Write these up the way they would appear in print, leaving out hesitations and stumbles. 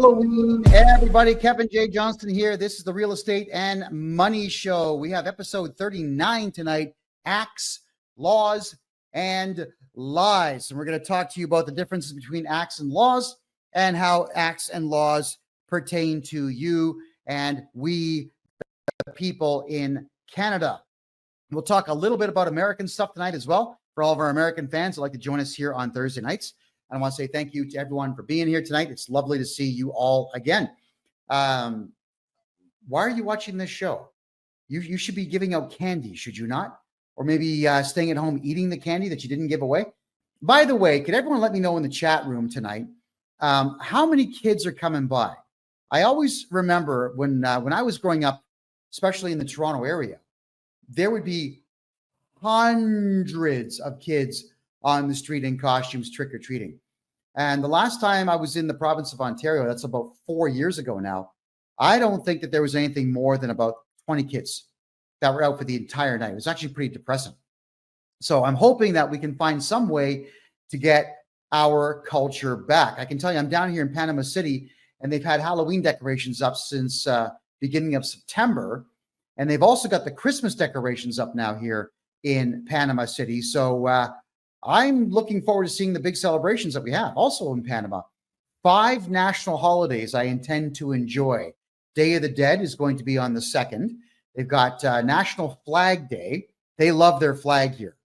Halloween, everybody. Kevin J. Johnston here. This is the Real Estate and Money Show. We have episode 39 tonight, Acts, Laws, and Lies. And we're going to talk to you about the differences between acts and laws and how acts and laws pertain to you and we, the people in Canada. We'll talk a little bit about American stuff tonight as well for all of our American fans who'd like to join us here on Thursday nights. I want to say thank you to everyone for being here tonight. It's lovely to see you all again. Why are you watching this show? You should be giving out candy, should you not? Or maybe staying at home eating the candy that you didn't give away. By the way, could everyone let me know in the chat room tonight how many kids are coming by? I always remember when I was growing up, especially in the Toronto area, there would be hundreds of kids on the street in costumes trick-or-treating. And the last time I was in the province of Ontario, that's about 4 years ago now, I don't think that there was anything more than about 20 kids that were out for the entire night. It was actually pretty depressing. So I'm hoping that we can find some way to get our culture back. I can tell you, I'm down here in Panama City, and they've had Halloween decorations up since beginning of September. And they've also got the Christmas decorations up now here in Panama City. So I'm looking forward to seeing the big celebrations that we have also in Panama. 5 national holidays I intend to enjoy. Day of the Dead is going to be on the 2nd. They've got National Flag Day. They love their flag here.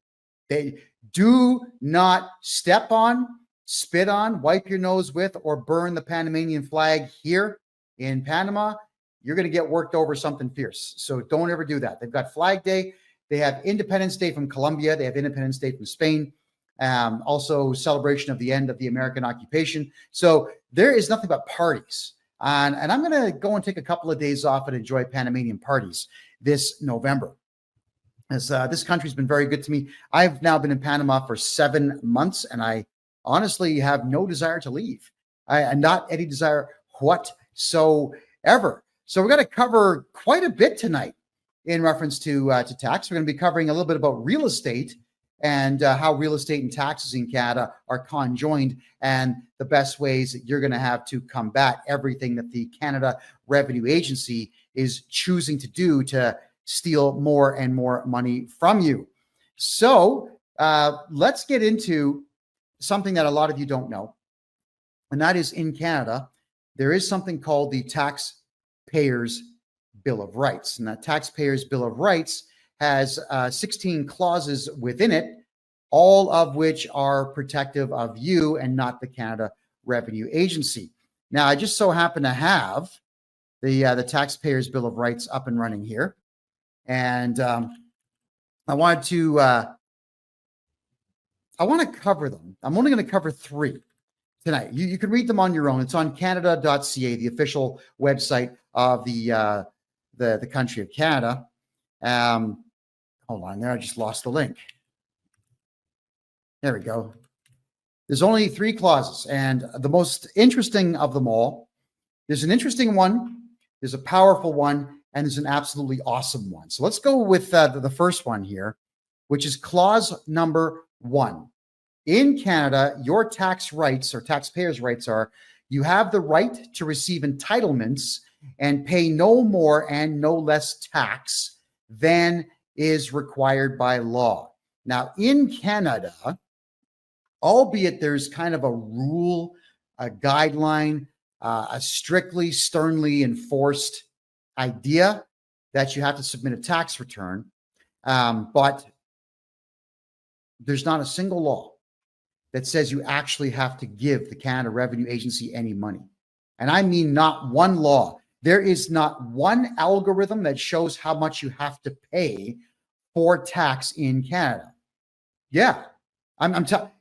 They do not step on, spit on, wipe your nose with, or burn the Panamanian flag here in Panama. You're going to get worked over something fierce. So don't ever do that. They've got Flag Day. They have Independence Day from Colombia. They have Independence Day from Spain. Also celebration of the end of the American occupation. So there is nothing but parties. And I'm going to go and take a couple of days off and enjoy Panamanian parties this November. As this country's been very good to me. I've now been in Panama for 7 months, and I honestly have no desire to leave. Not any desire whatsoever. So we're going to cover quite a bit tonight in reference to tax. We're going to be covering a little bit about real estate and how real estate and taxes in Canada are conjoined and the best ways that you're going to have to combat everything that the Canada Revenue Agency is choosing to do to steal more and more money from you. So let's get into something that a lot of you don't know, and that is in Canada, there is something called the Taxpayers' Bill of Rights. And that Taxpayers' Bill of Rights has 16 clauses within it, all of which are protective of you and not the Canada Revenue Agency. Now, I just so happen to have the Taxpayers' Bill of Rights up and running here. And I want to cover them. I'm only going to cover 3 tonight. You can read them on your own. It's on canada.ca, the official website of the country of Canada. Hold on there. I just lost the link. There we go. There's only 3 clauses, and the most interesting of them all, there's an interesting one, there's a powerful one, and there's an absolutely awesome one. So let's go with the first one here, which is clause number 1. In Canada, your tax rights or taxpayers' rights are, you have the right to receive entitlements and pay no more and no less tax than is required by law. Now, in Canada, albeit there's kind of a rule, a guideline, a strictly, sternly enforced idea that you have to submit a tax return, but there's not a single law that says you actually have to give the Canada Revenue Agency any money. And I mean not one law. There is not one algorithm that shows how much you have to pay for tax in Canada. Yeah,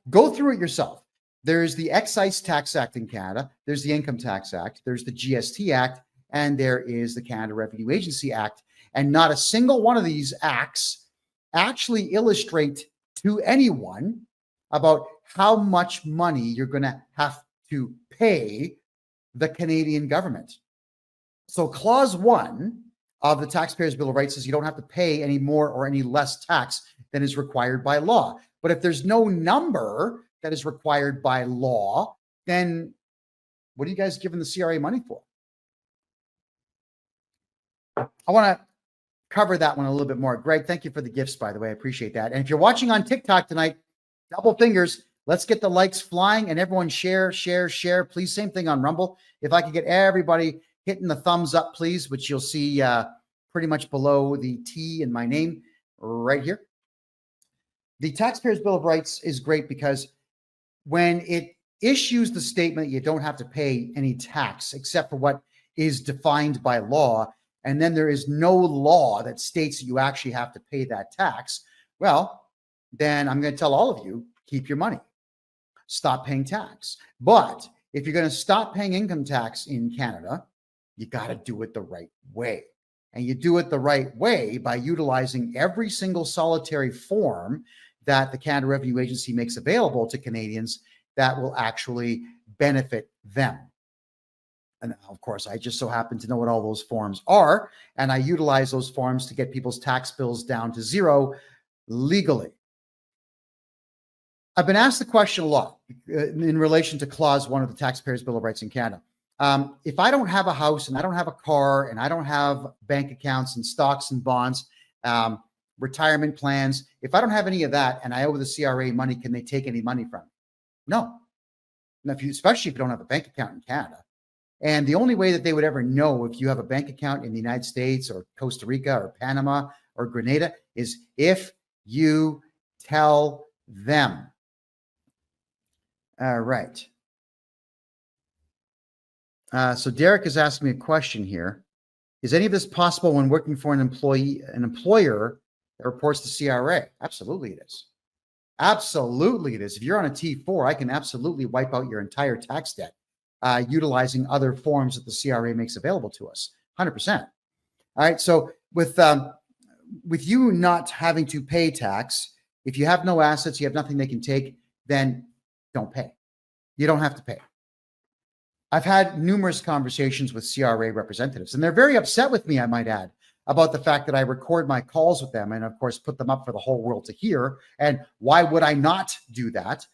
go through it yourself. There's the Excise Tax Act in Canada. There's the Income Tax Act. There's the GST Act. And there is the Canada Revenue Agency Act. And not a single one of these acts actually illustrate to anyone about how much money you're going to have to pay the Canadian government. So clause 1 of the Taxpayers' Bill of Rights says you don't have to pay any more or any less tax than is required by law. But if there's no number that is required by law, then What are you guys giving the CRA money for? I want to cover that one a little bit more. Greg, thank you for the gifts, by the way. I appreciate that. And if you're watching on TikTok tonight, double fingers. Let's get the likes flying and everyone share. Please, same thing on Rumble. If I could get everybody hitting the thumbs up, please, which you'll see pretty much below the T in my name right here. The Taxpayers' Bill of Rights is great because when it issues the statement, you don't have to pay any tax except for what is defined by law, and then there is no law that states that you actually have to pay that tax, well, then I'm going to tell all of you, keep your money. Stop paying tax. But if you're going to stop paying income tax in Canada, you got to do it the right way. And you do it the right way by utilizing every single solitary form that the Canada Revenue Agency makes available to Canadians that will actually benefit them. And of course, I just so happen to know what all those forms are, and I utilize those forms to get people's tax bills down to zero legally. I've been asked the question a lot in relation to Clause 1 of the Taxpayers' Bill of Rights in Canada. If I don't have a house and I don't have a car and I don't have bank accounts and stocks and bonds, retirement plans, if I don't have any of that and I owe the CRA money, can they take any money from me? No. Now, especially if you don't have a bank account in Canada. And the only way that they would ever know if you have a bank account in the United States or Costa Rica or Panama or Grenada is if you tell them. All right. So Derek is asking me a question here. Is any of this possible when working for an employer that reports to CRA? Absolutely it is. Absolutely it is. If you're on a T4, I can absolutely wipe out your entire tax debt utilizing other forms that the CRA makes available to us. 100%. All right. So with you not having to pay tax, if you have no assets, you have nothing they can take, then don't pay. You don't have to pay. I've had numerous conversations with CRA representatives, and they're very upset with me, I might add, about the fact that I record my calls with them and, of course, put them up for the whole world to hear. And why would I not do that?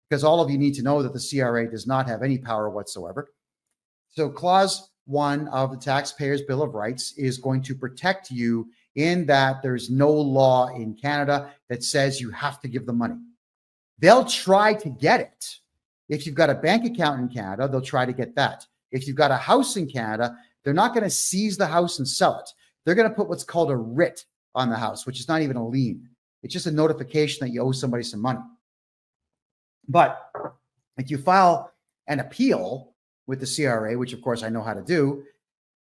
Because all of you need to know that the CRA does not have any power whatsoever. So Clause 1 of the Taxpayers' Bill of Rights is going to protect you in that there's no law in Canada that says you have to give them money. They'll try to get it. If you've got a bank account in Canada, they'll try to get that. If you've got a house in Canada, they're not going to seize the house and sell it. They're going to put what's called a writ on the house, which is not even a lien. It's just a notification that you owe somebody some money. But if you file an appeal with the CRA, which of course I know how to do,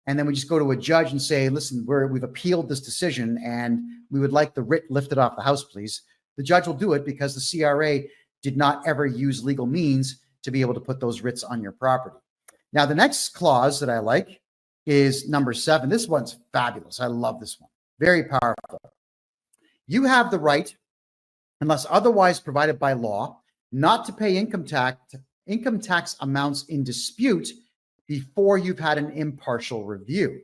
and then we just go to a judge and say, listen, we've appealed this decision and we would like the writ lifted off the house, please. The judge will do it because the CRA did not ever use legal means to be able to put those writs on your property. Now, the next clause that I like is number 7. This one's fabulous. I love this one. Very powerful. You have the right, unless otherwise provided by law, not to pay income tax amounts in dispute before you've had an impartial review.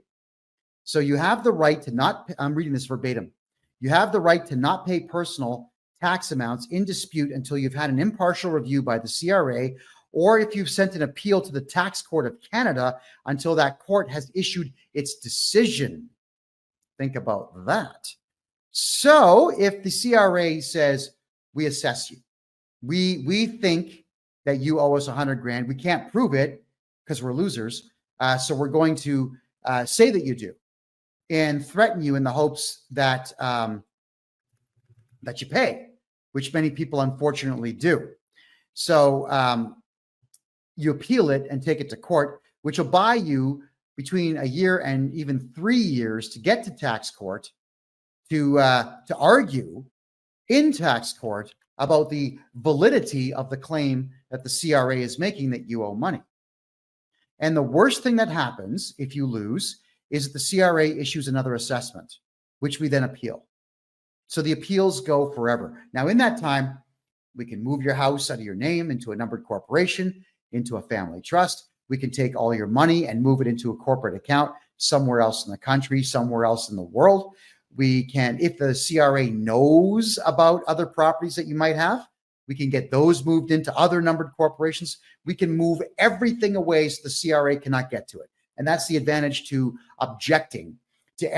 So you have the right to not, I'm reading this verbatim. You have the right to not pay personal tax amounts in dispute until you've had an impartial review by the CRA, or if you've sent an appeal to the Tax Court of Canada until that court has issued its decision. Think about that. So if the CRA says, we assess you, we think that you owe us 100 grand, we can't prove it because we're losers, so we're going to say that you do and threaten you in the hopes that that you pay, which many people unfortunately do. So you appeal it and take it to court, which will buy you between a year and even 3 years to get to tax court to argue in tax court about the validity of the claim that the CRA is making that you owe money. And the worst thing that happens if you lose is that the CRA issues another assessment, which we then appeal. So the appeals go forever. Now, in that time, we can move your house out of your name into a numbered corporation, into a family trust. We can take all your money and move it into a corporate account somewhere else in the country, somewhere else in the world. We can, if the CRA knows about other properties that you might have, We can get those moved into other numbered corporations. We can move everything away so the CRA cannot get to it. And that's the advantage to objecting to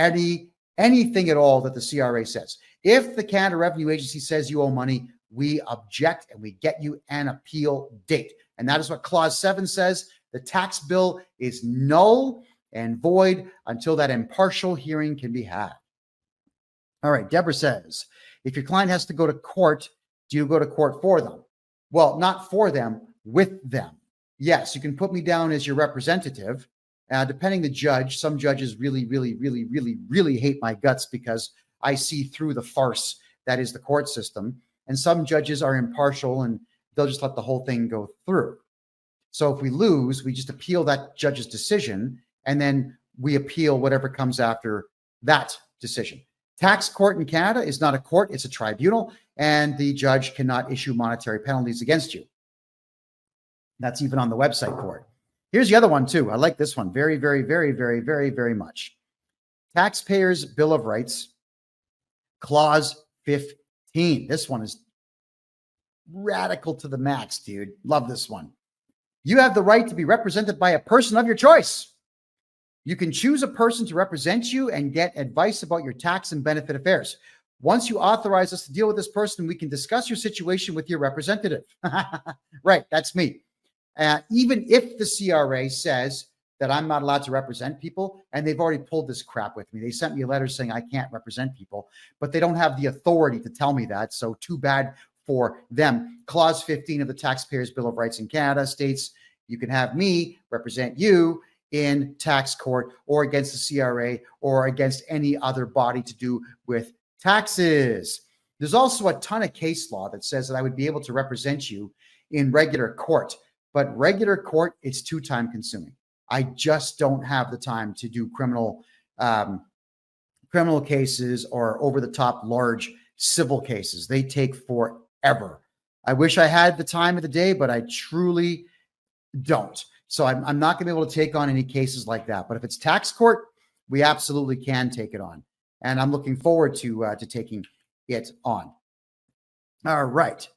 anything at all that the CRA says. If the Canada Revenue Agency says you owe money, we object and we get you an appeal date. And that is what Clause 7 says. The tax bill is null and void until that impartial hearing can be had. All right, Deborah says, if your client has to go to court, do you go to court for them? Well, not for them, with them. Yes, you can put me down as your representative. Depending the judge, some judges really hate my guts because I see through the farce that is the court system. And some judges are impartial and they'll just let the whole thing go through. So if we lose, we just appeal that judge's decision and then we appeal whatever comes after that decision. Tax court in Canada is not a court, it's a tribunal, and the judge cannot issue monetary penalties against you. That's even on the website for it. Here's the other one too. I like this one very much. Taxpayers' Bill of Rights, Clause 15. This one is radical to the max, dude. Love this one. You have the right to be represented by a person of your choice. You can choose a person to represent you and get advice about your tax and benefit affairs. Once you authorize us to deal with this person, we can discuss your situation with your representative. Right, that's me. Even if the CRA says that I'm not allowed to represent people, and they've already pulled this crap with me. They sent me a letter saying I can't represent people, but they don't have the authority to tell me that, so too bad for them. Clause 15 of the Taxpayers' Bill of Rights in Canada states you can have me represent you in tax court or against the CRA or against any other body to do with taxes. There's also a ton of case law that says that I would be able to represent you in regular court, but regular court, it's too time consuming. I just don't have the time to do criminal cases or over the top large civil cases. They take forever. I wish I had the time of the day, but I truly don't. So I'm not going to be able to take on any cases like that. But if it's tax court, we absolutely can take it on. And I'm looking forward to taking it on. All right.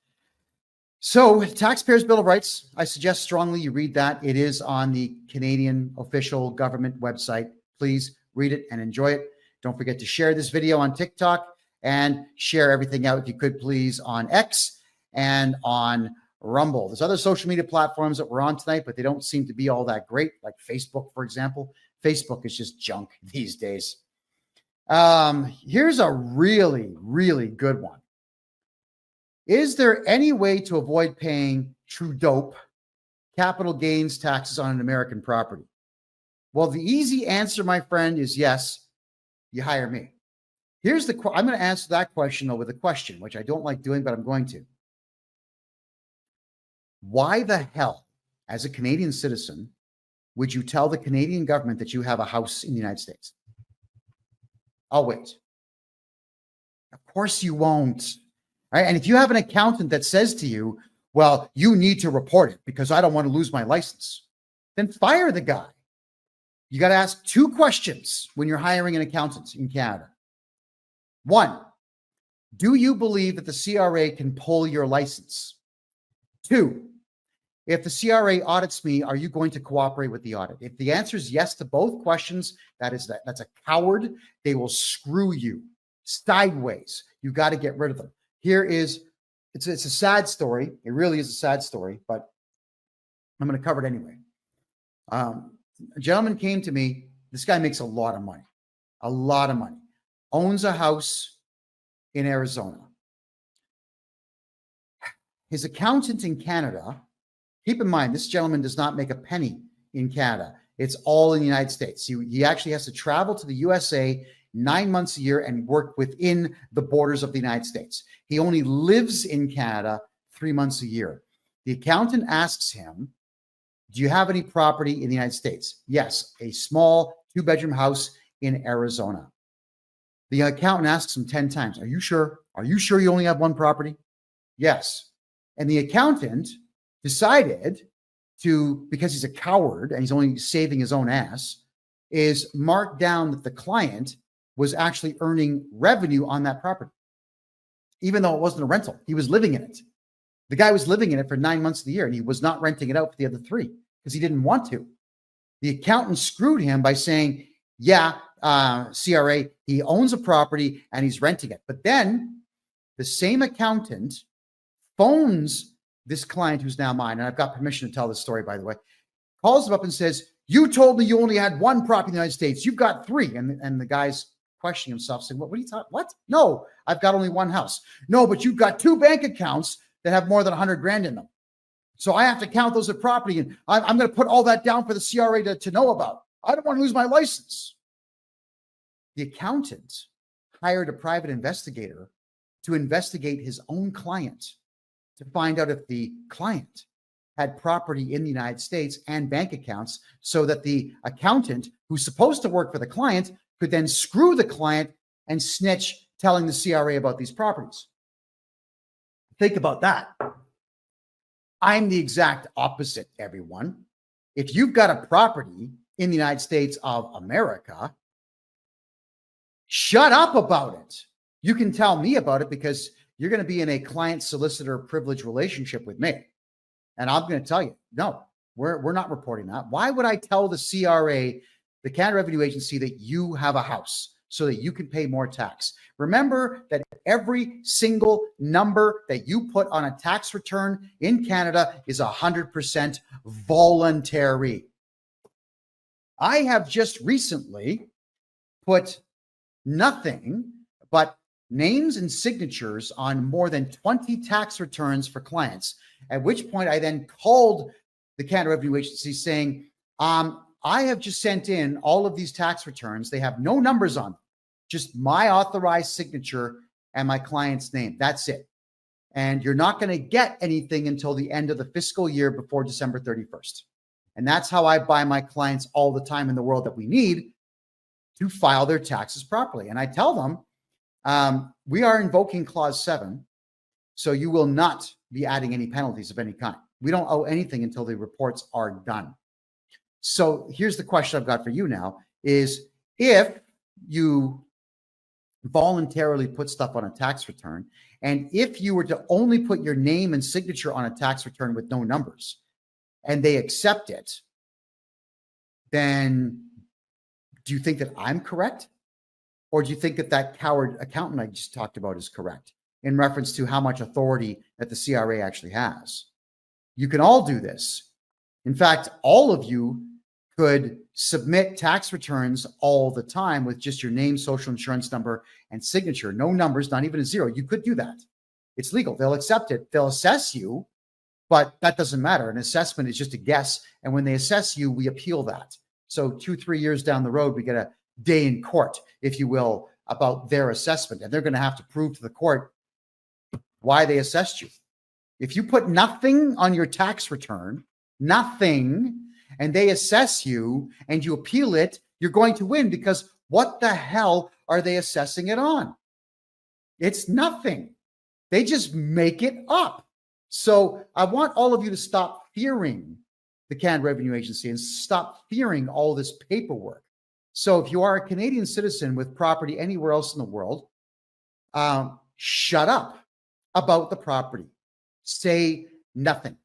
So Taxpayers' Bill of Rights, I suggest strongly you read that. It is on the Canadian official government website. Please read it and enjoy it. Don't forget to share this video on TikTok and share everything out, if you could, please, on X and on Rumble. There's other social media platforms that we're on tonight, but they don't seem to be all that great, like Facebook, for example. Facebook is just junk these days. Here's a really good one. Is there any way to avoid paying true dope capital gains taxes on an American property? Well, the easy answer, my friend, is yes. You hire me. I'm going to answer that question with a question, which I don't like doing, but I'm going to. Why the hell, as a Canadian citizen, would you tell the Canadian government that you have a house in the United States? I'll wait. Of course you won't. Right? And if you have an accountant that says to you, well, you need to report it because I don't want to lose my license, then fire the guy. You got to ask two questions when you're hiring an accountant in Canada. One, do you believe that the CRA can pull your license? Two, if the CRA audits me, are you going to cooperate with the audit? If the answer is yes to both questions, that's a coward. They will screw you sideways. You got to get rid of them. It's a sad story. It really is a sad story, but I'm going to cover it anyway. A gentleman came to me. This guy makes a lot of money, owns a house in Arizona. His accountant in Canada, keep in mind, this gentleman does not make a penny in Canada. It's all in the United States. He actually has to travel to the USA 9 months a year and work within the borders of the United States. He only lives in Canada 3 months a year. The accountant asks him, do you have any property in the United States? Yes, a small 2-bedroom house in Arizona. The accountant asks him 10 times, are you sure? Are you sure you only have one property? Yes. And the accountant decided to, because he's a coward and he's only saving his own ass, is mark down that the client was actually earning revenue on that property, even though it wasn't a rental. He was living in it. The guy was living in it for 9 months of the year, and he was not renting it out for the other 3 because he didn't want to. The accountant screwed him by saying, yeah, CRA, he owns a property and he's renting it. But then the same accountant phones this client who's now mine, and I've got permission to tell this story, by the way, calls him up and says, you told me you only had 1 property in the United States. You've got 3. And the guy's questioning himself, saying, what are you talking? What? No, I've got only 1 house. No, but you've got 2 bank accounts that have more than 100 grand in them. So I have to count those as property, and I'm going to put all that down for the CRA to know about. I don't want to lose my license. The accountant hired a private investigator to investigate his own client to find out if the client had property in the United States and bank accounts, so that the accountant, who's supposed to work for the client, could then screw the client and snitch, telling the CRA about these properties. Think about that. I'm the exact opposite, everyone. If you've got a property in the United States of America, shut up about it. You can tell me about it because you're going to be in a client-solicitor privilege relationship with me. And I'm going to tell you, no, we're not reporting that. Why would I tell the CRA, the Canada Revenue Agency, that you have a house so that you can pay more tax? Remember that every single number that you put on a tax return in Canada is 100% voluntary. I have just recently put nothing but names and signatures on more than 20 tax returns for clients, at which point I then called the Canada Revenue Agency saying, I have just sent in all of these tax returns. They have no numbers on them, just my authorized signature and my client's name. That's it. And you're not going to get anything until the end of the fiscal year before December 31st. And that's how I buy my clients all the time in the world that we need to file their taxes properly. And I tell them, we are invoking clause 7, so you will not be adding any penalties of any kind. We don't owe anything until the reports are done. So here's the question I've got for you now is, if you voluntarily put stuff on a tax return, and if you were to only put your name and signature on a tax return with no numbers, and they accept it, then do you think that I'm correct? Or do you think that that coward accountant I just talked about is correct in reference to how much authority that the CRA actually has? You can all do this. In fact, all of you could submit tax returns all the time with just your name, social insurance number, and signature. No numbers, not even a 0. You could do that. It's legal. They'll accept it. They'll assess you, but that doesn't matter. An assessment is just a guess. And when they assess you, we appeal that. So 2-3 years down the road, we get a day in court, if you will, about their assessment. And they're going to have to prove to the court why they assessed you. If you put nothing on your tax return, nothing, and they assess you and you appeal it, you're going to win, because what the hell are they assessing it on? It's nothing. They just make it up. So I want all of you to stop fearing the Canada Revenue Agency and stop fearing all this paperwork. So if you are a Canadian citizen with property anywhere else in the world, shut up about the property. Say nothing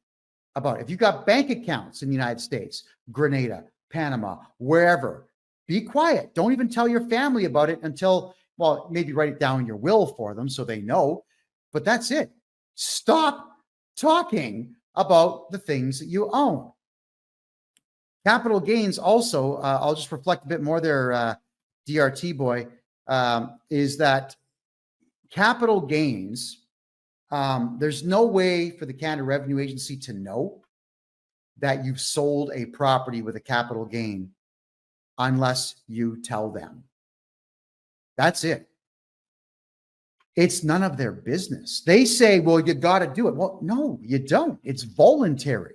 about it. If you've got bank accounts in the United States, Grenada, Panama, wherever, be quiet. Don't even tell your family about it until, well, maybe write it down in your will for them so they know. But that's it. Stop talking about the things that you own. Capital gains also, I'll just reflect a bit more there, DRT boy, is that capital gains, there's no way for the Canada Revenue Agency to know that you've sold a property with a capital gain unless you tell them. That's it. It's none of their business. They say, well, you got to do it. Well, no, you don't. It's voluntary.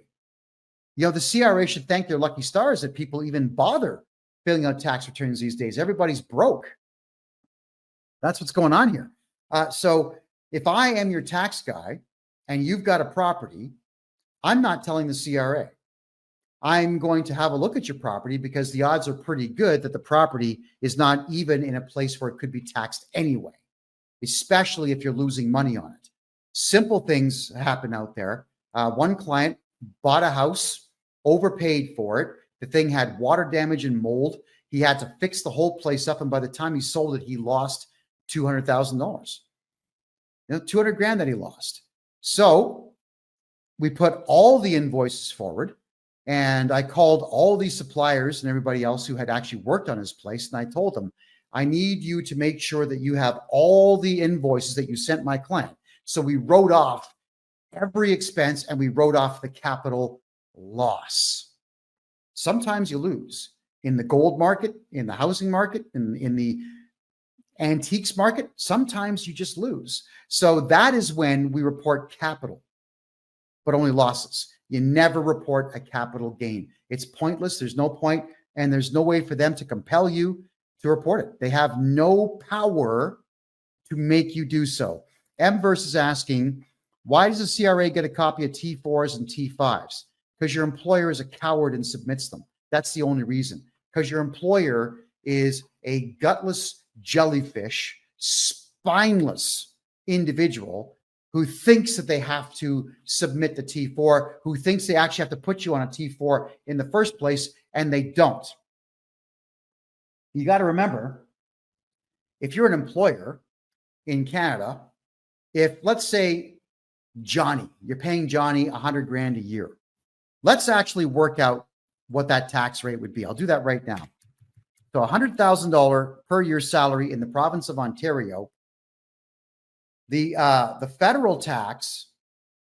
You know, the CRA should thank their lucky stars that people even bother filling out tax returns these days. Everybody's broke. That's what's going on here. So if I am your tax guy and you've got a property, I'm not telling the CRA. I'm going to have a look at your property because the odds are pretty good that the property is not even in a place where it could be taxed anyway, especially if you're losing money on it. Simple things happen out there. One client bought a house, overpaid for it. The thing had water damage and mold. He had to fix the whole place up. And by the time he sold it, he lost $200,000. 200 grand that he lost. So we put all the invoices forward, and I called all these suppliers and everybody else who had actually worked on his place. And I told them, I need you to make sure that you have all the invoices that you sent my client. So we wrote off every expense and we wrote off the capital loss. Sometimes you lose in the gold market, in the housing market, in the antiques market. Sometimes you just lose. So that is when we report capital, but only losses. You never report a capital gain. It's pointless. There's no point, and there's no way for them to compel you to report it. They have no power to make you do so. Mverse is asking, why does the CRA get a copy of T4s and T5s? Because your employer is a coward and submits them. That's the only reason. Because your employer is a gutless jellyfish, spineless individual who thinks that they have to submit the T4, who thinks they actually have to put you on a T4 in the first place, and they don't. You got to remember, if you're an employer in Canada, if let's say Johnny, you're paying Johnny 100 grand a year. Let's actually work out what that tax rate would be. I'll do that right now. So $100,000 per year salary in the province of Ontario. The federal tax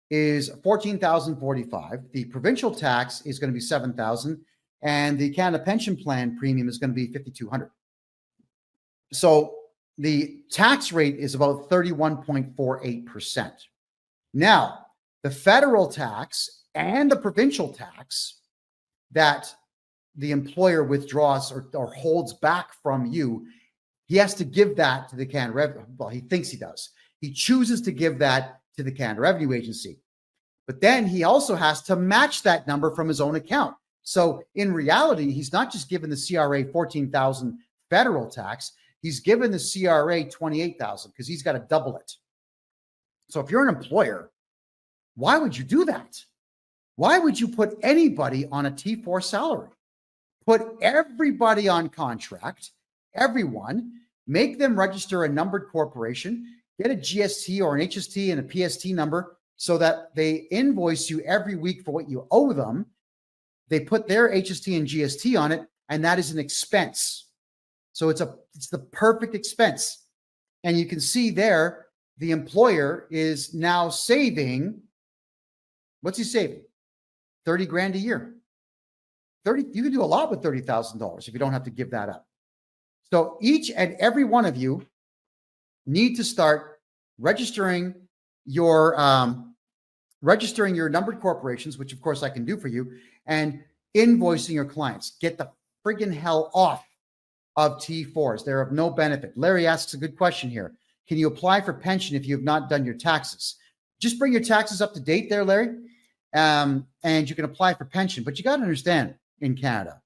is $14,045. The provincial tax is going to be $7,000, and the Canada Pension Plan premium is going to be $5,200. So the tax rate is about 31.48%. Now, the federal tax and the provincial tax that the employer withdraws or holds back from you, he has to give that to the Canada Revenue. Well, he thinks he does. He chooses to give that to the Canada Revenue Agency. But then he also has to match that number from his own account. So in reality, he's not just given the CRA $14,000 federal tax, he's given the CRA $28,000 because he's got to double it. So if you're an employer, why would you do that? Why would you put anybody on a T4 salary? Put everybody on contract, everyone, make them register a numbered corporation, get a GST or an HST and a PST number so that they invoice you every week for what you owe them. They put their HST and GST on it, and that is an expense. So it's the perfect expense. And you can see there, the employer is now saving, what's he saving? 30 grand a year. You can do a lot with $30,000 if you don't have to give that up. So each and every one of you need to start registering your numbered corporations, which of course I can do for you, and invoicing your clients. Get the friggin' hell off of T4s. They're of no benefit. Larry asks a good question here. Can you apply for pension if you have not done your taxes? Just bring your taxes up to date there, Larry, and you can apply for pension. But you got to understand, in Canada.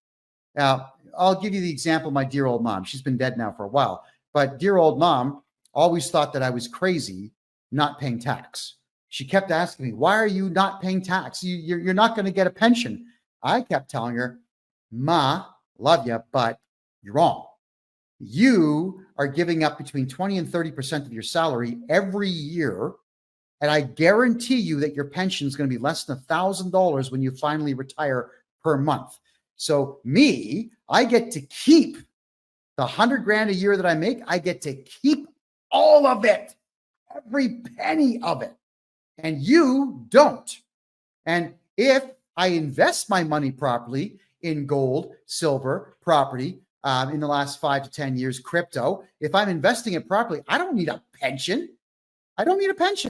Now, I'll give you the example of my dear old mom. She's been dead now for a while, but dear old mom always thought that I was crazy not paying tax. She kept asking me, why are you not paying tax? You're not going to get a pension. I kept telling her, Ma, love you, but you're wrong. You are giving up between 20 and 30% of your salary every year. And I guarantee you that your pension is going to be less than $1,000 when you finally retire per month. So me, I get to keep the 100 grand a year that I make. I get to keep all of it, every penny of it. And you don't. And if I invest my money properly in gold, silver, property, in the last 5 to 10 years, crypto, if I'm investing it properly, I don't need a pension. I don't need a pension.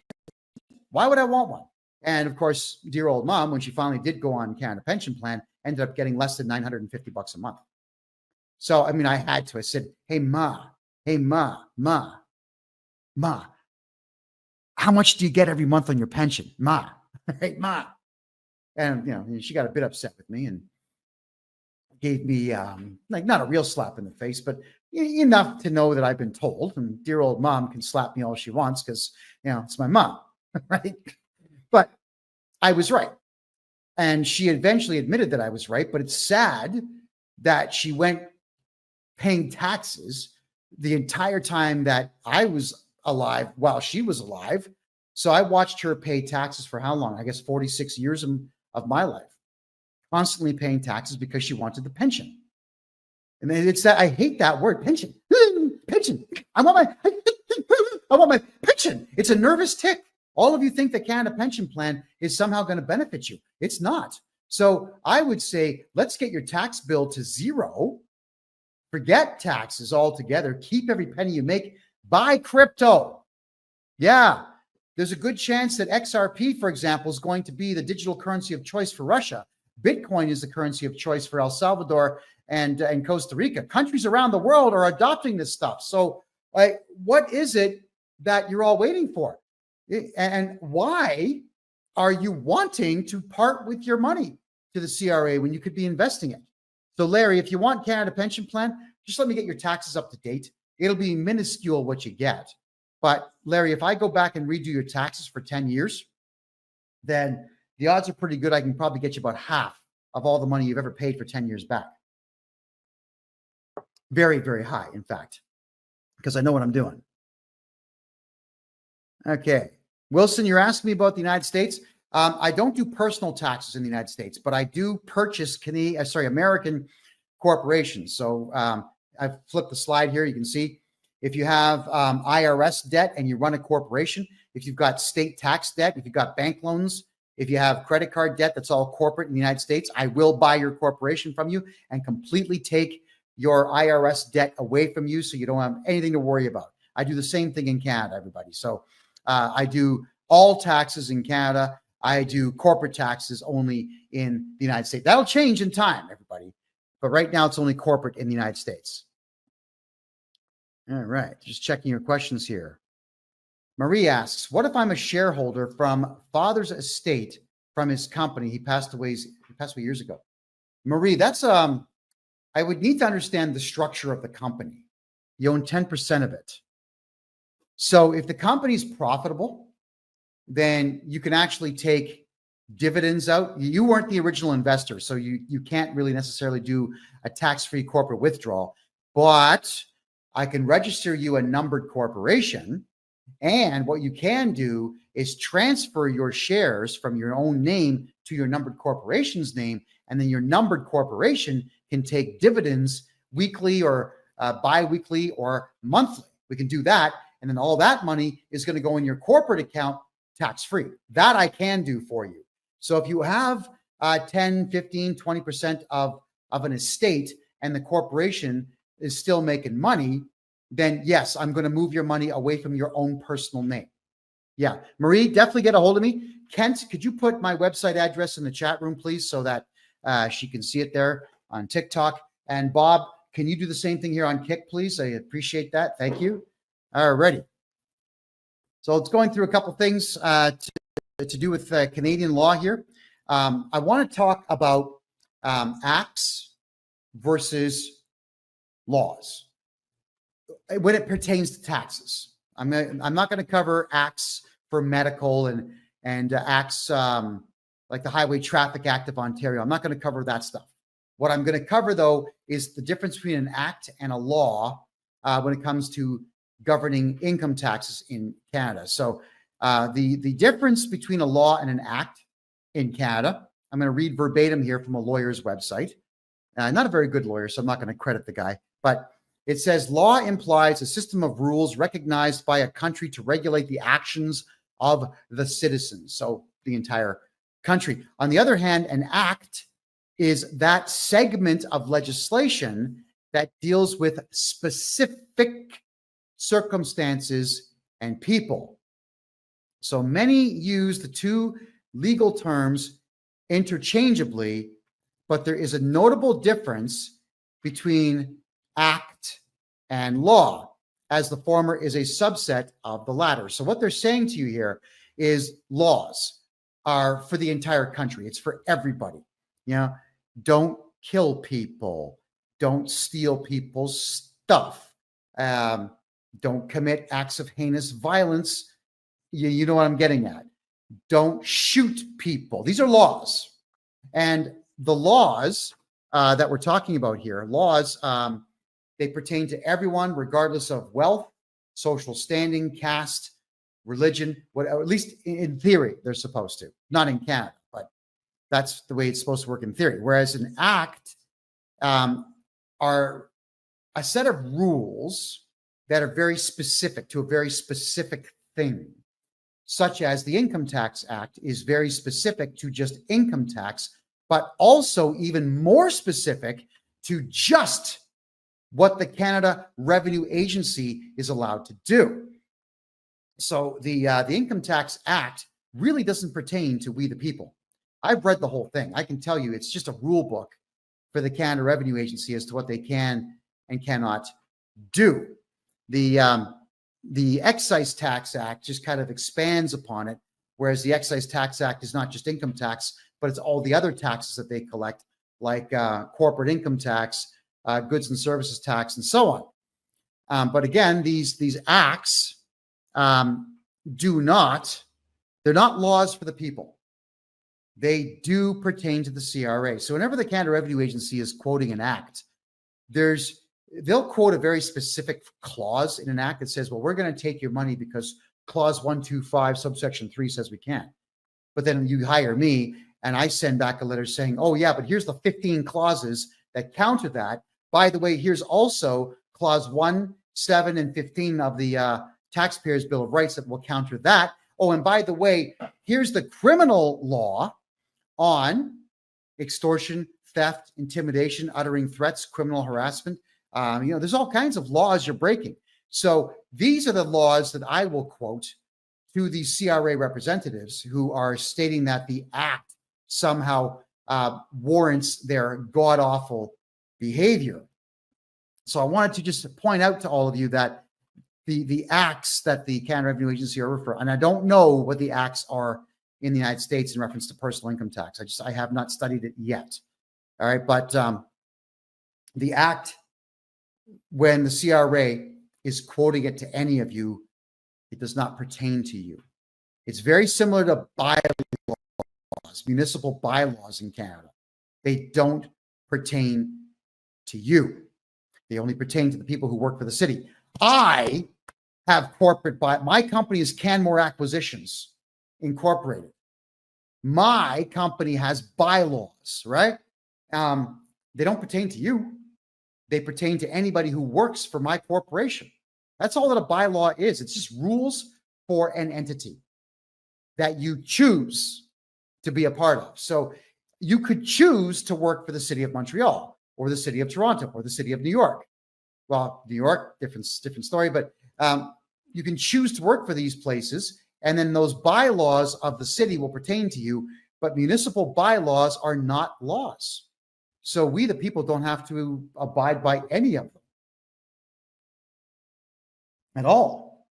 Why would I want one? And of course, dear old mom, when she finally did go on Canada Pension Plan, ended up getting less than $950 a month. So, I mean, I had to. I said, hey, Ma, how much do you get every month on your pension? Ma, hey, Ma. And, you know, she got a bit upset with me and gave me, like, not a real slap in the face, but enough to know that I've been told. And dear old mom can slap me all she wants because, you know, it's my mom. right? But I was right. And she eventually admitted that I was right. But it's sad that she went paying taxes the entire time that I was alive while she was alive. So I watched her pay taxes for how long? I guess 46 years of my life, constantly paying taxes because she wanted the pension. And it's that I hate that word, pension. Pension. I want my pension. It's a nervous tick. All of you think the Canada Pension Plan is somehow going to benefit you. It's not. So I would say, let's get your tax bill to zero. Forget taxes altogether. Keep every penny you make. Buy crypto. Yeah. There's a good chance that XRP, for example, is going to be the digital currency of choice for Russia. Bitcoin is the currency of choice for El Salvador and Costa Rica. Countries around the world are adopting this stuff. So what is it that you're all waiting for? And why are you wanting to part with your money to the CRA when you could be investing it? So Larry, if you want Canada Pension Plan, just let me get your taxes up to date. It'll be minuscule what you get. But Larry, if I go back and redo your taxes for 10 years, then the odds are pretty good I can probably get you about half of all the money you've ever paid for 10 years back. Very, very high, in fact, because I know what I'm doing. Okay. Wilson, you're asking me about the United States. I don't do personal taxes in the United States, but I do purchase American corporations. So I've flipped the slide here. You can see if you have IRS debt and you run a corporation, if you've got state tax debt, if you've got bank loans, if you have credit card debt that's all corporate in the United States, I will buy your corporation from you and completely take your IRS debt away from you so you don't have anything to worry about. I do the same thing in Canada, everybody. So I do all taxes in Canada. I do corporate taxes only in the United States. That'll change in time, everybody. But right now, it's only corporate in the United States. All right. Just checking your questions here. Marie asks, what if I'm a shareholder from father's estate from his company? He passed away years ago. Marie, that's I would need to understand the structure of the company. You own 10% of it. So if the company's profitable, then you can actually take dividends out. You weren't the original investor, so you can't really necessarily do a tax-free corporate withdrawal, but I can register you a numbered corporation. And what you can do is transfer your shares from your own name to your numbered corporation's name. And then your numbered corporation can take dividends weekly or bi-weekly or monthly. We can do that. And then all that money is going to go in your corporate account tax-free. That I can do for you. So if you have 10, 15, 20% of an estate and the corporation is still making money, then yes, I'm going to move your money away from your own personal name. Yeah. Marie, definitely get a hold of me. Kent, could you put my website address in the chat room, please, so that she can see it there on TikTok? And Bob, can you do the same thing here on Kick, please? I appreciate that. Thank you. All righty. So it's going through a couple things to do with Canadian law here. I want to talk about acts versus laws when it pertains to taxes. I'm not going to cover acts for medical and acts like the Highway Traffic Act of Ontario. I'm not going to cover that stuff. What I'm going to cover, though, is the difference between an act and a law when it comes to governing income taxes in Canada. So the difference between a law and an act in Canada, I'm going to read verbatim here from a lawyer's website. Not a very good lawyer, so I'm not going to credit the guy, but it says law implies a system of rules recognized by a country to regulate the actions of the citizens, so the entire country. On the other hand, an act is that segment of legislation that deals with specific circumstances and people. So many use the two legal terms interchangeably, but there is a notable difference between act and law, as the former is a subset of the latter. So what they're saying to you here is laws are for the entire country. It's for everybody. You know, don't kill people. Don't steal people's stuff. Don't commit acts of heinous violence You know what I'm getting at. Don't shoot people. These are laws. And the laws that we're talking about here, laws, they pertain to everyone, regardless of wealth, social standing, caste, religion, at least in theory, they're supposed to. Not in Canada, but that's the way it's supposed to work in theory. Whereas an act are a set of rules that are very specific to a very specific thing, such as the Income Tax Act is very specific to just income tax, but also even more specific to just what the Canada Revenue Agency is allowed to do. So the Income Tax Act really doesn't pertain to we the people. I've read the whole thing. I can tell you it's just a rule book for the Canada Revenue Agency as to what they can and cannot do. The Excise Tax Act just kind of expands upon it, whereas the Excise Tax Act is not just income tax, but it's all the other taxes that they collect, like corporate income tax, goods and services tax, and so on. But again, these acts they're not laws for the people. They do pertain to the CRA. So whenever the Canada Revenue Agency is quoting an act, they'll quote a very specific clause in an act that says, well, we're going to take your money because clause 125 subsection 3 says we can. But then you hire me and I send back a letter saying, oh yeah, but here's the 15 clauses that counter that. By the way, here's also clause 1, 7, and 15 of the Taxpayers' Bill of Rights that will counter that. Oh, and by the way, here's the criminal law on extortion, theft, intimidation, uttering threats, criminal harassment. There's all kinds of laws you're breaking. So these are the laws that I will quote to the CRA representatives who are stating that the act somehow warrants their god-awful behavior. So I wanted to just point out to all of you that the acts that the Canada Revenue Agency are referring, and I don't know what the acts are in the United States in reference to personal income tax. I have not studied it yet. All right, but the act, when the CRA is quoting it to any of you, it does not pertain to you. It's very similar to bylaws, municipal bylaws in Canada. They don't pertain to you. They only pertain to the people who work for the city. I have my company is Canmore Acquisitions Incorporated. My company has bylaws, right? They don't pertain to you. They pertain to anybody who works for my corporation. That's all that a bylaw is. It's just rules for an entity that you choose to be a part of. So you could choose to work for the city of Montreal or the city of Toronto or the city of New York. Well, New York, different story, but you can choose to work for these places, and then those bylaws of the city will pertain to you, but municipal bylaws are not laws. So we, the people, don't have to abide by any of them at all.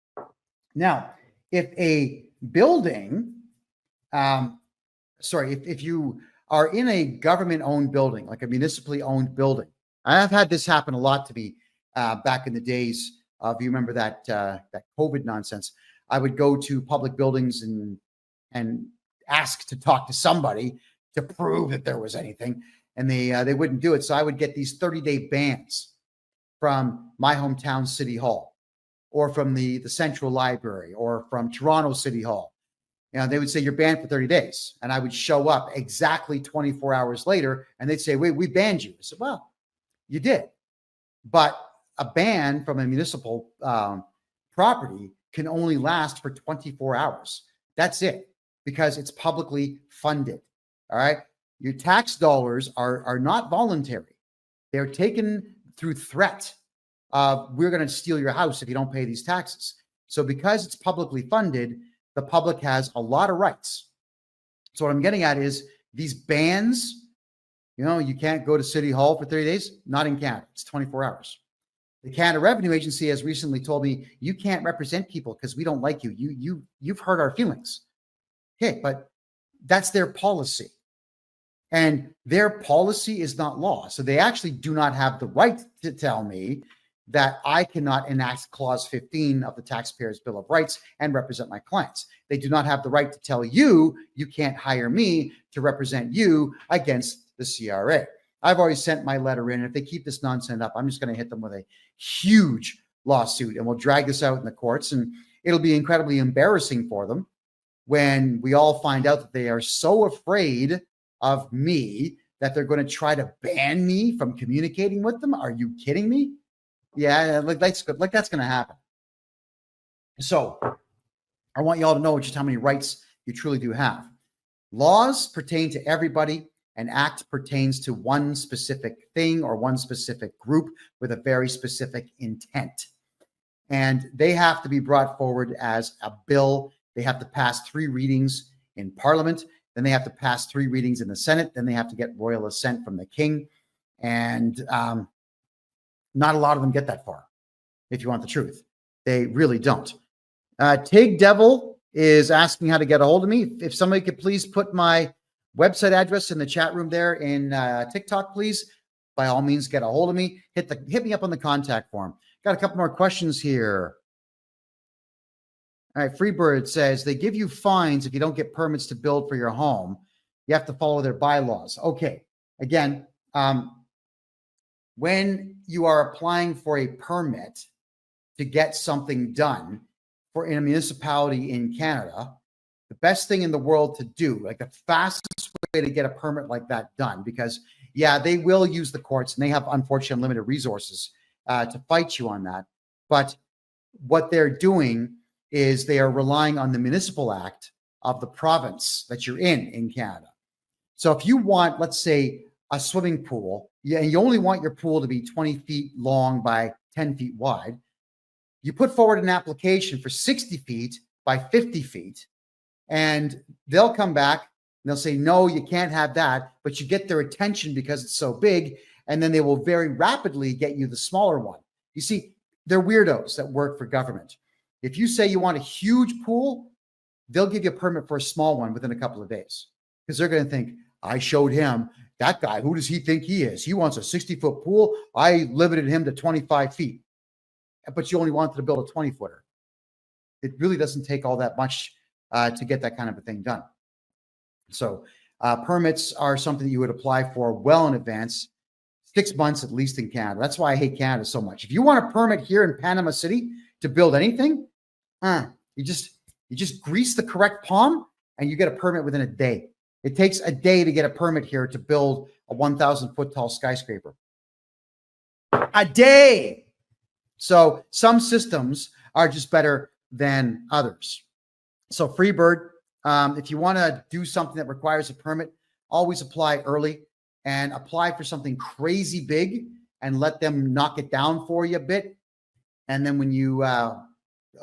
Now, if a building, if you are in a government-owned building, like a municipally owned building, I've had this happen a lot to me back in the days. If you remember that COVID nonsense, I would go to public buildings and ask to talk to somebody to prove that there was anything, and they wouldn't do it. So I would get these 30-day bans from my hometown city hall, or from the Central Library, or from Toronto City Hall. They would say you're banned for 30 days, and I would show up exactly 24 hours later, and they'd say, "Wait, we banned you." I said, "Well, you did, but a ban from a municipal property can only last for 24 hours. That's it, because it's publicly funded. All right. Your tax dollars are not voluntary. They're taken through threat of, we're going to steal your house if you don't pay these taxes. So because it's publicly funded, the public has a lot of rights. So what I'm getting at is these bans, you can't go to City Hall for 30 days, not in Canada. It's 24 hours. The Canada Revenue Agency has recently told me, you can't represent people because we don't like you. You've hurt our feelings. Okay, but that's their policy. And their policy is not law. So they actually do not have the right to tell me that I cannot enact Clause 15 of the Taxpayers' Bill of Rights and represent my clients. They do not have the right to tell you, you can't hire me to represent you against the CRA. I've already sent my letter in. And if they keep this nonsense up, I'm just going to hit them with a huge lawsuit, and we'll drag this out in the courts, and it'll be incredibly embarrassing for them when we all find out that they are so afraid of me that they're going to try to ban me from communicating with them. Are you kidding me? Yeah, like that's good. Like that's going to happen. So I want you all to know just how many rights you truly do have. Laws pertain to everybody. An act pertains to one specific thing or one specific group with a very specific intent. And they have to be brought forward as a bill. They have to pass 3 readings in Parliament. Then they have to pass 3 readings in the Senate. Then they have to get royal assent from the king. And not a lot of them get that far, if you want the truth. They really don't. Tig Devil is asking how to get a hold of me. If somebody could please put my website address in the chat room there in TikTok, please. By all means, get a hold of me. Hit me up on the contact form. Got a couple more questions here. All right, Freebird says they give you fines if you don't get permits to build for your home. You have to follow their bylaws. Okay, again, when you are applying for a permit to get something done in a municipality in Canada, the best thing in the world to do, like the fastest way to get a permit like that done, because yeah, they will use the courts and they have unfortunately limited resources to fight you on that. But what they're doing is they are relying on the municipal act of the province that you're in Canada. So if you want, let's say, a swimming pool, and you only want your pool to be 20 feet long by 10 feet wide, you put forward an application for 60 feet by 50 feet, and they'll come back and they'll say, no, you can't have that, but you get their attention because it's so big, and then they will very rapidly get you the smaller one. You see, they're weirdos that work for government. If you say you want a huge pool, they'll give you a permit for a small one within a couple of days, because they're going to think, I showed him, that guy, who does he think he is? He wants a 60-foot pool. I limited him to 25 feet, but you only wanted to build a 20-footer. It really doesn't take all that much to get that kind of a thing done. So permits are something that you would apply for well in advance, 6 months at least in Canada. That's why I hate Canada so much. If you want a permit here in Panama City to build anything, you just grease the correct palm and you get a permit within a day. It takes a day to get a permit here to build a 1,000-foot tall skyscraper. A day. So some systems are just better than others. So Freebird, if you want to do something that requires a permit, always apply early and apply for something crazy big and let them knock it down for you a bit. And then when you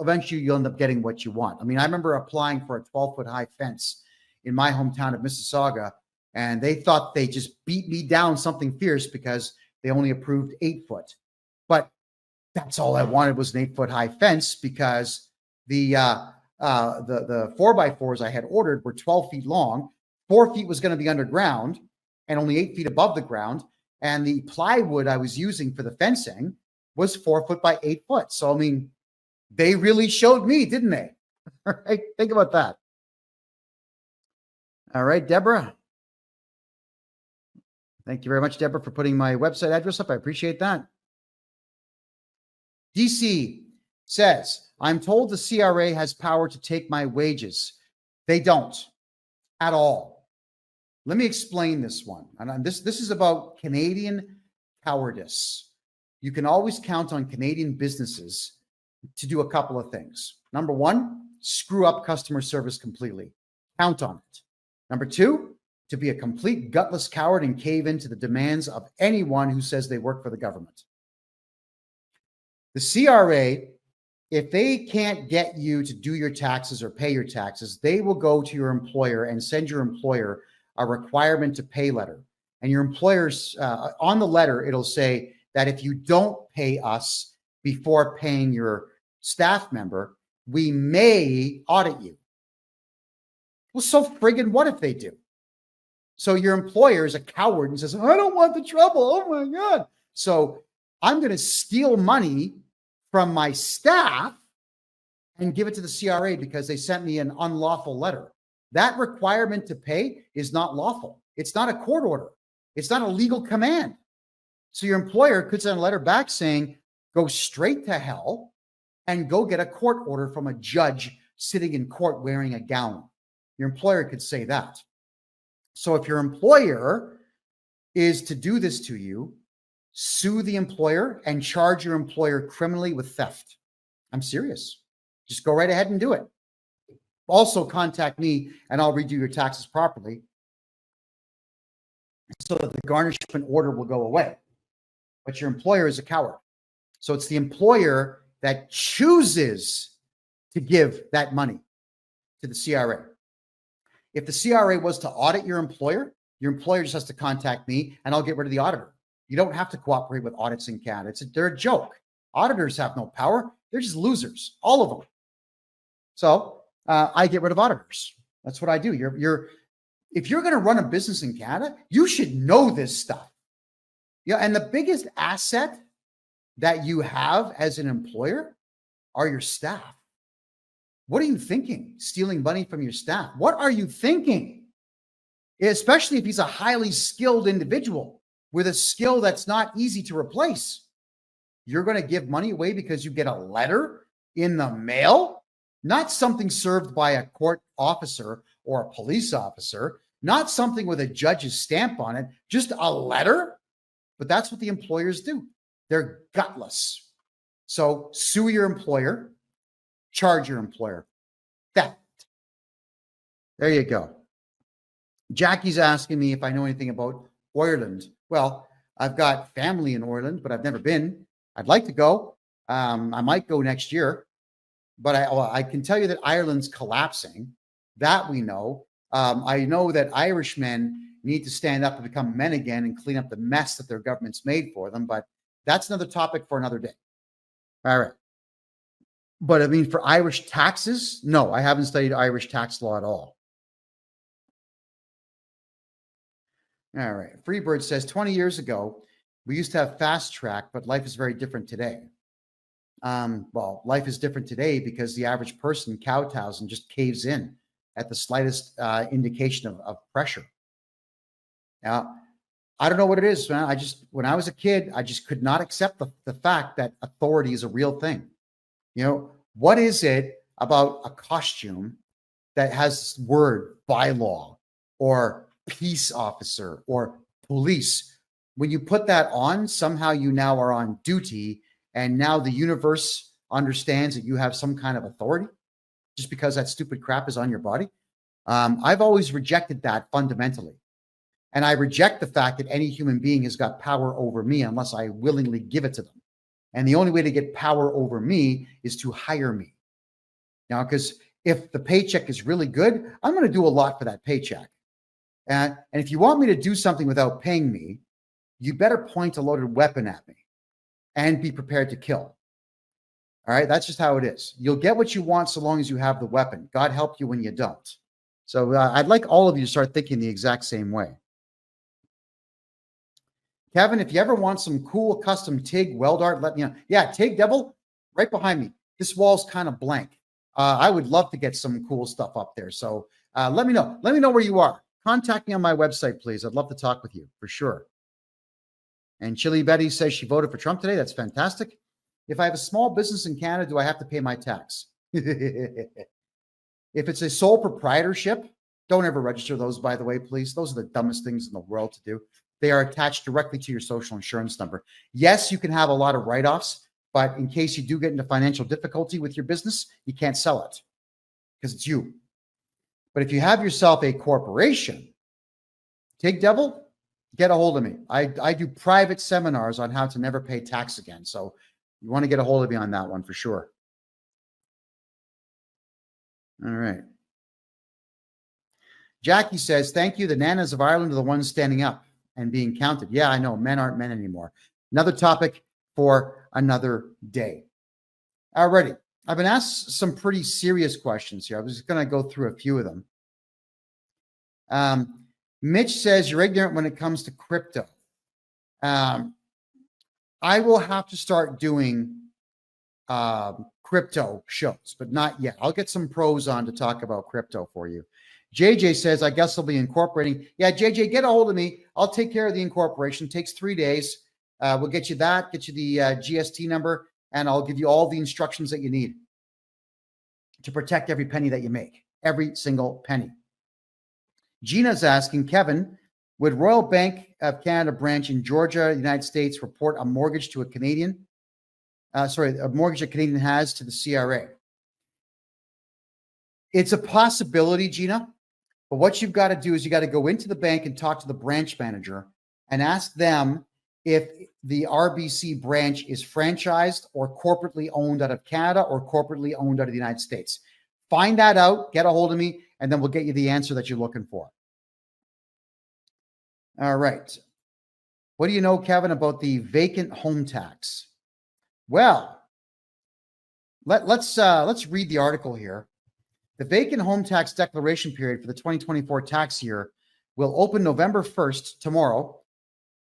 eventually you'll end up getting what you want. I mean, I remember applying for a 12-foot high fence in my hometown of Mississauga, and they thought they just beat me down something fierce because they only approved 8 foot. But that's all I wanted was an 8-foot high fence, because the 4x4s I had ordered were 12 feet long. 4 feet was going to be underground and only 8 feet above the ground. And the plywood I was using for the fencing was 4 foot by 8 foot. So, I mean, they really showed me, didn't they? All right. Think about that. All right, Deborah. Thank you very much, Deborah, for putting my website address up. I appreciate that. DC says, I'm told the CRA has power to take my wages. They don't at all. Let me explain this one. And this is about Canadian cowardice. You can always count on Canadian businesses to do a couple of things. Number one, screw up customer service completely. Count on it. Number two, to be a complete gutless coward and cave into the demands of anyone who says they work for the government. The CRA, if they can't get you to do your taxes or pay your taxes, they will go to your employer and send your employer a requirement to pay letter. And your employer's on the letter, it'll say that if you don't pay us before paying your staff member, we may audit you. Well, so friggin' what if they do? So your employer is a coward and says, I don't want the trouble. Oh my God. So I'm going to steal money from my staff and give it to the CRA because they sent me an unlawful letter. That requirement to pay is not lawful. It's not a court order. It's not a legal command. So your employer could send a letter back saying, go straight to hell and go get a court order from a judge sitting in court wearing a gown. Your employer could say that. So if your employer is to do this to you, sue the employer and charge your employer criminally with theft. I'm serious. Just go right ahead and do it. Also contact me and I'll redo your taxes properly so that the garnishment order will go away. But your employer is a coward. So it's the employer that chooses to give that money to the CRA. If the CRA was to audit your employer just has to contact me and I'll get rid of the auditor. You don't have to cooperate with audits in Canada. They're a joke. Auditors have no power. They're just losers, all of them. So I get rid of auditors. That's what I do. If you're going to run a business in Canada, you should know this stuff. Yeah, and the biggest asset that you have as an employer are your staff. What are you thinking? Stealing money from your staff. What are you thinking? Especially if he's a highly skilled individual with a skill that's not easy to replace. You're going to give money away because you get a letter in the mail, not something served by a court officer or a police officer, not something with a judge's stamp on it, just a letter. But that's what the employers do. They're gutless. So sue your employer, charge your employer. Theft. There you go. Jackie's asking me if I know anything about Ireland. Well, I've got family in Ireland, but I've never been. I'd like to go. I might go next year, but I can tell you that Ireland's collapsing. That we know. I know that Irishmen need to stand up and become men again and clean up the mess that their government's made for them. But that's another topic for another day. All right. But I mean, for Irish taxes, no, I haven't studied Irish tax law at all. All right. Freebird says 20 years ago, we used to have fast track, but life is very different today. Well, life is different today because the average person kowtows and just caves in at the slightest indication of pressure. Now, I don't know what it is, man. When I was a kid, I just could not accept the fact that authority is a real thing. You know, what is it about a costume that has this word bylaw or peace officer or police? When you put that on, somehow you now are on duty, and now the universe understands that you have some kind of authority just because that stupid crap is on your body. I've always rejected that fundamentally. And I reject the fact that any human being has got power over me unless I willingly give it to them. And the only way to get power over me is to hire me. Now, because if the paycheck is really good, I'm going to do a lot for that paycheck. And if you want me to do something without paying me, you better point a loaded weapon at me and be prepared to kill. All right, that's just how it is. You'll get what you want so long as you have the weapon. God help you when you don't. So I'd like all of you to start thinking the exact same way. Kevin, if you ever want some cool custom TIG weld art, let me know. Yeah, TIG Devil, right behind me. This wall's kind of blank. I would love to get some cool stuff up there. So let me know. Let me know where you are. Contact me on my website, please. I'd love to talk with you for sure. And Chili Betty says she voted for Trump today. That's fantastic. If I have a small business in Canada, do I have to pay my tax? If it's a sole proprietorship, don't ever register those, by the way, please. Those are the dumbest things in the world to do. They are attached directly to your social insurance number. Yes, you can have a lot of write-offs, but in case you do get into financial difficulty with your business, you can't sell it because it's you. But if you have yourself a corporation, TIG Devil, get a hold of me. I do private seminars on how to never pay tax again. So you want to get a hold of me on that one for sure. All right. Jackie says, thank you. The nanas of Ireland are the ones standing up and being counted. Yeah, I know. Men aren't men anymore. Another topic for another day. Alrighty. I've been asked some pretty serious questions here. I was just going to go through a few of them. Mitch says, you're ignorant when it comes to crypto. I will have to start doing crypto shows, but not yet. I'll get some pros on to talk about crypto for you. JJ says, I guess I'll be incorporating. Yeah, JJ, get a hold of me. I'll take care of the incorporation. It takes 3 days. We'll get you that, get you the GST number, and I'll give you all the instructions that you need to protect every penny that you make, every single penny. Gina's asking, Kevin, would Royal Bank of Canada branch in Georgia, United States, report a mortgage to a Canadian? A mortgage a Canadian has to the CRA. It's a possibility, Gina, but what you've got to do is you got to go into the bank and talk to the branch manager and ask them if the RBC branch is franchised or corporately owned out of Canada or corporately owned out of the United States. Find that out, get a hold of me, and then we'll get you the answer that you're looking for. All right. What do you know, Kevin, about the vacant home tax? Well, let's read the article here. The vacant home tax declaration period for the 2024 tax year will open November 1st, tomorrow.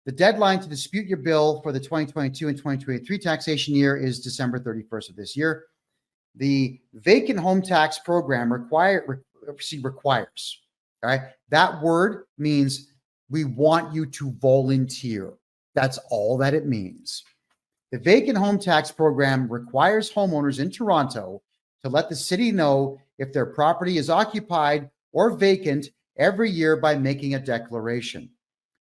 The deadline to dispute your bill for the 2022 and 2023 taxation year is December 31st of this year. The vacant home tax program requires, all right? That word means we want you to volunteer. That's all that it means. The vacant home tax program requires homeowners in Toronto to let the city know if their property is occupied or vacant every year by making a declaration.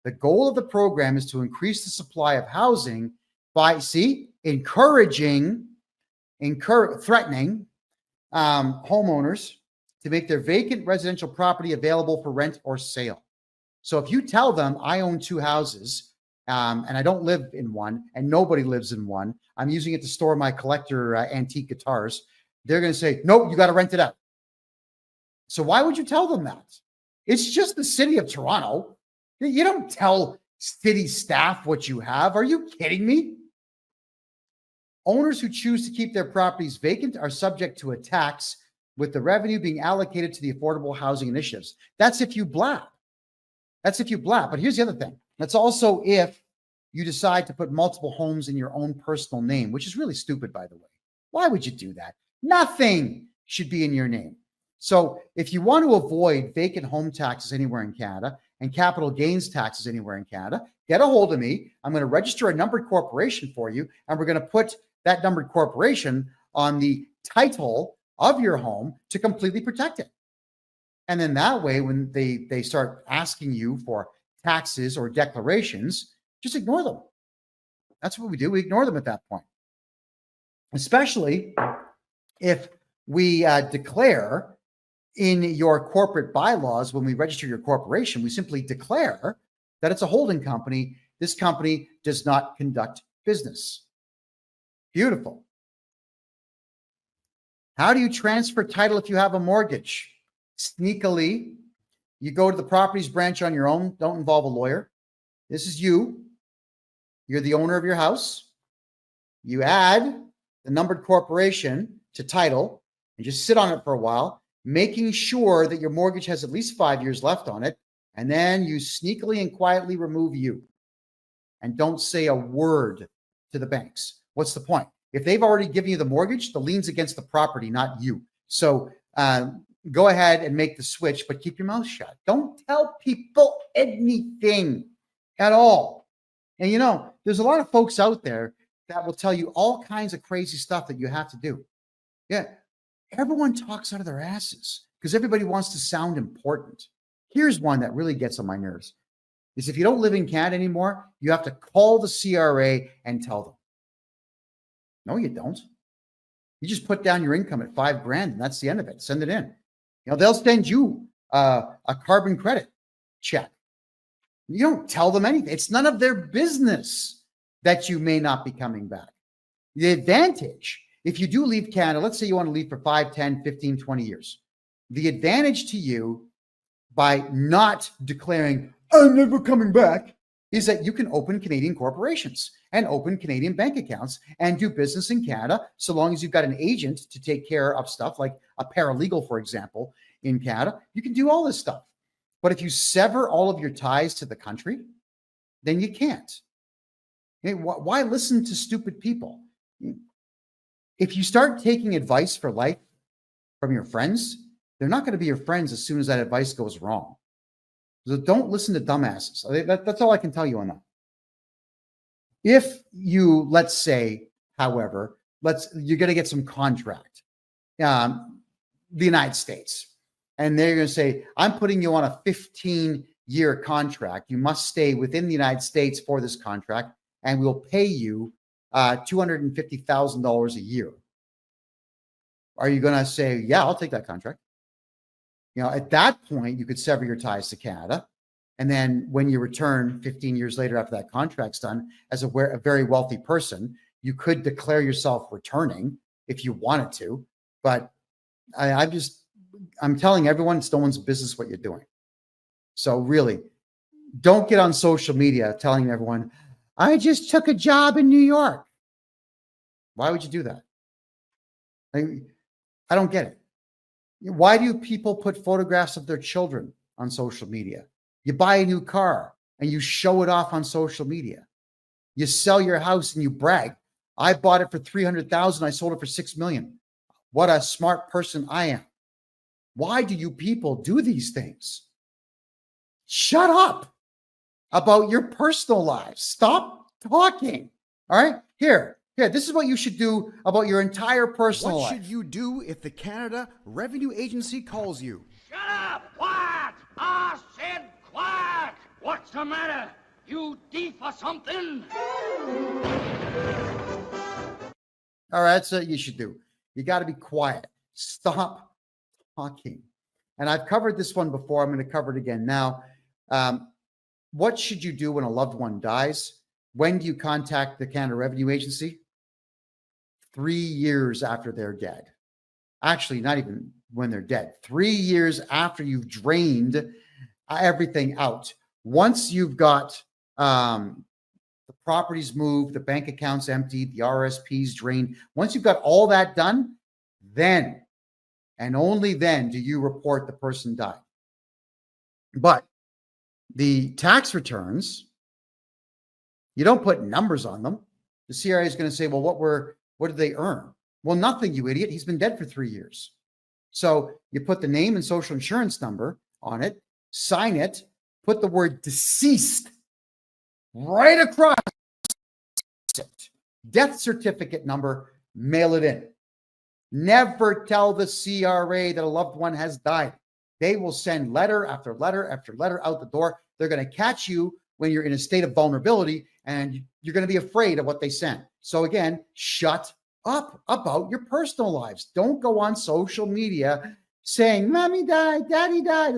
The goal of the program is to increase the supply of housing by, threatening homeowners to make their vacant residential property available for rent or sale. So if you tell them, I own 2 houses, and I don't live in one, and nobody lives in one, I'm using it to store my collector antique guitars, they're going to say, nope, you got to rent it out. So why would you tell them that? It's just the city of Toronto. You don't tell city staff what you have. Are you kidding me? Owners who choose to keep their properties vacant are subject to a tax, with the revenue being allocated to the affordable housing initiatives. That's if you blab. But here's the other thing. That's also if you decide to put multiple homes in your own personal name, which is really stupid, by the way. Why would you do that? Nothing should be in your name. So if you want to avoid vacant home taxes anywhere in Canada and capital gains taxes anywhere in Canada, get a hold of me. I'm going to register a numbered corporation for you, and we're going to put that numbered corporation on the title of your home to completely protect it. And then that way, when they start asking you for taxes or declarations, just ignore them. That's what we do. We ignore them at that point. Especially if we declare in your corporate bylaws, when we register your corporation, we simply declare that it's a holding company. This company does not conduct business. Beautiful. How do you transfer title if you have a mortgage? Sneakily, you go to the properties branch on your own. Don't involve a lawyer. This is you. You're the owner of your house. You add the numbered corporation to title and just sit on it for a while, making sure that your mortgage has at least 5 years left on it. And then you sneakily and quietly remove you and don't say a word to the banks. What's the point? If they've already given you the mortgage, the lien's against the property, not you. So go ahead and make the switch, but keep your mouth shut. Don't tell people anything at all. And there's a lot of folks out there that will tell you all kinds of crazy stuff that you have to do. Yeah, everyone talks out of their asses because everybody wants to sound important. Here's one that really gets on my nerves. Is if you don't live in Canada anymore, you have to call the CRA and tell them. No, you don't. You just put down your income at $5,000 and that's the end of it. Send it in. They'll send you a carbon credit check. You don't tell them anything. It's none of their business that you may not be coming back. The advantage, if you do leave Canada, let's say you want to leave for 5, 10, 15, 20 years. The advantage to you by not declaring, I'm never coming back, is that you can open Canadian corporations and open Canadian bank accounts and do business in Canada, so long as you've got an agent to take care of stuff like a paralegal, for example, in Canada. You can do all this stuff. But if you sever all of your ties to the country, then you can't. Why listen to stupid people? If you start taking advice for life from your friends, they're not going to be your friends as soon as that advice goes wrong. So don't listen to dumbasses. That's all I can tell you on that. If you, let's say, however, you're going to get some contract, the United States, and they're going to say, I'm putting you on a 15-year contract. You must stay within the United States for this contract, and we'll pay you $250,000 a year. Are you going to say, yeah, I'll take that contract? At that point, you could sever your ties to Canada. And then when you return 15 years later after that contract's done, as a very wealthy person, you could declare yourself returning if you wanted to. But I'm telling everyone, it's no one's business what you're doing. So really, don't get on social media telling everyone, I just took a job in New York. Why would you do that? I don't get it. Why do people put photographs of their children on social media? You buy a new car and you show it off on social media. You sell your house and you brag. I bought it for $300,000. I sold it for $6 million. What a smart person I am. Why do you people do these things? Shut up about your personal lives. Stop talking. All right? Here, this is what you should do about your entire personal life. What should you do if the Canada Revenue Agency calls you? Shut up! Quiet! I said quiet! What's the matter? You deaf or something? All right, that's what you should do. You got to be quiet. Stop talking. And I've covered this one before. I'm going to cover it again now. What should you do when a loved one dies? When do you contact the Canada Revenue Agency? 3 years after they're dead. Actually, not even when they're dead. 3 years after you've drained everything out. Once you've got the properties moved, the bank accounts emptied, the RSPs drained, once you've got all that done, then and only then do you report the person died. But the tax returns, you don't put numbers on them. The CRA is going to say, well, what did they earn? Well, nothing, you idiot. He's been dead for 3 years. So you put the name and social insurance number on it, sign it, put the word deceased right across it. Death certificate number, mail it in. Never tell the CRA that a loved one has died. They will send letter after letter after letter out the door. They're going to catch you when you're in a state of vulnerability, and you're going to be afraid of what they send. So again, shut up about your personal lives. Don't go on social media saying, Mommy died, Daddy died,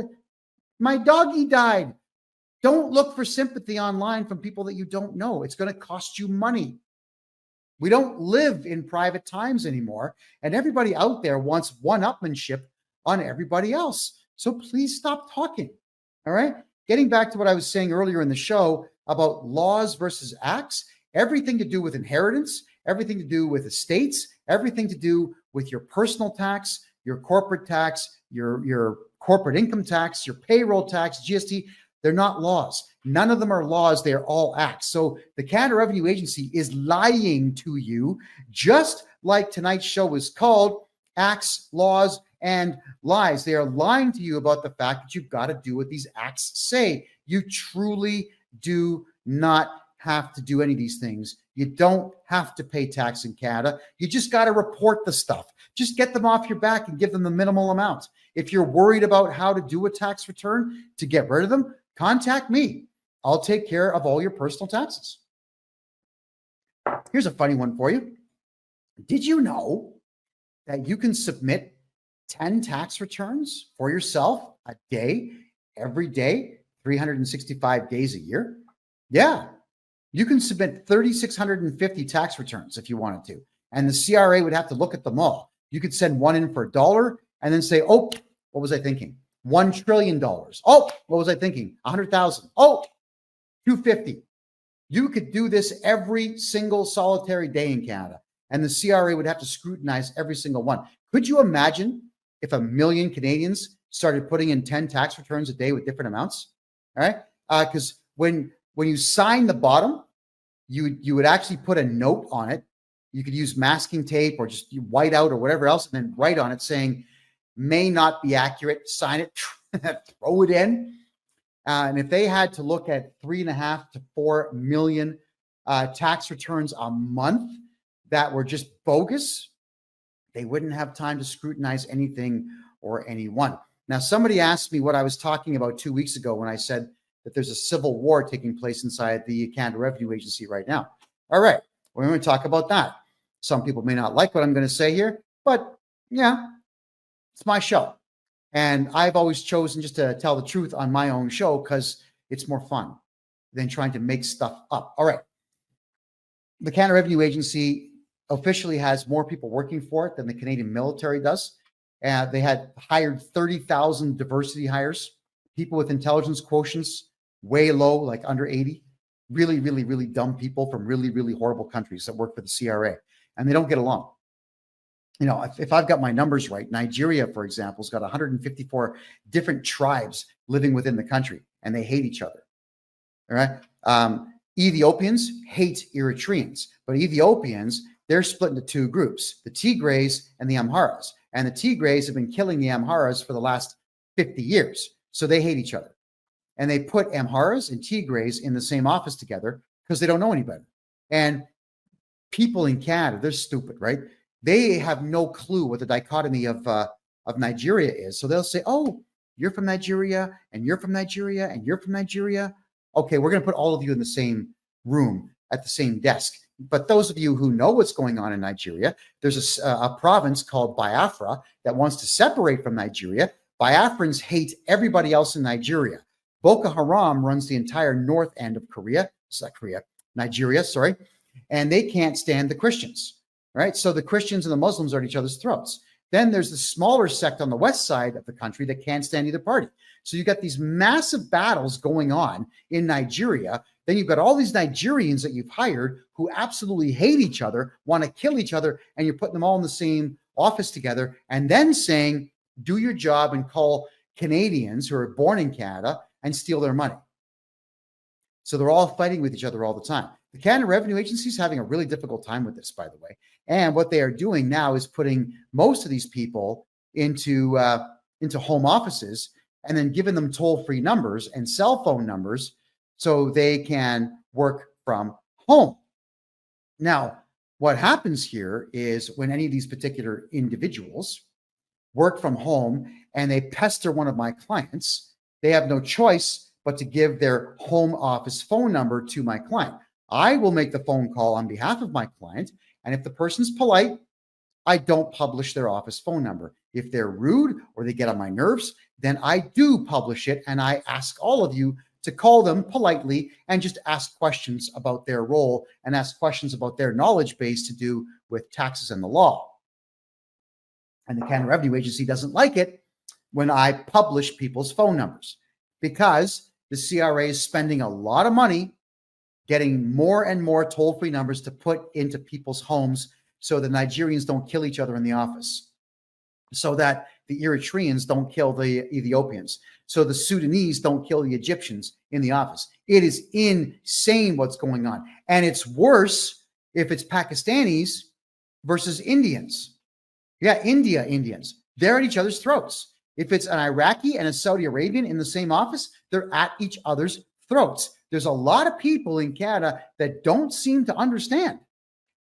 my doggy died. Don't look for sympathy online from people that you don't know. It's going to cost you money. We don't live in private times anymore, and everybody out there wants one-upmanship on everybody else. So please stop talking. All right? Getting back to what I was saying earlier in the show about laws versus acts, everything to do with inheritance, everything to do with estates, everything to do with your personal tax, your corporate tax, your corporate income tax, your payroll tax, GST, they're not laws. None of them are laws. They are all acts. So the Canada Revenue Agency is lying to you, just like tonight's show was called Acts, Laws, and Lies. They are lying to you about the fact that you've got to do what these acts say. You truly do not have to do any of these things. You don't have to pay tax in Canada. You just got to report the stuff. Just get them off your back and give them the minimal amount. If you're worried about how to do a tax return to get rid of them, contact me. I'll take care of all your personal taxes. Here's a funny one for you. Did you know that you can submit 10 tax returns for yourself a day, every day, 365 days a year? Yeah. You can submit 3,650 tax returns if you wanted to. And the CRA would have to look at them all. You could send one in for $1 and then say, oh, what was I thinking? $1 trillion. Oh, what was I thinking? 100,000. Oh, 250. You could do this every single solitary day in Canada, and the CRA would have to scrutinize every single one. Could you imagine if 1 million Canadians started putting in 10 tax returns a day with different amounts? All right. Because when you sign the bottom, you would actually put a note on it. You could use masking tape or just white out or whatever else, and then write on it saying, may not be accurate, sign it, throw it in. And if they had to look at 3.5 to 4 million tax returns a month that were just bogus, they wouldn't have time to scrutinize anything or anyone. Now, somebody asked me what I was talking about 2 weeks ago when I said that there's a civil war taking place inside the Canada Revenue Agency right now. All right, we're going to talk about that. Some people may not like what I'm going to say here, but yeah, it's my show. And I've always chosen just to tell the truth on my own show because it's more fun than trying to make stuff up. All right. The Canada Revenue Agency officially has more people working for it than the Canadian military does. They had hired 30,000 diversity hires, people with intelligence quotients way low, like under 80, really, really, really dumb people from really, really horrible countries that work for the CRA, and they don't get along. You know, if I've got my numbers right, Nigeria, for example, has got 154 different tribes living within the country, and they hate each other. All right. Ethiopians hate Eritreans, but Ethiopians, they're split into two groups, the Tigrays and the Amharas. And the Tigrays have been killing the Amharas for the last 50 years. So they hate each other. And they put Amharas and Tigrays in the same office together because they don't know any better. And people in Canada, they're stupid, right? They have no clue what the dichotomy of Nigeria is. So they'll say, oh, you're from Nigeria, and you're from Nigeria, and you're from Nigeria. Okay, we're going to put all of you in the same room at the same desk. But those of you who know what's going on in Nigeria, there's a province called Biafra that wants to separate from Nigeria. Biafrans hate everybody else in Nigeria. Boko Haram runs the entire north end of Nigeria, sorry, and they can't stand the Christians, right? So the Christians and the Muslims are at each other's throats. Then there's the smaller sect on the west side of the country that can't stand either party. So you've got these massive battles going on in Nigeria. Then you've got all these Nigerians that you've hired who absolutely hate each other, want to kill each other, and you're putting them all in the same office together and then saying, do your job and call Canadians who are born in Canada and steal their money. So they're all fighting with each other all the time. The Canada Revenue Agency is having a really difficult time with this, by the way. And what they are doing now is putting most of these people into home offices and then giving them toll-free numbers and cell phone numbers so they can work from home. Now, what happens here is when any of these particular individuals work from home and they pester one of my clients, they have no choice but to give their home office phone number to my client. I will make the phone call on behalf of my client, and if the person's polite, I don't publish their office phone number. If they're rude or they get on my nerves, then I do publish it, and I ask all of you to call them politely and just ask questions about their role and ask questions about their knowledge base to do with taxes and the law. And the Canada Revenue Agency doesn't like it when I publish people's phone numbers because the CRA is spending a lot of money getting more and more toll-free numbers to put into people's homes so the Nigerians don't kill each other in the office, so that the Eritreans don't kill the Ethiopians, so the Sudanese don't kill the Egyptians in the office. It is insane what's going on. And it's worse if it's Pakistanis versus Indians. Yeah, Indians. They're at each other's throats. If it's an Iraqi and a Saudi Arabian in the same office, they're at each other's throats. There's a lot of people in Canada that don't seem to understand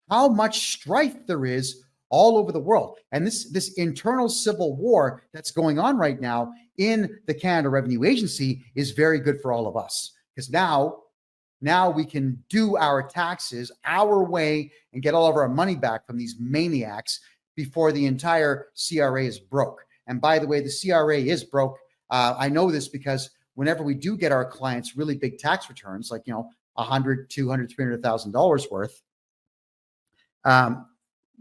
how much strife there is all over the world. And this internal civil war that's going on right now in the Canada Revenue Agency is very good for all of us, because now we can do our taxes our way and get all of our money back from these maniacs before the entire CRA is broke. And by the way, the CRA is broke. I know this because whenever we do get our clients really big tax returns, like, $100,000, $200,000, $300,000 worth,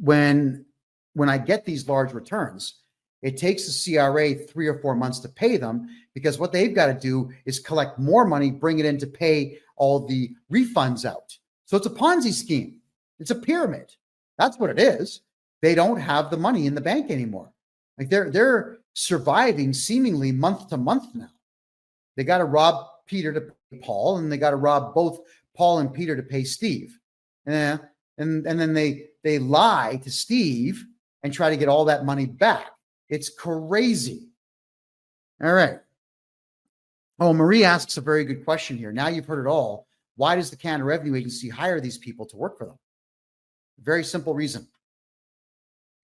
when I get these large returns, it takes the CRA 3 or 4 months to pay them, because what they've got to do is collect more money, bring it in to pay all the refunds out. So it's a Ponzi scheme. It's a pyramid. That's what it is. They don't have the money in the bank anymore. Like they're surviving seemingly month to month now. They got to rob Peter to pay Paul, and they got to rob both Paul and Peter to pay Steve. And then they lie to Steve and try to get all that money back. It's crazy. All right. Oh, Marie asks a very good question here. Now you've heard it all. Why does the Canada Revenue Agency hire these people to work for them? Very simple reason.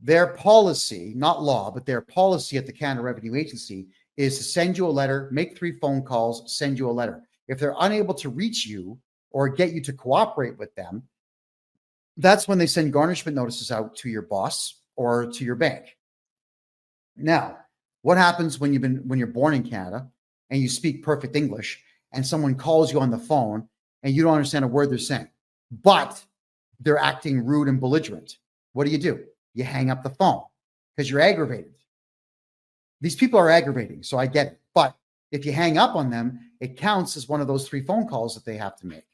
Their policy, not law, but their policy at the Canada Revenue Agency is to send you a letter, make 3 phone calls, send you a letter. If they're unable to reach you or get you to cooperate with them, that's when they send garnishment notices out to your boss or to your bank. Now, what happens when you're born in Canada and you speak perfect English and someone calls you on the phone and you don't understand a word they're saying, but they're acting rude and belligerent? What do? You hang up the phone because you're aggravated. These people are aggravating, so I get it. But if you hang up on them, it counts as one of those 3 phone calls that they have to make.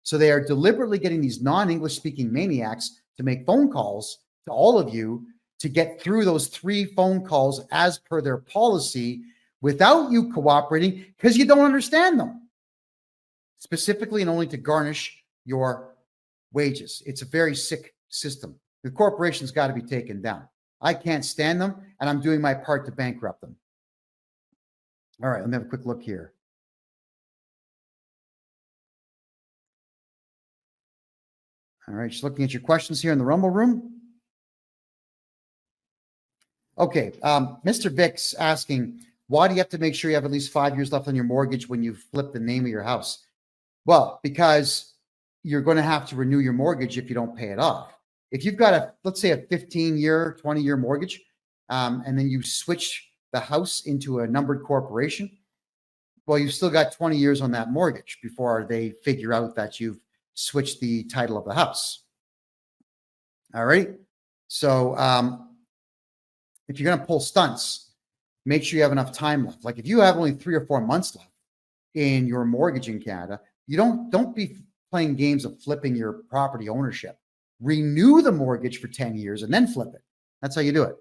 So they are deliberately getting these non-English speaking maniacs to make phone calls to all of you to get through those 3 phone calls as per their policy without you cooperating because you don't understand them, specifically and only to garnish your wages. It's a very sick system. The corporation's got to be taken down. I can't stand them, and I'm doing my part to bankrupt them. All right, let me have a quick look here. All right, just looking at your questions here in the Rumble room. Okay, Mr. Vic's asking, why do you have to make sure you have at least 5 years left on your mortgage when you flip the name of your house? Well, because you're going to have to renew your mortgage if you don't pay it off. If you've got let's say a 15-year, 20-year mortgage, and then you switch the house into a numbered corporation, well, you've still got 20 years on that mortgage before they figure out that you've switched the title of the house. All right. So if you're going to pull stunts, make sure you have enough time left. Like if you have only 3 or 4 months left in your mortgage in Canada, you don't be playing games of flipping your property ownership. Renew the mortgage for 10 years and then flip it. That's how you do it.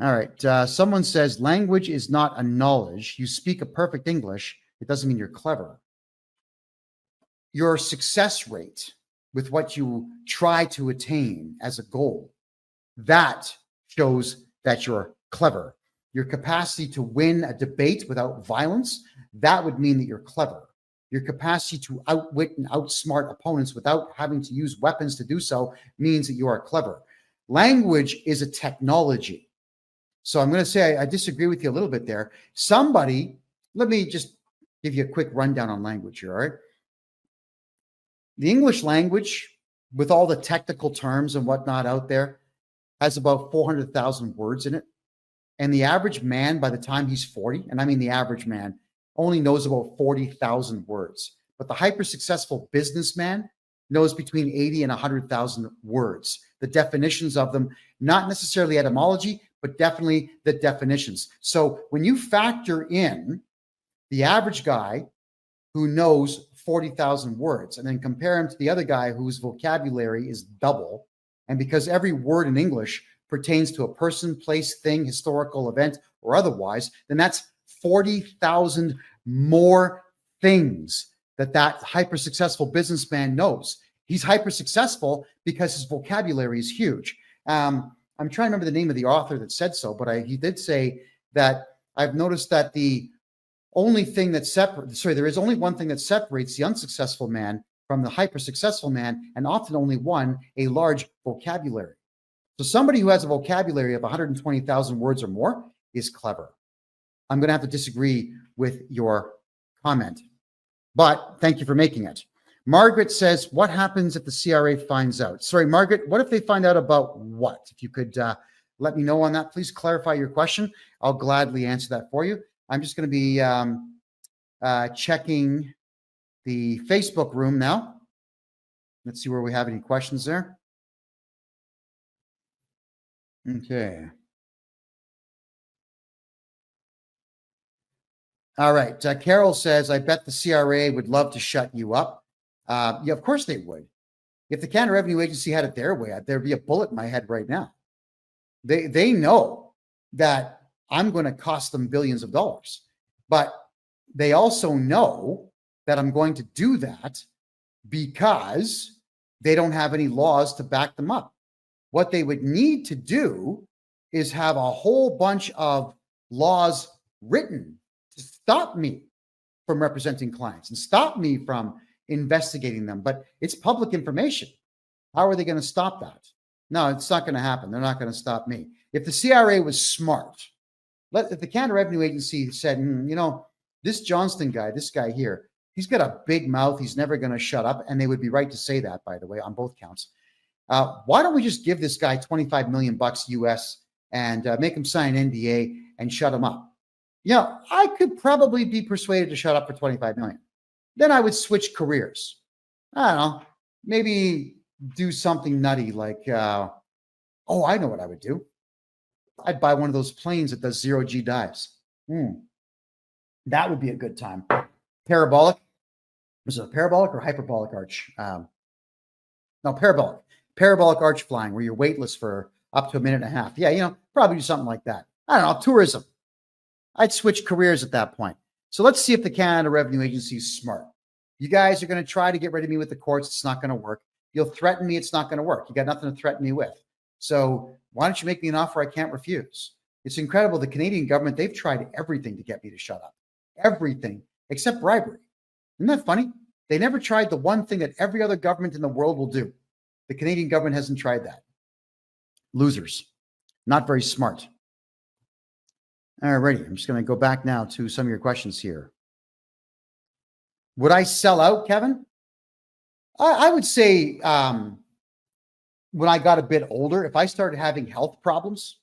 All right. Someone says language is not a knowledge. You speak a perfect English. It doesn't mean you're clever. Your success rate with what you try to attain as a goal, that shows that you're clever. Your capacity to win a debate without violence, that would mean that you're clever. Your capacity to outwit and outsmart opponents without having to use weapons to do so means that you are clever. Language is a technology. So I'm going to say I disagree with you a little bit there. Let me just give you a quick rundown on language here, all right? The English language, with all the technical terms and whatnot out there, has about 400,000 words in it. And the average man, by the time he's 40, and I mean the average man, only knows about 40,000 words. But the hyper-successful businessman knows between 80 and 100,000 words. The definitions of them, not necessarily etymology, but definitely the definitions. So when you factor in the average guy who knows 40,000 words and then compare him to the other guy whose vocabulary is double, and because every word in English pertains to a person, place, thing, historical event, or otherwise, then that's 40,000 more things that hyper-successful businessman knows. He's hyper-successful because his vocabulary is huge. I'm trying to remember the name of the author that said so, but he did say that I've noticed that there is only one thing that separates the unsuccessful man from the hyper-successful man, and often only one, a large vocabulary. So somebody who has a vocabulary of 120,000 words or more is clever. I'm going to have to disagree with your comment, but thank you for making it. Margaret says, what happens if the CRA finds out? Sorry, Margaret, what if they find out about what? If you could let me know on that, please clarify your question. I'll gladly answer that for you. I'm just going to be checking the Facebook room now. Let's see where we have any questions there. Okay. All right. Carol says, I bet the CRA would love to shut you up. Yeah, of course they would. If the Canada Revenue Agency had it their way, there'd be a bullet in my head right now. They know that I'm going to cost them billions of dollars, but they also know that I'm going to do that because they don't have any laws to back them up. What they would need to do is have a whole bunch of laws written to stop me from representing clients and stop me from investigating them. But it's public information. How are they going to stop that? No, it's not going to happen. They're not going to stop me. If the CRA was smart, if the Canada Revenue Agency said, this Johnston guy, this guy here, he's got a big mouth. He's never going to shut up. And they would be right to say that, by the way, on both counts. Why don't we just give this guy $25 million US and make him sign an NDA and shut him up? I could probably be persuaded to shut up for $25 million. Then I would switch careers. I don't know, maybe do something nutty like, I know what I would do. I'd buy one of those planes that does zero-G dives. That would be a good time. Parabolic. Was it a parabolic or hyperbolic arch? No, parabolic. Parabolic arch flying where you're weightless for up to a minute and a half. Yeah, probably do something like that. I don't know, tourism. I'd switch careers at that point. So let's see if the Canada Revenue Agency is smart. You guys are going to try to get rid of me with the courts. It's not going to work. You'll threaten me. It's not going to work. You got nothing to threaten me with. So why don't you make me an offer I can't refuse? It's incredible. The Canadian government, they've tried everything to get me to shut up. Everything except bribery. Isn't that funny? They never tried the one thing that every other government in the world will do. The Canadian government hasn't tried that. Losers. Not very smart. All righty. I'm just going to go back now to some of your questions here. Would I sell out, Kevin? I would say when I got a bit older, if I started having health problems,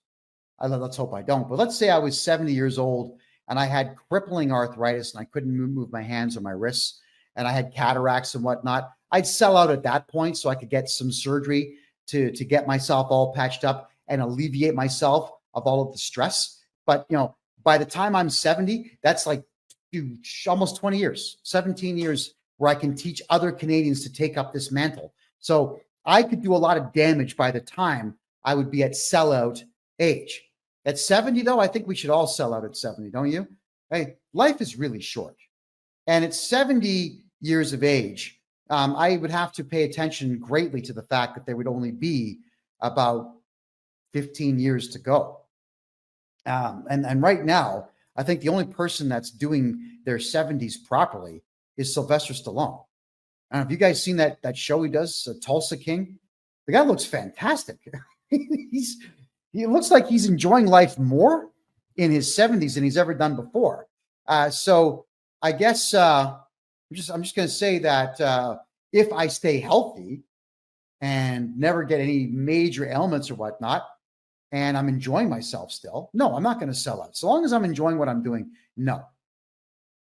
let's hope I don't, but let's say I was 70 years old and I had crippling arthritis and I couldn't move my hands or my wrists and I had cataracts and whatnot, I'd sell out at that point so I could get some surgery to get myself all patched up and alleviate myself of all of the stress. But, by the time I'm 70, that's like almost 20 years, 17 years where I can teach other Canadians to take up this mantle. So I could do a lot of damage by the time I would be at sellout age. At 70, though, I think we should all sell out at 70, don't you? Hey, life is really short. And at 70 years of age, I would have to pay attention greatly to the fact that there would only be about 15 years to go. And right now, I think the only person that's doing their 70s properly is Sylvester Stallone. I don't know if you guys seen that show he does, Tulsa King. The guy looks fantastic. He looks like he's enjoying life more in his 70s than he's ever done before. So I guess I'm just going to say that if I stay healthy and never get any major ailments or whatnot, and I'm enjoying myself still, no, I'm not going to sell out. So long as I'm enjoying what I'm doing, no.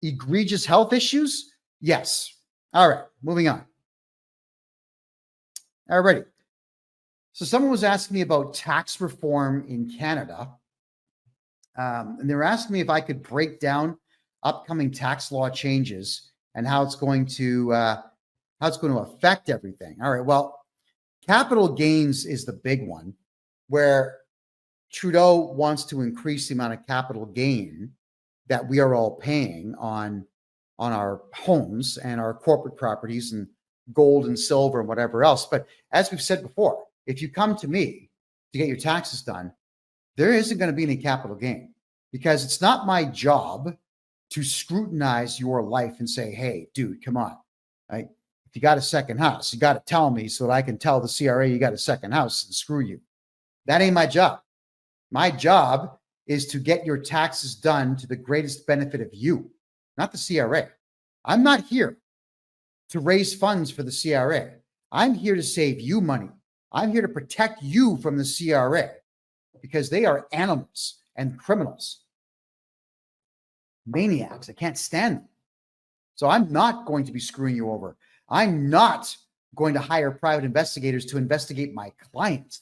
Egregious health issues? Yes. All right, moving on. All righty. So someone was asking me about tax reform in Canada. And they were asking me if I could break down upcoming tax law changes and how it's going to affect everything. All right. Well, capital gains is the big one, where Trudeau wants to increase the amount of capital gain that we are all paying on our homes and our corporate properties and gold and silver and whatever else. But as we've said before, if you come to me to get your taxes done, there isn't going to be any capital gain, because it's not my job to scrutinize your life and say, hey, dude, come on. Right? If you got a second house, you got to tell me so that I can tell the CRA you got a second house and screw you. That ain't my job. My job is to get your taxes done to the greatest benefit of you, not the CRA. I'm not here to raise funds for the CRA. I'm here to save you money. I'm here to protect you from the CRA, because they are animals and criminals, maniacs. I can't stand them. So I'm not going to be screwing you over. I'm not going to hire private investigators to investigate my clients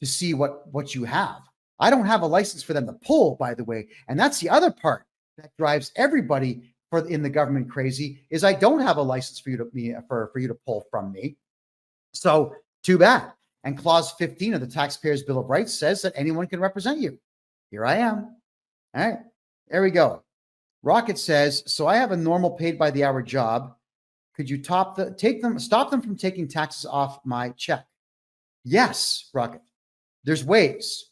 to see what you have. I don't have a license for them to pull, by the way. And that's the other part that drives everybody in the government crazy, is I don't have a license for you to pull from me. So too bad. And clause 15 of the Taxpayers' Bill of Rights says that anyone can represent you. Here I am. All right, there we go. Rocket says, so I have a normal paid by the hour job. Could you stop them from taking taxes off my check? Yes, Rocket. There's ways.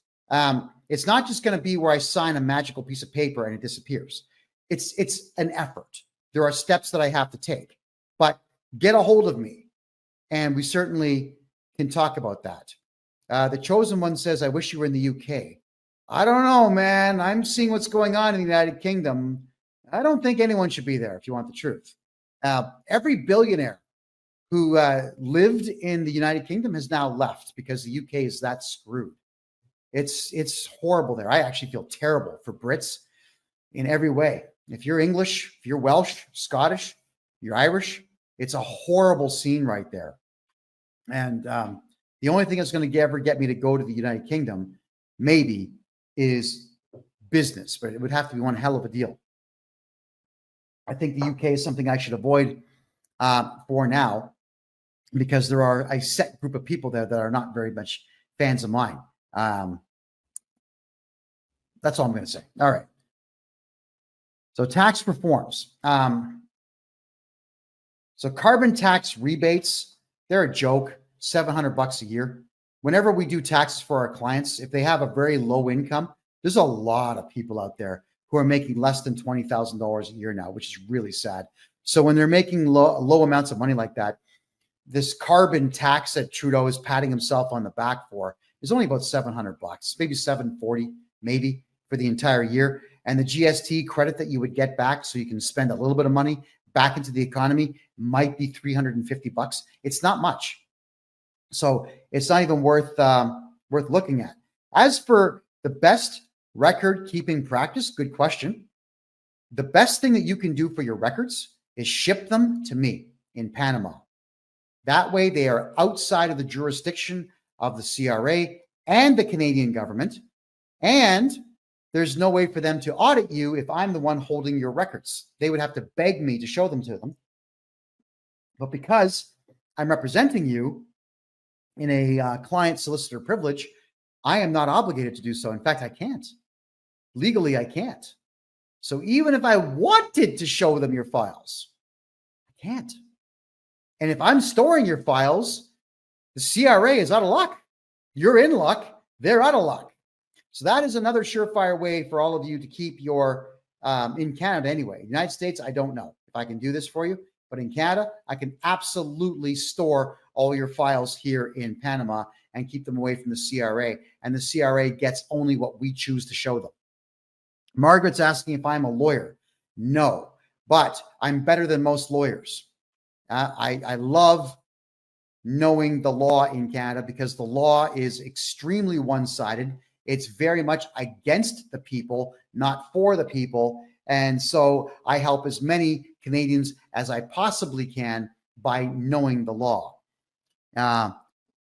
It's not just going to be where I sign a magical piece of paper and it disappears. It's an effort. There are steps that I have to take, but get a hold of me and we certainly can talk about that. The Chosen One says, I wish you were in the UK. I don't know, man. I'm seeing what's going on in the United Kingdom. I don't think anyone should be there if you want the truth. Every billionaire who lived in the United Kingdom has now left because the UK is that screwed. It's horrible there. I actually feel terrible for Brits in every way. If you're English, if you're Welsh, Scottish, you're Irish, it's a horrible scene right there. And the only thing that's going to ever get me to go to the United Kingdom, maybe, is business, but it would have to be one hell of a deal. I think the UK is something I should avoid for now, because there are a set group of people there that are not very much fans of mine. That's all I'm going to say. All right. So tax reforms. So carbon tax rebates, they're a joke, $700 a year. Whenever we do taxes for our clients, if they have a very low income, there's a lot of people out there who are making less than $20,000 a year now, which is really sad. So when they're making low amounts of money like that, this carbon tax that Trudeau is patting himself on the back for is only about $700, maybe $740, maybe for the entire year. And the GST credit that you would get back, so you can spend a little bit of money back into the economy, might be $350. It's not much. So it's not even worth looking at. As for the best record keeping practice, good question. The best thing that you can do for your records is ship them to me in Panama. That way they are outside of the jurisdiction of the CRA and the Canadian government. And there's no way for them to audit you if I'm the one holding your records. They would have to beg me to show them to them. But because I'm representing you in a client solicitor privilege, I am not obligated to do so. In fact, I can't. Legally, I can't. So even if I wanted to show them your files, I can't. And if I'm storing your files, the CRA is out of luck. You're in luck. They're out of luck. So that is another surefire way for all of you to keep your, in Canada anyway. United States, I don't know if I can do this for you. But in Canada, I can absolutely store all your files here in Panama and keep them away from the CRA. And the CRA gets only what we choose to show them. Margaret's asking if I'm a lawyer. No, but I'm better than most lawyers. I love knowing the law in Canada because the law is extremely one-sided. It's very much against the people, not for the people. And so I help as many Canadians as I possibly can by knowing the law.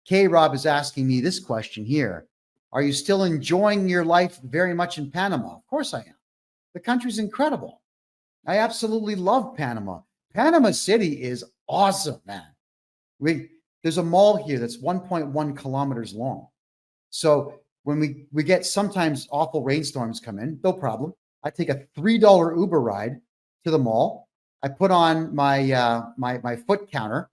K-Rob is asking me this question here. Are you still enjoying your life very much in Panama? Of course I am. The country's incredible. I absolutely love Panama. Panama City is awesome, man. There's a mall here that's 1.1 kilometers long. So when we get sometimes awful rainstorms come in, no problem. I take a $3 Uber ride to the mall. I put on my my foot counter,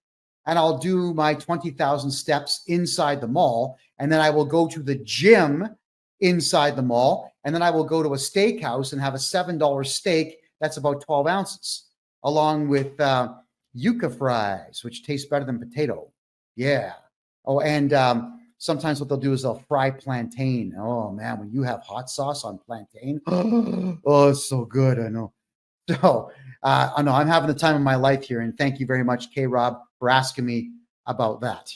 and I'll do my 20,000 steps inside the mall, and then I will go to the gym inside the mall, and then I will go to a steakhouse and have a $7 steak that's about 12 ounces, along with yuca fries, which taste better than potato. Yeah. Oh, and sometimes what they'll do is they'll fry plantain. Oh man, when you have hot sauce on plantain, oh, it's so good. I know. So I know I'm having the time of my life here, and thank you very much, K-Rob, for asking me about that.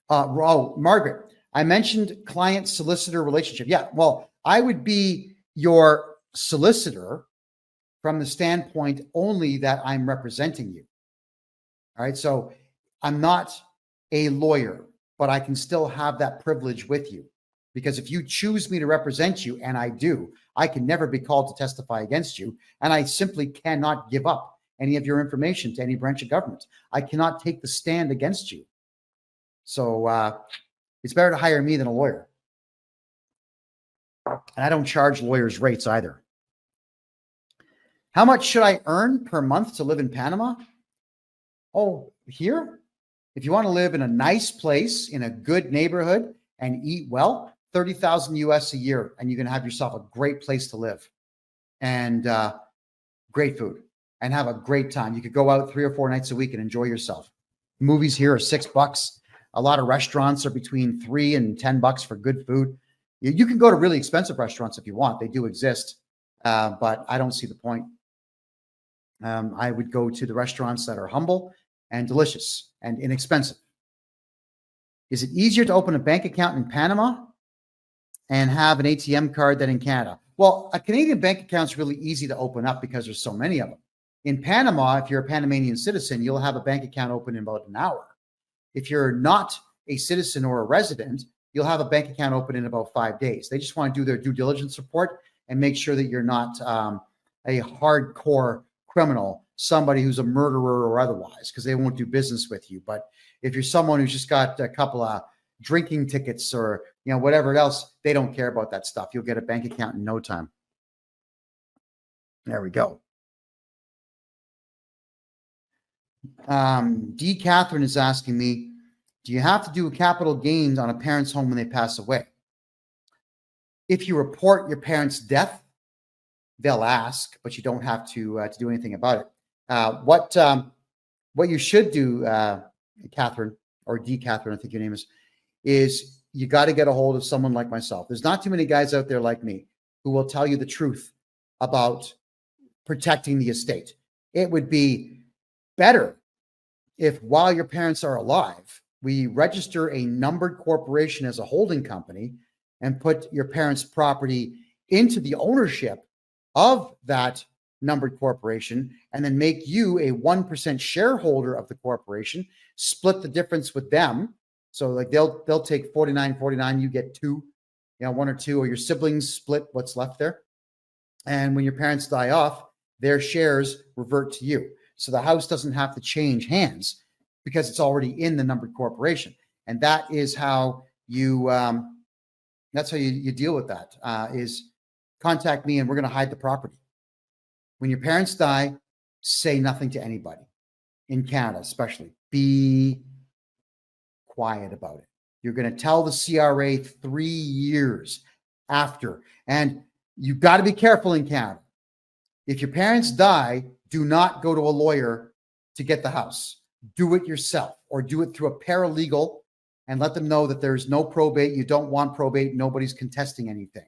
Margaret, I mentioned client-solicitor relationship. Yeah, well, I would be your solicitor from the standpoint only that I'm representing you. All right, so I'm not a lawyer, but I can still have that privilege with you. Because if you choose me to represent you, and I do, I can never be called to testify against you. And I simply cannot give up any of your information to any branch of government. I cannot take the stand against you. So it's better to hire me than a lawyer. And I don't charge lawyers rates either. How much should I earn per month to live in Panama? Oh, here? If you want to live in a nice place, in a good neighborhood, and eat well, 30,000 US a year, and you can have yourself a great place to live and great food and have a great time. You could go out 3 or 4 nights a week and enjoy yourself. Movies here are $6. A lot of restaurants are between $3 and $10 for good food. You can go to really expensive restaurants if you want. They do exist, but I don't see the point. I would go to the restaurants that are humble and delicious and inexpensive. Is it easier to open a bank account in Panama and have an ATM card than in Canada? Well, a Canadian bank account is really easy to open up because there's so many of them. In Panama, if you're a Panamanian citizen, you'll have a bank account open in about an hour. If you're not a citizen or a resident, you'll have a bank account open in about 5 days. They just want to do their due diligence report and make sure that you're not a hardcore criminal, somebody who's a murderer or otherwise, because they won't do business with you. But if you're someone who's just got a couple of drinking tickets or whatever else, they don't care about that stuff. You'll get a bank account in no time. There we go. D. Catherine is asking me, do you have to do capital gains on a parent's home when they pass away? If you report your parent's death, they'll ask, but you don't have to do anything about it. What you should do, Catherine, or D. Catherine, I think your name is you got to get a hold of someone like myself. There's not too many guys out there like me who will tell you the truth about protecting the estate. It would be better if, while your parents are alive, we register a numbered corporation as a holding company and put your parents' property into the ownership of that numbered corporation, and then make you a 1% shareholder of the corporation, split the difference with them. So like they'll take 49, you get 2, 1 or 2, or your siblings split what's left there. And when your parents die off, their shares revert to you. So the house doesn't have to change hands because it's already in the numbered corporation. And that is how you deal with that, is contact me and we're going to hide the property. When your parents die, say nothing to anybody. In Canada, especially, be quiet about it. You're going to tell the CRA 3 years after. And you've got to be careful in Canada. If your parents die, do not go to a lawyer to get the house. Do it yourself, or do it through a paralegal and let them know that there's no probate. You don't want probate. Nobody's contesting anything.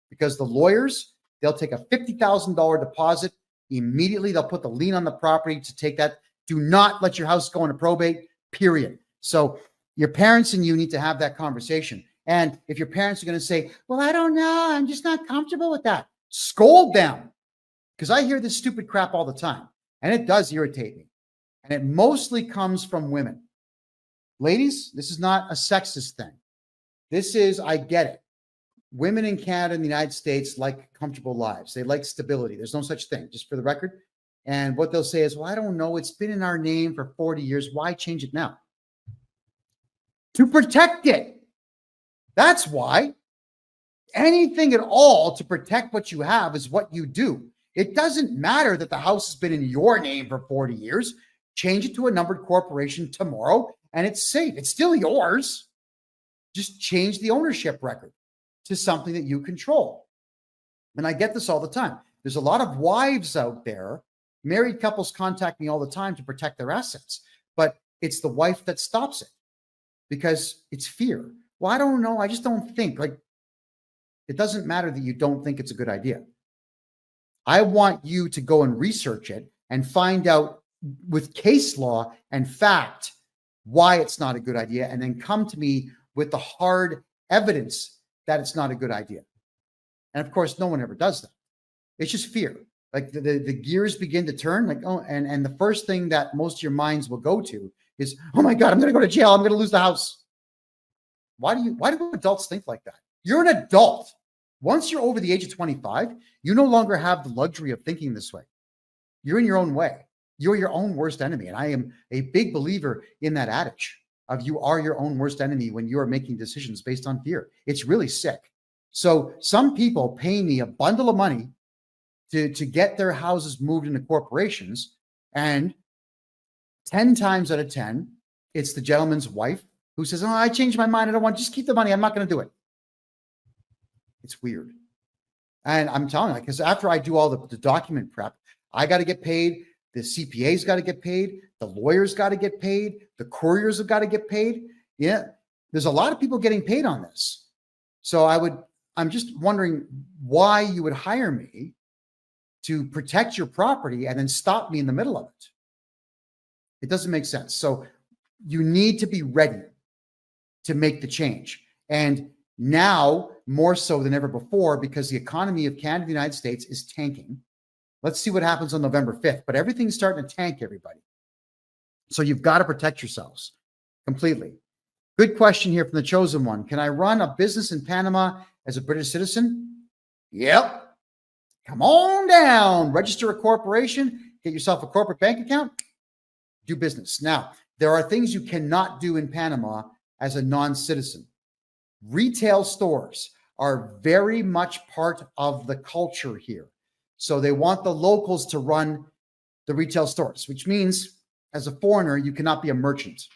Because the lawyers, they'll take a $50,000 deposit. Immediately, they'll put the lien on the property to take that. Do not let your house go into probate, period. So your parents and you need to have that conversation. And if your parents are going to say, well, I don't know, I'm just not comfortable with that, scold them. Because I hear this stupid crap all the time, and it does irritate me. And it mostly comes from women. Ladies, this is not a sexist thing. This is, I get it. Women in Canada and the United States like comfortable lives. They like stability. There's no such thing, just for the record. And what they'll say is, well, I don't know. It's been in our name for 40 years. Why change it now? To protect it. That's why. Anything at all to protect what you have is what you do. It doesn't matter that the house has been in your name for 40 years. Change it to a numbered corporation tomorrow, and it's safe. It's still yours. Just change the ownership record to something that you control. And I get this all the time. There's a lot of wives out there, married couples contact me all the time to protect their assets, but it's the wife that stops it because it's fear. Well, I don't know. I just don't think. Like, it doesn't matter that you don't think it's a good idea. I want you to go and research it and find out with case law and fact why it's not a good idea, and then come to me with the hard evidence that it's not a good idea. And of course, no one ever does that. It's just fear. Like the gears begin to turn, like, oh, and the first thing that most of your minds will go to is, oh my God, I'm going to go to jail. I'm going to lose the house. Why do adults think like that? You're an adult. Once you're over the age of 25, you no longer have the luxury of thinking this way. You're in your own way. You're your own worst enemy. And I am a big believer in that adage of you are your own worst enemy when you are making decisions based on fear. It's really sick. So some people pay me a bundle of money to get their houses moved into corporations. And 10 times out of 10, it's the gentleman's wife who says, oh, I changed my mind. I don't want, just keep the money. I'm not going to do it. It's weird. And I'm telling you, because after I do all the document prep, I got to get paid. The CPA's got to get paid. The lawyers got to get paid. The couriers have got to get paid. Yeah. There's a lot of people getting paid on this. So I'm just wondering why you would hire me to protect your property and then stop me in the middle of it. It doesn't make sense. So you need to be ready to make the change. And now more so than ever before, because the economy of Canada, the United States is tanking. Let's see what happens on November 5th, but everything's starting to tank, everybody. So you've got to protect yourselves completely. Good question here from the chosen one. Can I run a business in Panama as a British citizen? Yep. Come on down, register a corporation, get yourself a corporate bank account, do business. Now, there are things you cannot do in Panama as a non-citizen. Retail stores are very much part of the culture here. So they want the locals to run the retail stores, which means as a foreigner, you cannot be a merchant,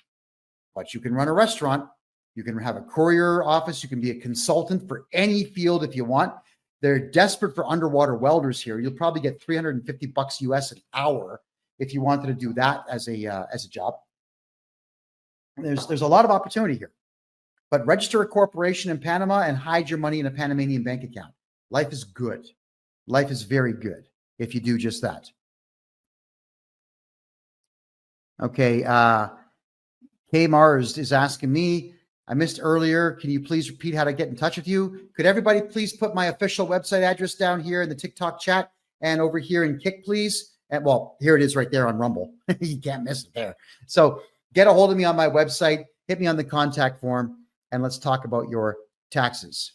but you can run a restaurant. You can have a courier office. You can be a consultant for any field if you want. They're desperate for underwater welders here. You'll probably get $350 US an hour if you wanted to do that as a job. There's a lot of opportunity here, but register a corporation in Panama and hide your money in a Panamanian bank account. Life is good. Life is very good if you do just that. Okay. K Mars is asking me, I missed earlier. Can you please repeat how to get in touch with you? Could everybody please put my official website address down here in the TikTok chat and over here in Kick, please? And well, here it is right there on Rumble. You can't miss it there. So get a hold of me on my website, hit me on the contact form, and let's talk about your taxes.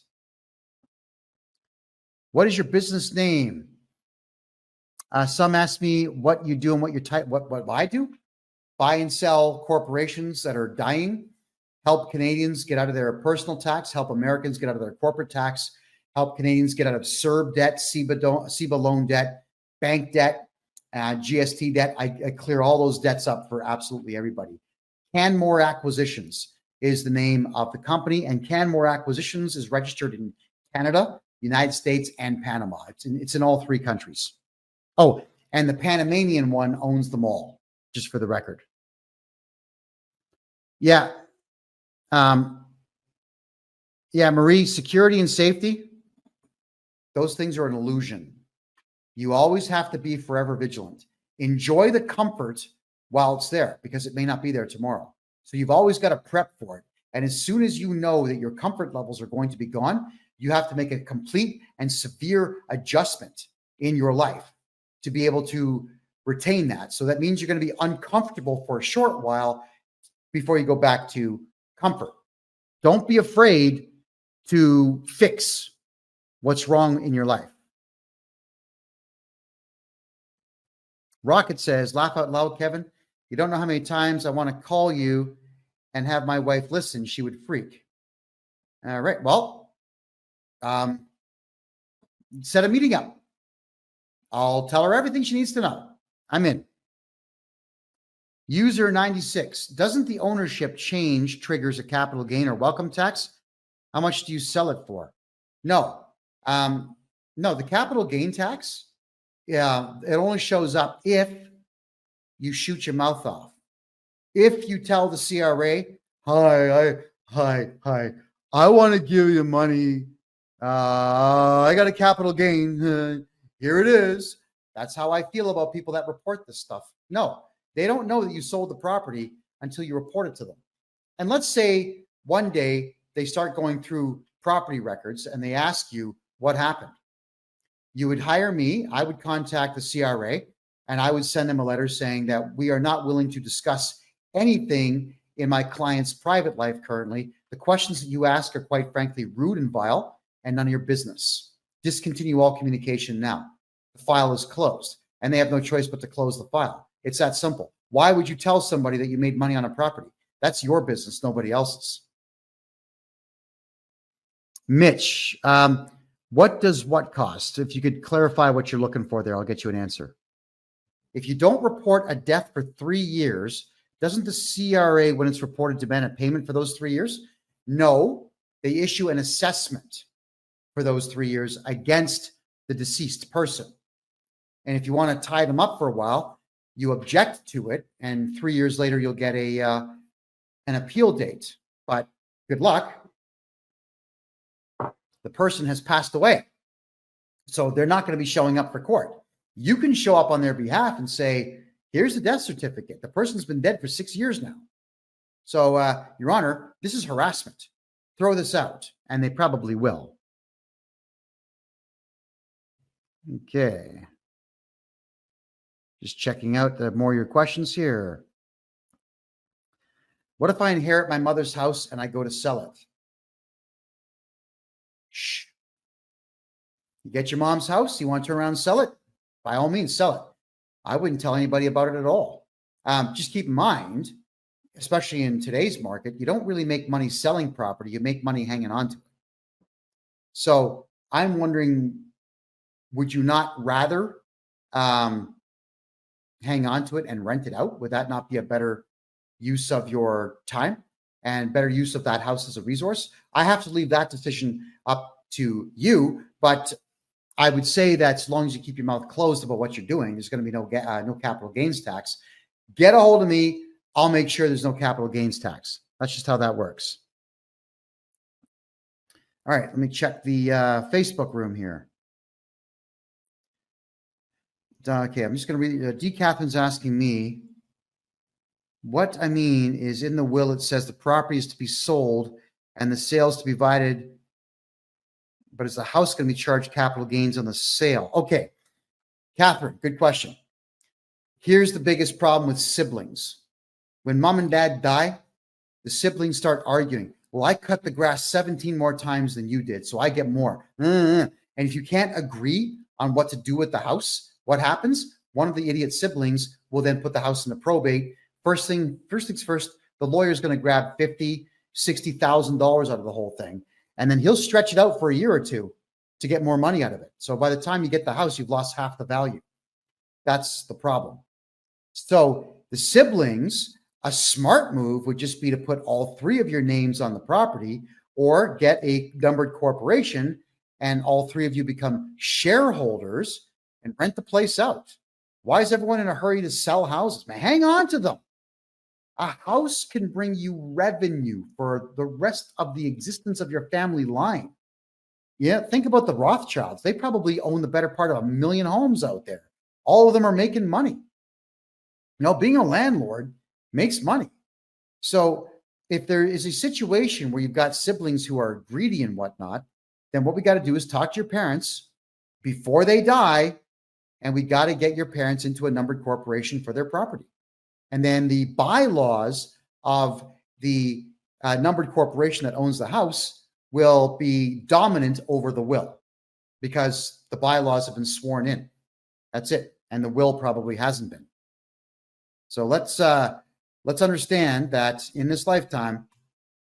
What is your business name? Some ask me what you do and what your type, what I do. Buy and sell corporations that are dying, help Canadians get out of their personal tax, help Americans get out of their corporate tax, help Canadians get out of CERB debt, CEBA loan debt, bank debt, GST debt. I clear all those debts up for absolutely everybody. Canmore Acquisitions is the name of the company, and Canmore Acquisitions is registered in Canada, United States, and Panama. It's in all three countries. Oh, and the Panamanian one owns them all, just for the record. Yeah. Yeah, Marie, security and safety, those things are an illusion. You always have to be forever vigilant. Enjoy the comfort while it's there, because it may not be there tomorrow. So you've always got to prep for it. And as soon as you know that your comfort levels are going to be gone, you have to make a complete and severe adjustment in your life to be able to retain that. So that means you're going to be uncomfortable for a short while before you go back to comfort. Don't be afraid to fix what's wrong in your life. Rocket says, laugh out loud, Kevin. You don't know how many times I want to call you and have my wife listen. She would freak. All right. Well, set a meeting up. I'll tell her everything she needs to know. I'm in. User 96. Doesn't the ownership change triggers a capital gain or welcome tax? How much do you sell it for? No. No, the capital gain tax, yeah, it only shows up if you shoot your mouth off. If you tell the CRA, hi, I want to give you money. I got a capital gain. Here it is. That's how I feel about people that report this stuff. No, they don't know that you sold the property until you report it to them. And let's say one day they start going through property records and they ask you what happened. You would hire me. I would contact the CRA and I would send them a letter saying that we are not willing to discuss anything in my client's private life currently. The questions that you ask are quite frankly rude and vile and none of your business. Discontinue all communication now. The file is closed and they have no choice but to close the file. It's that simple. Why would you tell somebody that you made money on a property? That's your business, nobody else's. Mitch, What does what cost? If you could clarify what you're looking for there, I'll get you an answer. If you don't report a death for 3 years, doesn't the CRA, when it's reported, demand a payment for those 3 years? No, they issue an assessment for those 3 years against the deceased person. And if you want to tie them up for a while, you object to it, and 3 years later, you'll get an appeal date. But good luck. The person has passed away. So they're not going to be showing up for court. You can show up on their behalf and say, here's the death certificate. The person's been dead for 6 years now. So, Your Honor, this is harassment. Throw this out. And they probably will. Okay. Just checking out more of your questions here. What if I inherit my mother's house and I go to sell it? Shh. You get your mom's house, you want to turn around and sell it? By all means, sell it. I wouldn't tell anybody about it at all. Just keep in mind, especially in today's market, you don't really make money selling property. You make money hanging on to it. So I'm wondering, would you not rather hang on to it and rent it out? Would that not be a better use of your time and better use of that house as a resource? I have to leave that decision up to you, but I would say that as long as you keep your mouth closed about what you're doing, there's going to be no capital gains tax. Get a hold of me. I'll make sure there's no capital gains tax. That's just how that works. All right, let me check the Facebook room here. Okay, I'm just going to read. D. Catherine's asking me, what I mean is in the will, it says the property is to be sold and the sales to be divided, but is the house going to be charged capital gains on the sale? Okay, Catherine, good question. Here's the biggest problem with siblings. When mom and dad die, the siblings start arguing. Well, I cut the grass 17 more times than you did, so I get more. And if you can't agree on what to do with the house, what happens? One of the idiot siblings will then put the house into probate. First things first, the lawyer's going to grab $50,000, $60,000 out of the whole thing. And then he'll stretch it out for a year or two to get more money out of it. So by the time you get the house, you've lost half the value. That's the problem. So the siblings, a smart move would just be to put all 3 of your names on the property or get a numbered corporation and all 3 of you become shareholders and rent the place out. Why is everyone in a hurry to sell houses? Man, hang on to them. A house can bring you revenue for the rest of the existence of your family line. Yeah, think about the Rothschilds. They probably own the better part of 1 million homes out there. All of them are making money. You know, being a landlord makes money. So if there is a situation where you've got siblings who are greedy and whatnot, then what we got to do is talk to your parents before they die, and we got to get your parents into a numbered corporation for their property. And then the bylaws of the numbered corporation that owns the house will be dominant over the will because the bylaws have been sworn in. That's it. And the will probably hasn't been. So let's understand that in this lifetime,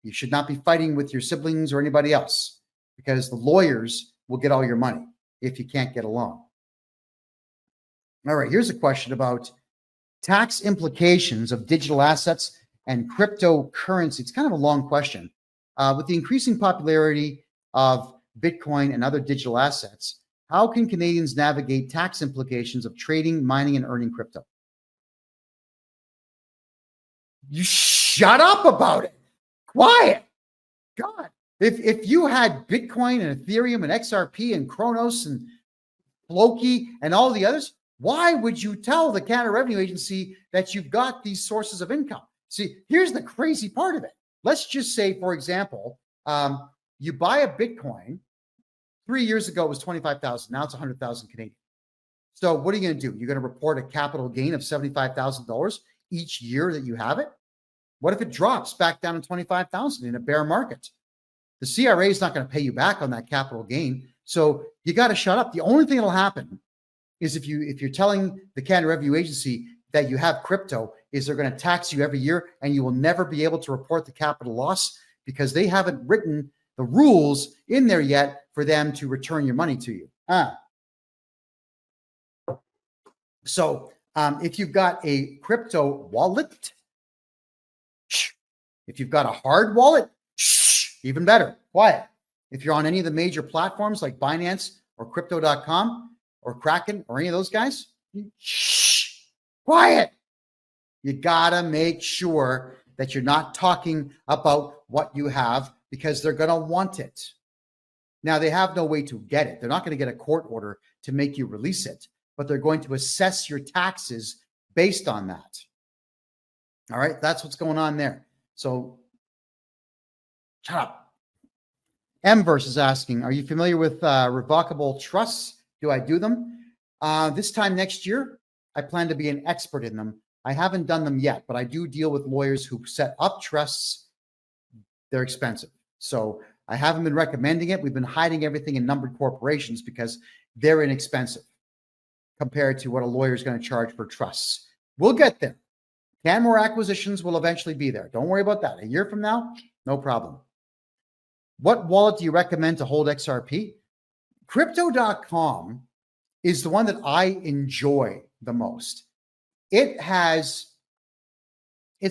you should not be fighting with your siblings or anybody else because the lawyers will get all your money if you can't get along. All right, here's a question about tax implications of digital assets and cryptocurrency. It's kind of a long question. With the increasing popularity of Bitcoin and other digital assets, how can Canadians navigate tax implications of trading, mining, and earning crypto? You shut up about it. Quiet. God. If you had Bitcoin and Ethereum and XRP and Kronos and Floki and all the others, why would you tell the Canada Revenue Agency that you've got these sources of income? See, here's the crazy part of it. Let's just say, for example, you buy a Bitcoin. 3 years ago, it was 25,000. Now it's 100,000 Canadian. So what are you going to do? You're going to report a capital gain of $75,000 each year that you have it? What if it drops back down to 25,000 in a bear market? The CRA is not going to pay you back on that capital gain. So you got to shut up. The only thing that'll happen is if you're telling the Canada Revenue Agency that you have crypto, is they're going to tax you every year and you will never be able to report the capital loss because they haven't written the rules in there yet for them to return your money to you. So if you've got a crypto wallet, if you've got a hard wallet, even better, quiet. If you're on any of the major platforms like Binance or crypto.com or Kraken or any of those guys, quiet. You gotta make sure that you're not talking about what you have because they're gonna want it. Now, they have no way to get it. They're not gonna get a court order to make you release it, but they're going to assess your taxes based on that. All right, that's what's going on there. So shut up. Mverse is asking, are you familiar with revocable trusts? Do I do them? This time next year, I plan to be an expert in them. I haven't done them yet, but I do deal with lawyers who set up trusts. They're expensive. So I haven't been recommending it. We've been hiding everything in numbered corporations because they're inexpensive compared to what a lawyer is going to charge for trusts. We'll get there. Canmore acquisitions will eventually be there. Don't worry about that. A year from now, no problem. What wallet do you recommend to hold XRP? Crypto.com is the one that I enjoy the most. It's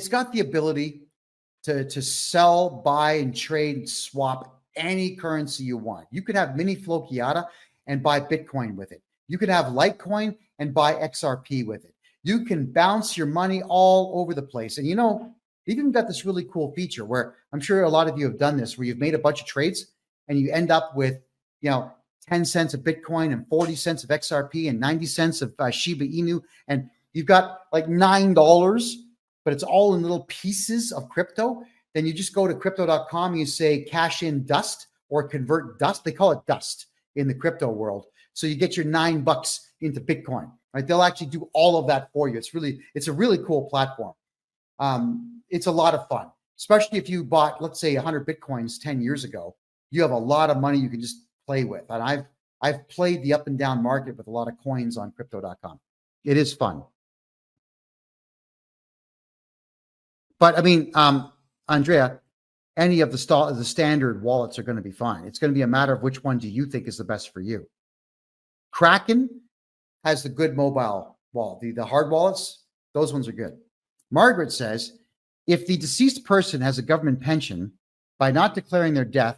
got the ability to sell, buy, and trade, swap any currency you want. You could have mini Flokiata and buy Bitcoin with it. You could have Litecoin and buy XRP with it. You can bounce your money all over the place. And they've even got this really cool feature where I'm sure a lot of you have done this, where you've made a bunch of trades and you end up with, 10 cents of Bitcoin and 40 cents of XRP and 90 cents of Shiba Inu. And you've got like $9, but it's all in little pieces of crypto. Then you just go to crypto.com, you say cash in dust or convert dust. They call it dust in the crypto world. So you get your $9 into Bitcoin, right? They'll actually do all of that for you. It's a really cool platform. It's a lot of fun, especially if you bought, let's say 100 Bitcoins 10 years ago, you have a lot of money you can just play with. And I've played the up and down market with a lot of coins on crypto.com. It is fun. But I mean, Andrea, any of the standard wallets are going to be fine. It's going to be a matter of which one do you think is the best for you. Kraken has the good mobile wallet. The hard wallets, those ones are good. Margaret says, if the deceased person has a government pension, by not declaring their death,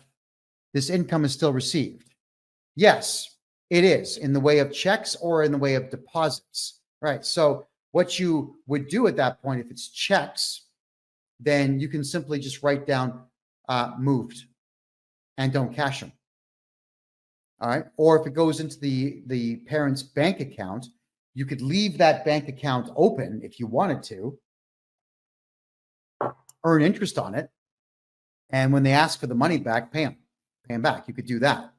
this income is still received. Yes, it is, in the way of checks or in the way of deposits. Right. So what you would do at that point, if it's checks, then you can simply just write down moved and don't cash them. All right. Or if it goes into the parent's bank account, you could leave that bank account open if you wanted to, earn interest on it. And when they ask for the money back, pay them back. You could do that.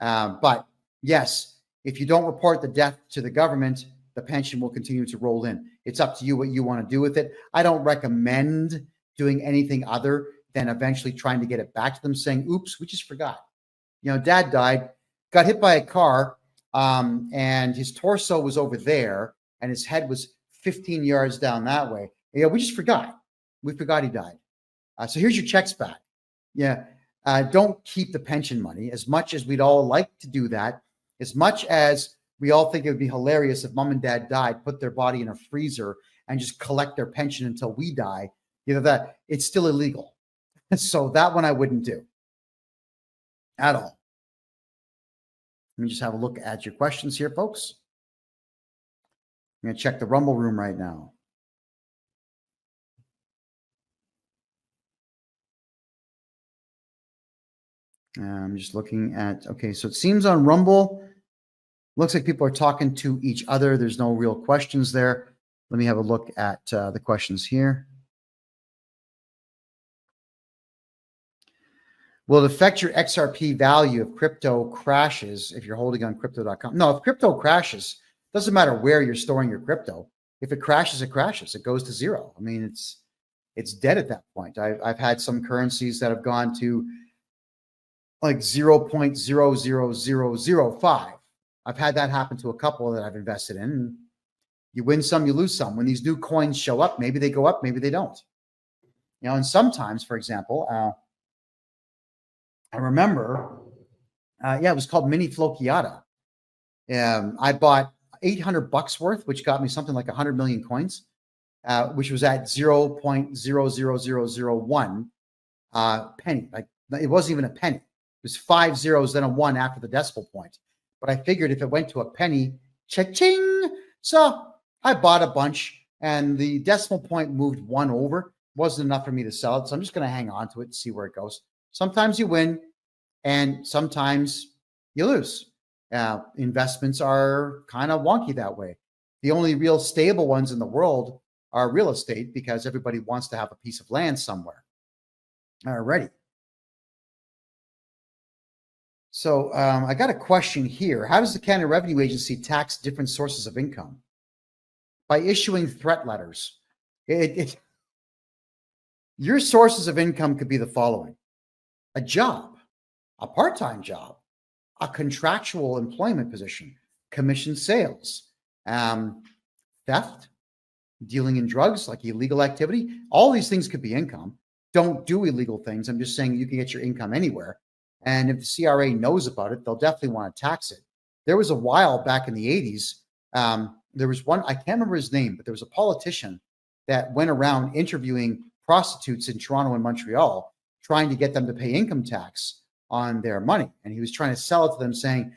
But yes, if you don't report the death to the government, the pension will continue to roll in. It's up to you what you want to do with it. I don't recommend doing anything other than eventually trying to get it back to them, saying, oops, we just forgot. Dad died, got hit by a car, and his torso was over there, and his head was 15 yards down that way. We just forgot. We forgot he died. So here's your checks back. Don't keep the pension money, as much as we'd all like to do that, as much as we all think it would be hilarious if mom and dad died, put their body in a freezer and just collect their pension until we die. That it's still illegal. So that one I wouldn't do at all. Let me just have a look at your questions here, folks. I'm going to check the Rumble room right now. I'm just looking at, okay, so it seems on Rumble, looks like people are talking to each other. There's no real questions there. Let me have a look at the questions here. Will it affect your XRP value if crypto crashes if you're holding on crypto.com? No, if crypto crashes, doesn't matter where you're storing your crypto. If it crashes, it crashes. It goes to zero. I mean, it's dead at that point. I've had some currencies that have gone to like 0.00005. I've had that happen to a couple that I've invested in. You win some, you lose some. When these new coins show up, maybe they go up, maybe they don't. And sometimes, for example, I remember, it was called Mini Flokiata. I bought $800 worth, which got me something like 100 million coins, which was at 0.00001 penny. Like, it wasn't even a penny. It was 5 zeros, then a 1 after the decimal point. But I figured if it went to a penny, cha-ching. So I bought a bunch, and the decimal point moved 1 over. Wasn't enough for me to sell it, so I'm just going to hang on to it and see where it goes. Sometimes you win, and sometimes you lose. Investments are kind of wonky that way. The only real stable ones in the world are real estate, because everybody wants to have a piece of land somewhere. Alrighty. So I got a question here. How does the Canada Revenue Agency tax different sources of income? By issuing threat letters. Your sources of income could be the following: a job, a part-time job, a contractual employment position, commission sales, theft, dealing in drugs, like illegal activity. All these things could be income. Don't do illegal things. I'm just saying you can get your income anywhere. And if the CRA knows about it, they'll definitely want to tax it. There was a while back in the 80s, there was one, I can't remember his name, but there was a politician that went around interviewing prostitutes in Toronto and Montreal, trying to get them to pay income tax on their money. And he was trying to sell it to them, saying,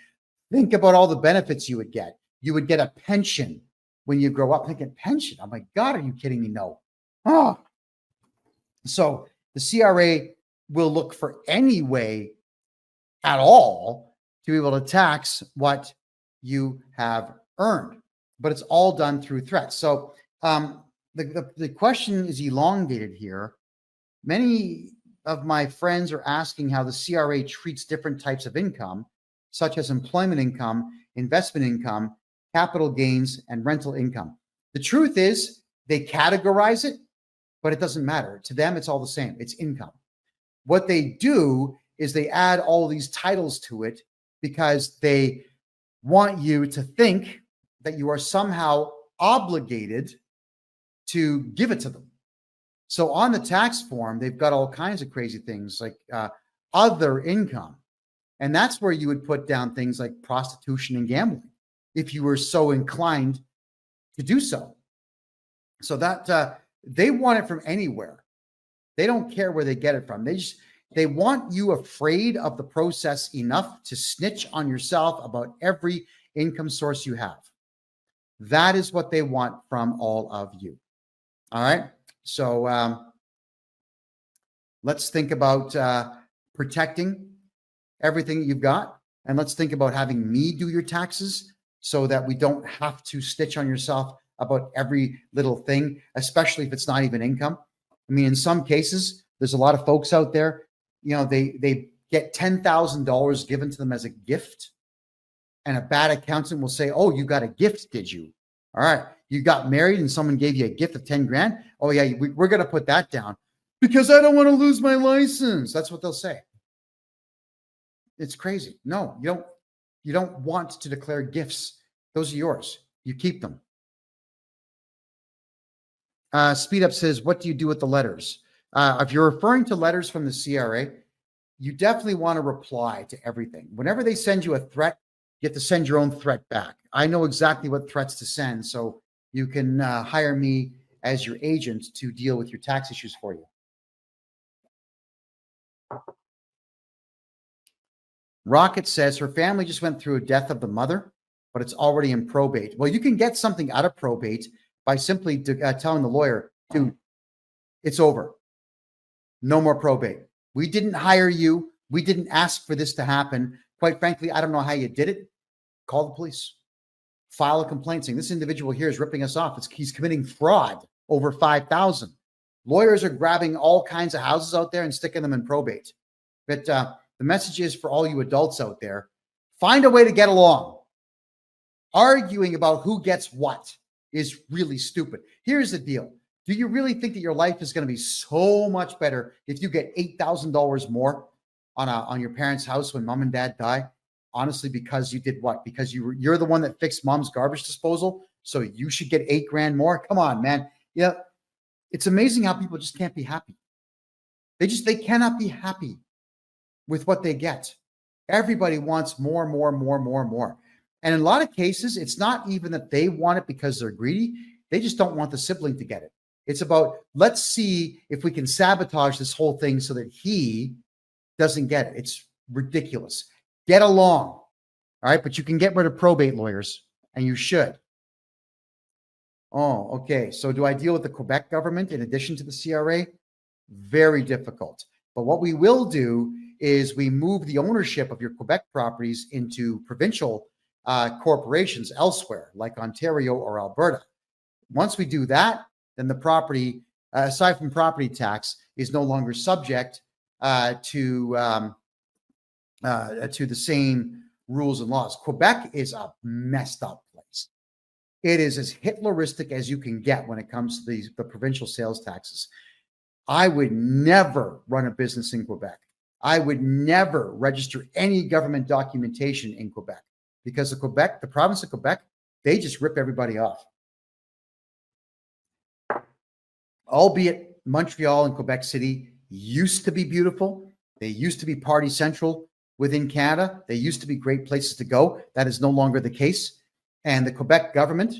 think about all the benefits you would get. You would get a pension when you grow up. Thinking, pension? Oh my God, are you kidding me? No. Oh. So the CRA will look for any way at all to be able to tax what you have earned, but it's all done through threats. So the question is elongated here. Many of my friends are asking how the CRA treats different types of income, such as employment income, investment income, capital gains, and rental income. The truth is they categorize it, but it doesn't matter. To them, it's all the same. It's income. What they do is they add all these titles to it because they want you to think that you are somehow obligated to give it to them. So on the tax form, they've got all kinds of crazy things like other income. And that's where you would put down things like prostitution and gambling, if you were so inclined to do so. So that they want it from anywhere. They don't care where they get it from. They want you afraid of the process enough to snitch on yourself about every income source you have. That is what they want from all of you. All right. So let's think about protecting everything you've got. And let's think about having me do your taxes so that we don't have to stitch on yourself about every little thing, especially if it's not even income. I mean, in some cases, there's a lot of folks out there, they get $10,000 given to them as a gift. And a bad accountant will say, oh, you got a gift, did you? All right. You got married and someone gave you a gift of 10 grand. Oh yeah, we're going to put that down because I don't want to lose my license. That's what they'll say. It's crazy. No, you don't want to declare gifts. Those are yours. You keep them. Speed Up says, what do you do with the letters? If you're referring to letters from the CRA, you definitely want to reply to everything. Whenever they send you a threat, you have to send your own threat back. I know exactly what threats to send, so you can hire me as your agent to deal with your tax issues for you. Rocket says her family just went through a death of the mother, but it's already in probate. Well, you can get something out of probate by simply telling the lawyer, dude, it's over. No more probate. We didn't hire you. We didn't ask for this to happen. Quite frankly, I don't know how you did it. Call the police. File a complaint saying this individual here is ripping us off. He's committing fraud over 5,000. Lawyers are grabbing all kinds of houses out there and sticking them in probate. But the message is for all you adults out there, find a way to get along. Arguing about who gets what is really stupid. Here's the deal. Do you really think that your life is going to be so much better if you get $8,000 more on your parents' house when mom and dad die? Honestly, because you did what? Because you're the one that fixed mom's garbage disposal, so you should get $8,000 more? Come on, man. Yeah, it's amazing how people just can't be happy. They cannot be happy. with what they get. Everybody wants more, more, more, more, more. And in a lot of cases, it's not even that they want it because they're greedy. They just don't want the sibling to get it. It's about, let's see if we can sabotage this whole thing so that he doesn't get it. It's ridiculous. Get along. All right. But you can get rid of probate lawyers, and you should. Oh, okay. So do I deal with the Quebec government in addition to the CRA? Very difficult. But what we will do is we move the ownership of your Quebec properties into provincial corporations elsewhere, like Ontario or Alberta. Once we do that, then the property, aside from property tax, is no longer subject to the same rules and laws. Quebec is a messed up place. It is as Hitleristic as you can get when it comes to the provincial sales taxes. I would never run a business in Quebec. I would never register any government documentation in Quebec because the province of Quebec, they just rip everybody off. Albeit Montreal and Quebec City used to be beautiful. They used to be party central within Canada. They used to be great places to go. That is no longer the case. And the Quebec government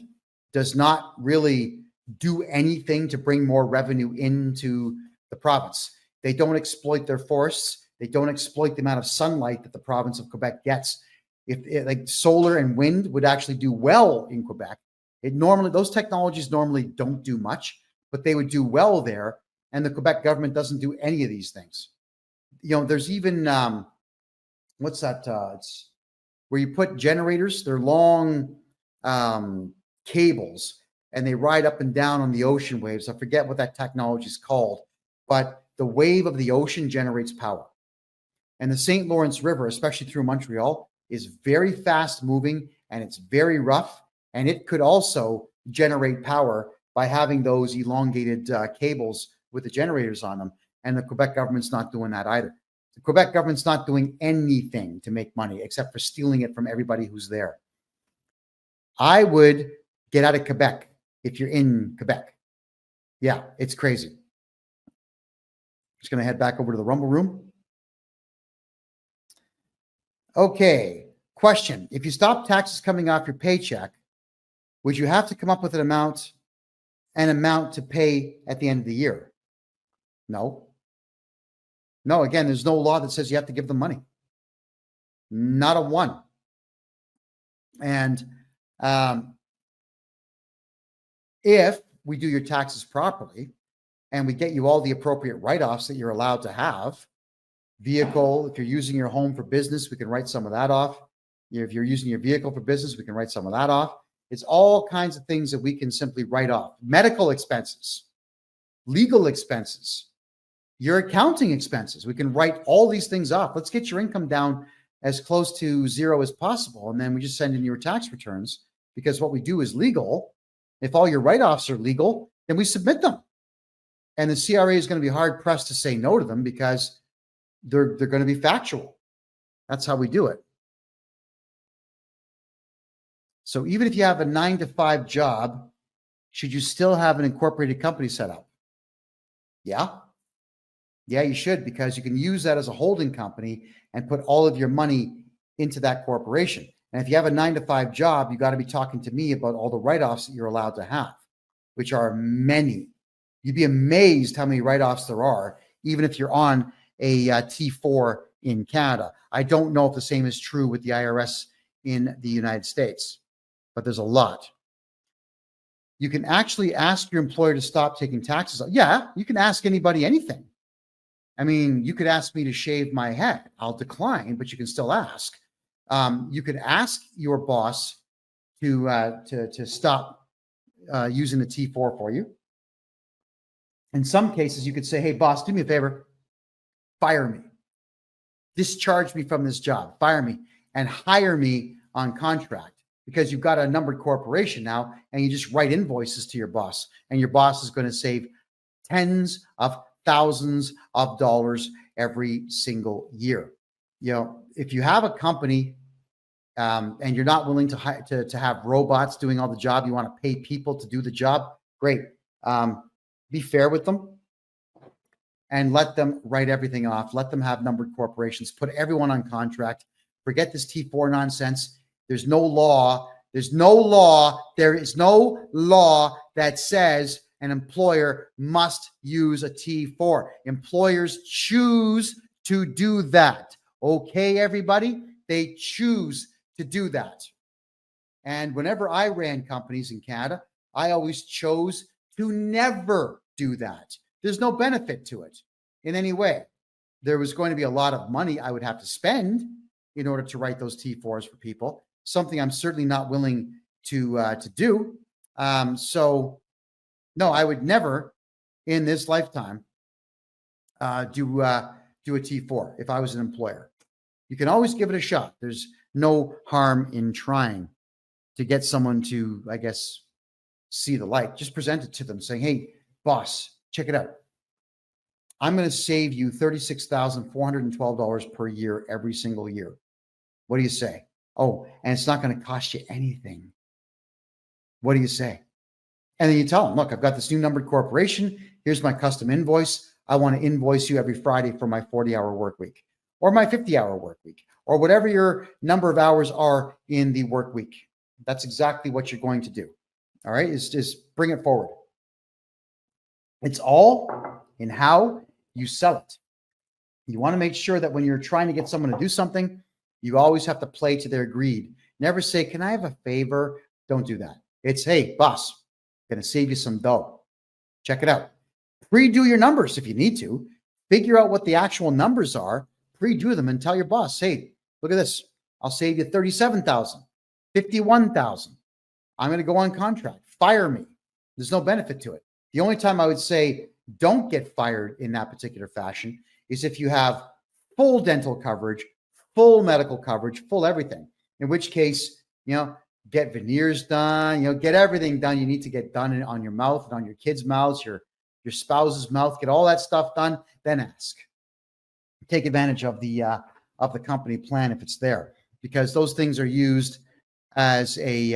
does not really do anything to bring more revenue into the province. They don't exploit their forests. They don't exploit the amount of sunlight that the province of Quebec gets. Like solar and wind would actually do well in Quebec. Those technologies normally don't do much, but they would do well there. And the Quebec government doesn't do any of these things. There's even what's that? It's where you put generators. They're long cables, and they ride up and down on the ocean waves. I forget what that technology is called, but the wave of the ocean generates power. And the St. Lawrence River, especially through Montreal, is very fast moving, and it's very rough. And it could also generate power by having those elongated cables with the generators on them. And the Quebec government's not doing that either. The Quebec government's not doing anything to make money except for stealing it from everybody who's there. I would get out of Quebec if you're in Quebec. Yeah, it's crazy. Just going to head back over to the Rumble Room. Okay, question. If you stop taxes coming off your paycheck, would you have to come up with an amount to pay at the end of the year? No. No, again, there's no law that says you have to give them money. Not a one. And if we do your taxes properly and we get you all the appropriate write-offs that you're allowed to have, vehicle, if you're using your home for business, we can write some of that off. If you're using your vehicle for business, we can write some of that off. It's all kinds of things that we can simply write off. Medical expenses, legal expenses, your accounting expenses. We can write all these things off. Let's get your income down as close to zero as possible. And then we just send in your tax returns, because what we do is legal. If all your write-offs are legal, then we submit them. And the CRA is going to be hard pressed to say no to them because they're going to be factual. That's how we do it. So even if you have a 9-to-5 job, should you still have an incorporated company set up? Yeah. Yeah, you should, because you can use that as a holding company and put all of your money into that corporation. And if you have a 9-to-5 job, you got to be talking to me about all the write-offs that you're allowed to have, which are many. You'd be amazed how many write-offs there are, even if you're on a T4 in Canada. I don't know if the same is true with the IRS in the United States, but there's a lot. You can actually ask your employer to stop taking taxes. Yeah, you can ask anybody anything. I mean, you could ask me to shave my head. I'll decline, but you can still ask. You could ask your boss to stop using the T4 for you. In some cases, you could say, hey, boss, do me a favor. Fire me. Discharge me from this job. Fire me and hire me on contract, because you've got a numbered corporation now, and you just write invoices to your boss, and your boss is going to save tens of thousands of dollars every single year. If you have a company and you're not willing to have robots doing all the job, you want to pay people to do the job, great. Be fair with them. and let them write everything off. Let them have numbered corporations. Put everyone on contract. Forget this T4 nonsense. There's no law. There's no law. There is no law that says an employer must use a T4. Employers choose to do that. Okay, everybody? They choose to do that. And whenever I ran companies in Canada, I always chose to never do that. There's no benefit to it in any way. There was going to be a lot of money I would have to spend in order to write those T4s for people, something I'm certainly not willing to do. So no, I would never in this lifetime do a T4 if I was an employer. You can always give it a shot. There's no harm in trying to get someone to, I guess, see the light. Just present it to them saying, hey, boss, check it out. I'm going to save you $36,412 per year every single year. What do you say? Oh, and it's not going to cost you anything. What do you say? And then you tell them, look, I've got this new numbered corporation. Here's my custom invoice. I want to invoice you every Friday for my 40-hour work week or my 50-hour work week or whatever your number of hours are in the work week. That's exactly what you're going to do. All right, is just bring it forward. It's all in how you sell it. You want to make sure that when you're trying to get someone to do something, you always have to play to their greed. Never say, can I have a favor? Don't do that. It's, hey, boss, going to save you some dough. Check it out. Pre-do your numbers if you need to. Figure out what the actual numbers are. Pre-do them and tell your boss, hey, look at this. I'll save you $37,000, $51,000. I'm going to go on contract. Fire me. There's no benefit to it. The only time I would say don't get fired in that particular fashion is if you have full dental coverage, full medical coverage, full everything. In which case, get veneers done, get everything done you need to get done on your mouth and on your kids' mouths, your spouse's mouth, get all that stuff done, then ask. Take advantage of the company plan if it's there, because those things are used as a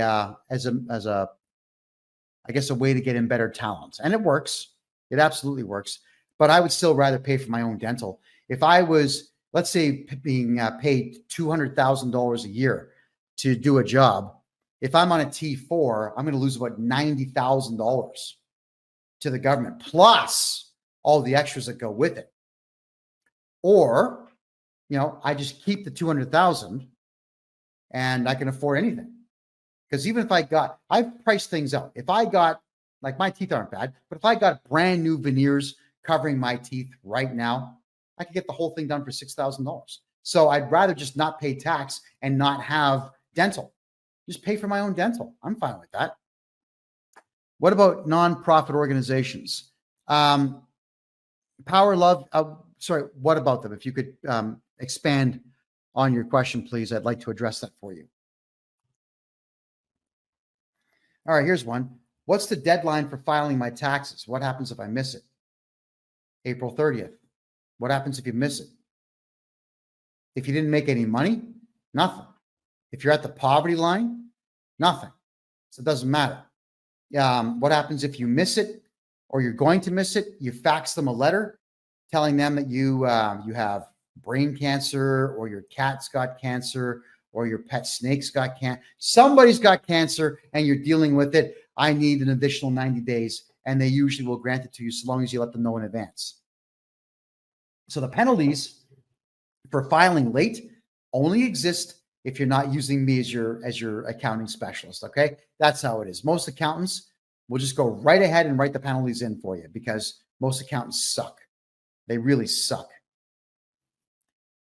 I guess a way to get in better talent. And it works. It absolutely works. But I would still rather pay for my own dental. If I was, let's say, being paid $200,000 a year to do a job, if I'm on a T4, I'm going to lose about $90,000 to the government, plus all the extras that go with it. Or, I just keep the $200,000 and I can afford anything. Because even if I've priced things out. If I got, like my teeth aren't bad, but if I got brand new veneers covering my teeth right now, I could get the whole thing done for $6,000. So I'd rather just not pay tax and not have dental. Just pay for my own dental. I'm fine with that. What about nonprofit organizations? Power Love, what about them? If you could expand on your question, please. I'd like to address that for you. All right, here's one. What's the deadline for filing my taxes? What happens if I miss it? April 30th. What happens if you miss it? If you didn't make any money, nothing. If you're at the poverty line, nothing. So it doesn't matter. What happens if you miss it or you're going to miss it? You fax them a letter telling them that you have brain cancer or your cat's got cancer or your pet snake's got cancer. Somebody's got cancer and you're dealing with it. I need an additional 90 days, and they usually will grant it to you so long as you let them know in advance. So the penalties for filing late only exist if you're not using me as your accounting specialist, okay? That's how it is. Most accountants will just go right ahead and write the penalties in for you because most accountants suck. They really suck.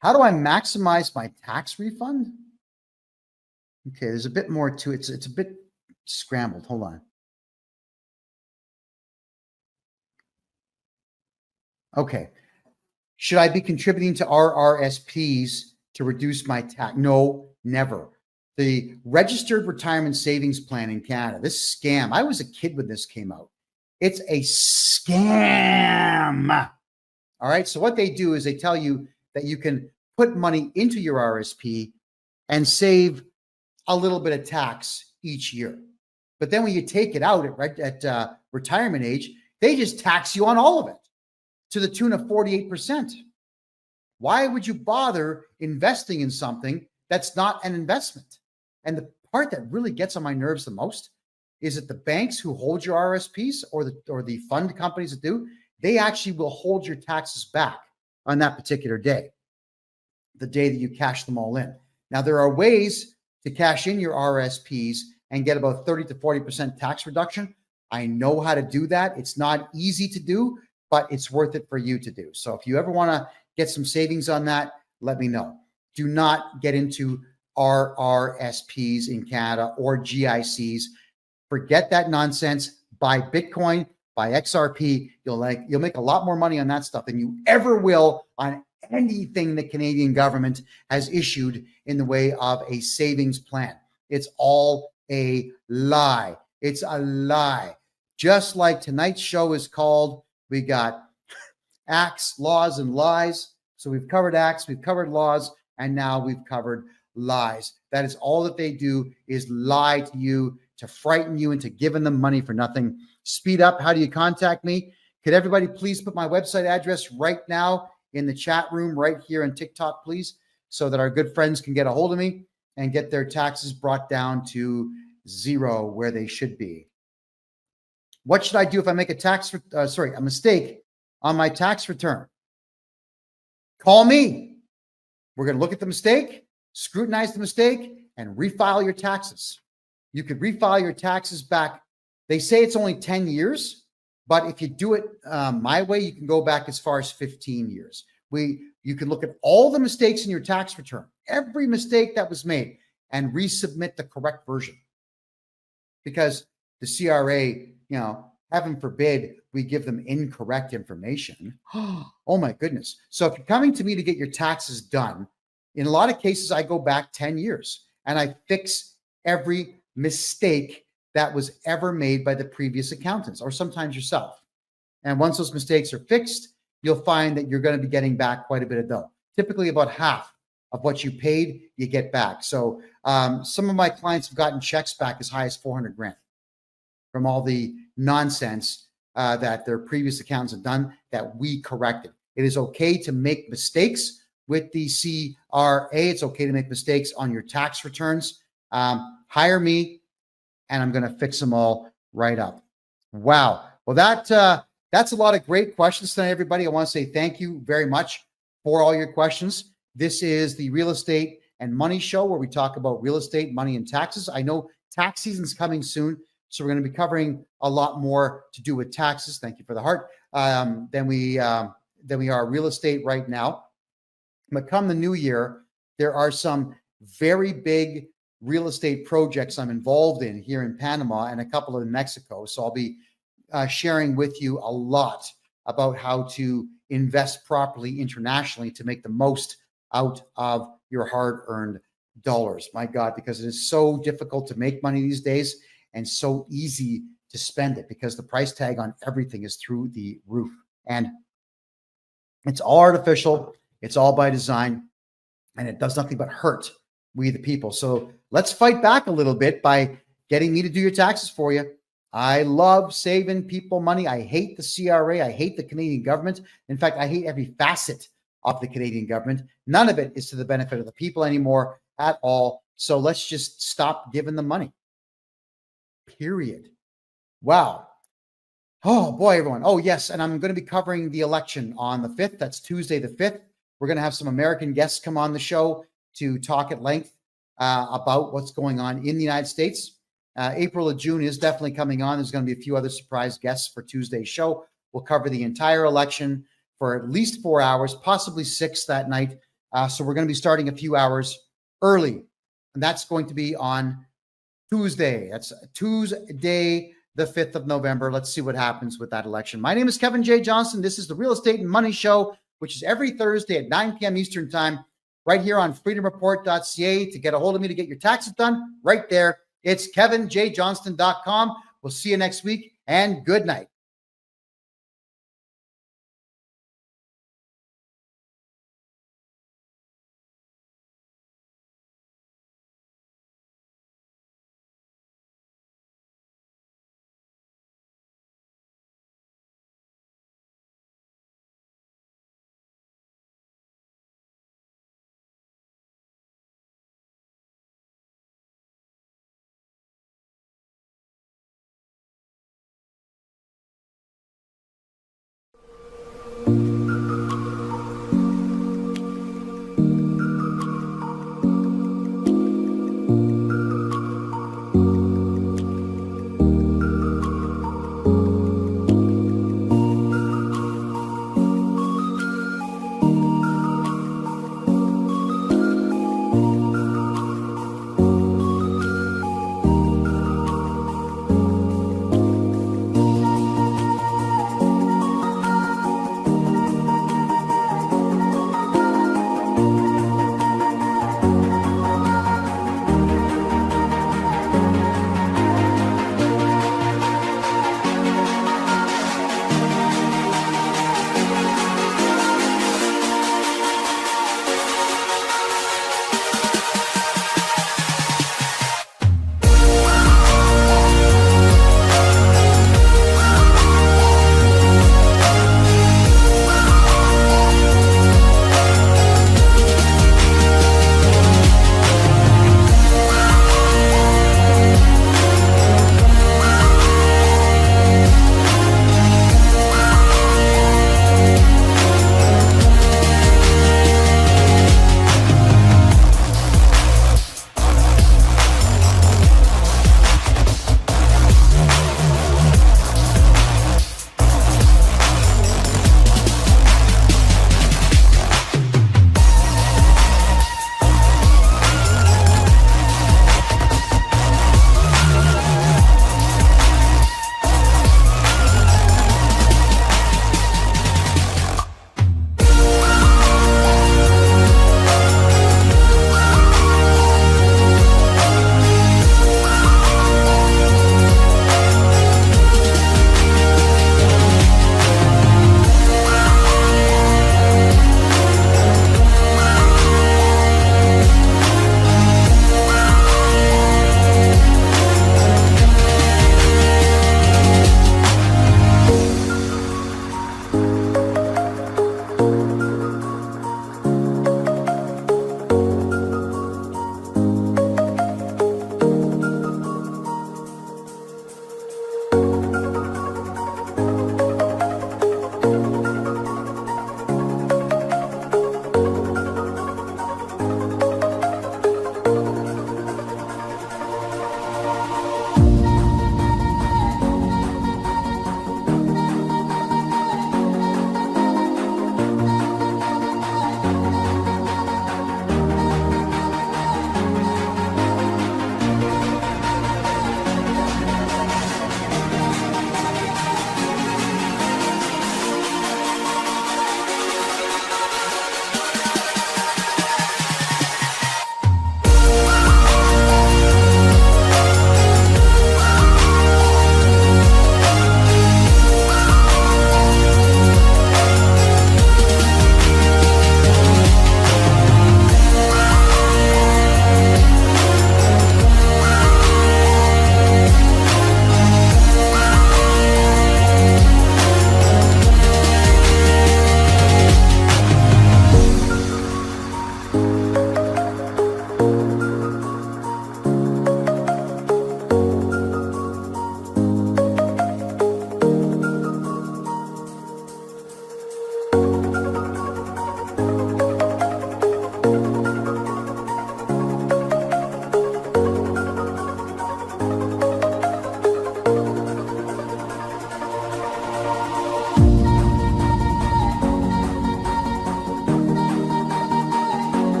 How do I maximize my tax refund? Okay, there's a bit more to it. It's a bit scrambled. Hold on. Okay. Should I be contributing to RRSPs to reduce my tax? No, never. The Registered Retirement Savings Plan in Canada, this scam, I was a kid when this came out. It's a scam. All right. So what they do is they tell you that you can put money into your RSP and save a little bit of tax each year. But then when you take it out at retirement age, they just tax you on all of it. to the tune of 48%. Why would you bother investing in something that's not an investment? And the part that really gets on my nerves the most is that the banks who hold your RSPs or the fund companies that do, they actually will hold your taxes back on that particular day, the day that you cash them all in. Now, there are ways to cash in your RSPs and get about 30 to 40% tax reduction. I know how to do that. It's not easy to do, but it's worth it for you to do. So if you ever want to get some savings on that, let me know. Do not get into RRSPs in Canada or GICs. Forget that nonsense. Buy Bitcoin, buy XRP. You'll make a lot more money on that stuff than you ever will on anything the Canadian government has issued in the way of a savings plan. It's all a lie. It's a lie. Just like tonight's show is called, we got acts, laws, and lies. So we've covered acts, we've covered laws, and now we've covered lies. That is all that they do, is lie to you, to frighten you into giving them money for nothing. Speed up. How do you contact me? Could everybody please put my website address right now in the chat room right here on TikTok, please, so that our good friends can get a hold of me and get their taxes brought down to zero where they should be. What should I do if I make a mistake on my tax return? Call me. We're going to look at the mistake, scrutinize the mistake, and refile your taxes. You could refile your taxes back. They say it's only 10 years, but if you do it my way, you can go back as far as 15 years. You can look at all the mistakes in your tax return, every mistake that was made, and resubmit the correct version. Because the CRA, heaven forbid we give them incorrect information. Oh my goodness. So if you're coming to me to get your taxes done, in a lot of cases, I go back 10 years and I fix every mistake that was ever made by the previous accountants or sometimes yourself. And once those mistakes are fixed, you'll find that you're going to be getting back quite a bit of dough. Typically about half of what you paid, you get back. So some of my clients have gotten checks back as high as 400 grand from all the nonsense that their previous accountants have done that we corrected. It is okay to make mistakes with the CRA. It's okay to make mistakes on your tax returns. Hire me, and I'm going to fix them all right up. Wow. Well, that's a lot of great questions tonight, everybody. I want to say thank you very much for all your questions. This is the Real Estate and Money Show, where we talk about real estate, money, and taxes. I know tax season's coming soon, so we're going to be covering a lot more to do with taxes. Thank you for the heart. Than we are real estate right now. But come the new year, there are some very big real estate projects I'm involved in here in Panama and a couple in Mexico. So I'll be sharing with you a lot about how to invest properly internationally to make the most out of your hard-earned dollars. My God, because it is so difficult to make money these days and so easy to spend it because the price tag on everything is through the roof. And it's all artificial. It's all by design. And it does nothing but hurt we the people. So let's fight back a little bit by getting me to do your taxes for you. I love saving people money. I hate the CRA. I hate the Canadian government. In fact, I hate every facet of the Canadian government. None of it is to the benefit of the people anymore at all. So let's just stop giving them money. Period. Wow. Oh boy, everyone. Oh yes. And I'm going to be covering the election on the 5th. That's Tuesday the 5th. We're going to have some American guests come on the show to talk at length about what's going on in the United States. April or June is definitely coming on. There's going to be a few other surprise guests for Tuesday's show. We'll cover the entire election for at least 4 hours, possibly 6 that night. So we're going to be starting a few hours early. And that's going to be on Tuesday. That's Tuesday, the 5th of November. Let's see what happens with that election. My name is Kevin J. Johnston. This is the Real Estate and Money Show, which is every Thursday at 9 p.m. Eastern Time, right here on freedomreport.ca. To get a hold of me to get your taxes done, right there. It's kevinjjohnston.com. We'll see you next week, and good night.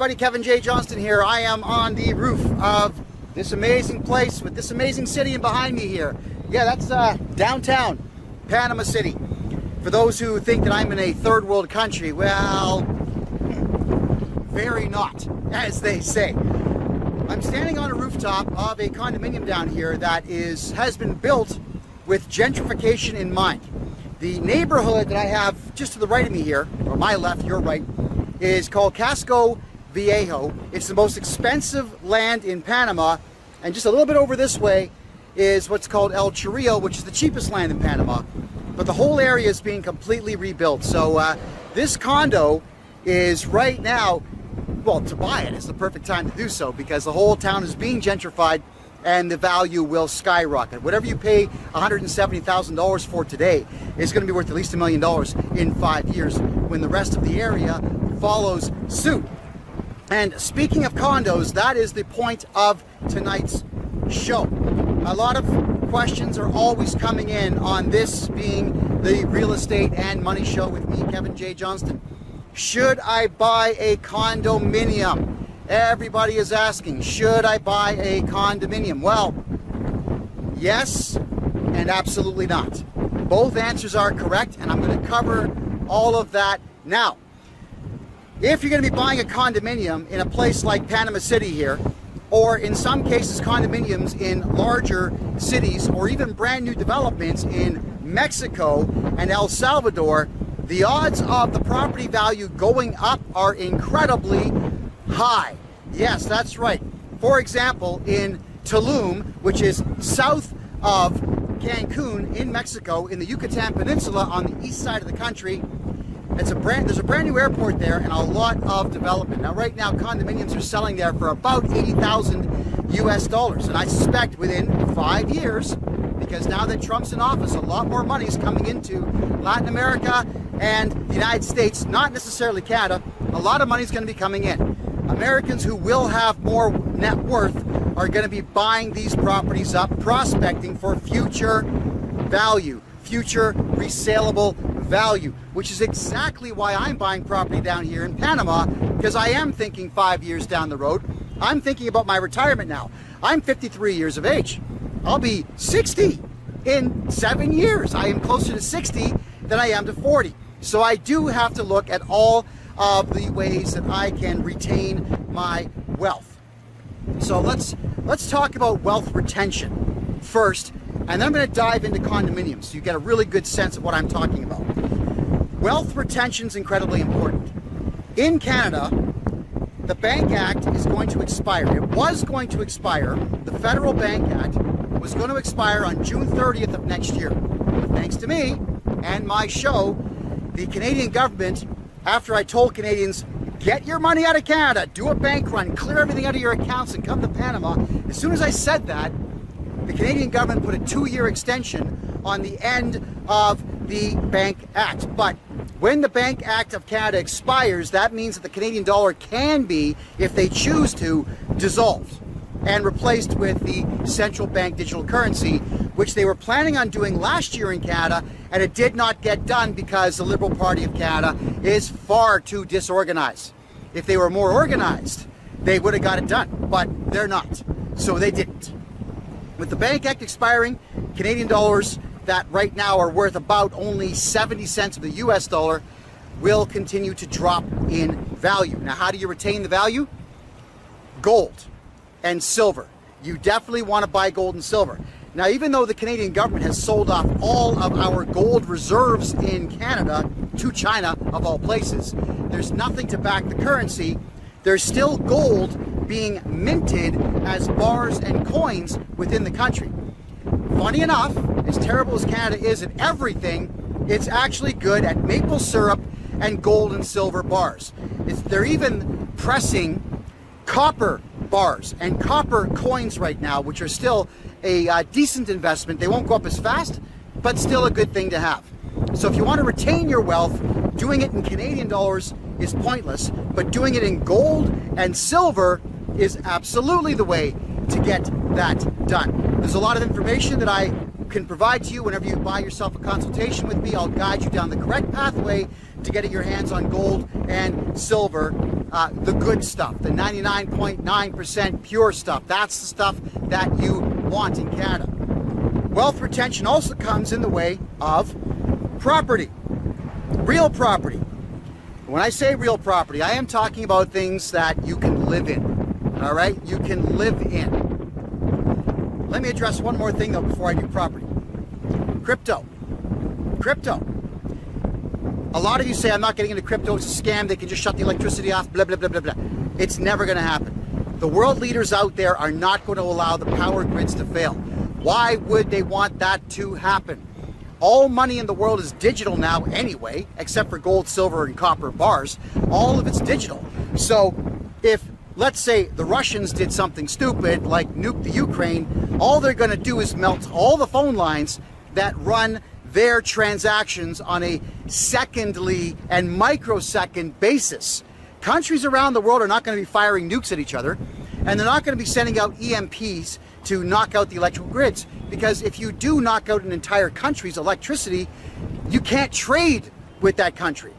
everybody, Kevin J. Johnston here. I am on the roof of this amazing place with this amazing city behind me here. Yeah, that's downtown Panama City. For those who think that I'm in a third world country, well, very not, as they say. I'm standing on a rooftop of a condominium down here that has been built with gentrification in mind. The neighborhood that I have just to the right of me here, or my left, your right, is called Casco Viejo. It's the most expensive land in Panama, and just a little bit over this way is what's called El Chorrillo, which is the cheapest land in Panama. But the whole area is being completely rebuilt. So this condo is right now, well, to buy it is the perfect time to do so, because the whole town is being gentrified and the value will skyrocket. Whatever you pay $170,000 for today is going to be worth at least $1 million in 5 years when the rest of the area follows suit. And speaking of condos, that is the point of tonight's show. A lot of questions are always coming in on this being the real estate and money show with me, Kevin J. Johnston. Should I buy a condominium? Everybody is asking, should I buy a condominium? Well, yes and absolutely not. Both answers are correct, and I'm going to cover all of that now. If you're going to be buying a condominium in a place like Panama City here, or in some cases condominiums in larger cities, or even brand new developments in Mexico and El Salvador, the odds of the property value going up are incredibly high. Yes, that's right. For example, in Tulum, which is south of Cancun in Mexico, in the Yucatan Peninsula on the east side of the country, there's a brand new airport there and a lot of development. Now, right now, condominiums are selling there for about $80,000 US, and I suspect within 5 years, because now that Trump's in office, a lot more money is coming into Latin America and the United States, not necessarily Canada. A lot of money is going to be coming in. Americans who will have more net worth are going to be buying these properties up, prospecting for future value, future resaleable value, which is exactly why I'm buying property down here in Panama, because I am thinking 5 years down the road. I'm thinking about my retirement now. I'm 53 years of age. I'll be 60 in 7 years. I am closer to 60 than I am to 40. So I do have to look at all of the ways that I can retain my wealth. So let's talk about wealth retention first, and then I'm going to dive into condominiums so you get a really good sense of what I'm talking about. Wealth retention is incredibly important. In Canada, the Bank Act is going to expire. It was going to expire. The Federal Bank Act was going to expire on June 30th of next year. But thanks to me and my show, the Canadian government, after I told Canadians, get your money out of Canada, do a bank run, clear everything out of your accounts and come to Panama, as soon as I said that, the Canadian government put a 2-year extension on the end of the Bank Act. But when the Bank Act of Canada expires, that means that the Canadian dollar can be, if they choose to, dissolved and replaced with the central bank digital currency, which they were planning on doing last year in Canada, and it did not get done because the Liberal Party of Canada is far too disorganized. If they were more organized, they would have got it done, but they're not, so they didn't. With the Bank Act expiring, Canadian dollars that right now are worth about only 70 cents of the US dollar will continue to drop in value. Now, how do you retain the value? Gold and silver. You definitely want to buy gold and silver. Now, even though the Canadian government has sold off all of our gold reserves in Canada to China, of all places, there's nothing to back the currency. There's still gold being minted as bars and coins within the country. Funny enough, as terrible as Canada is at everything, it's actually good at maple syrup and gold and silver bars. They're even pressing copper bars and copper coins right now, which are still a decent investment. They won't go up as fast, but still a good thing to have. So if you want to retain your wealth, doing it in Canadian dollars is pointless, but doing it in gold and silver is absolutely the way to get that done. There's a lot of information that I can provide to you whenever you buy yourself a consultation with me. I'll guide you down the correct pathway to getting your hands on gold and silver the good stuff, the 99.9% pure stuff. That's the stuff that you want in Canada. Wealth retention also comes in the way of property, real property. When I say real property, I am talking about things that you can live in, all right? You can live in. Let me address one more thing though before I do property. Crypto. A lot of you say, I'm not getting into crypto, it's a scam, they can just shut the electricity off, blah, blah, blah, blah, blah. It's never gonna happen. The world leaders out there are not going to allow the power grids to fail. Why would they want that to happen? All money in the world is digital now anyway, except for gold, silver, and copper bars. All of it's digital. So if, let's say, the Russians did something stupid, like nuke the Ukraine, all they're gonna do is melt all the phone lines that run their transactions on a secondly and microsecond basis. Countries around the world are not going to be firing nukes at each other, and they're not going to be sending out EMPs to knock out the electrical grids, because if you do knock out an entire country's electricity, you can't trade with that country.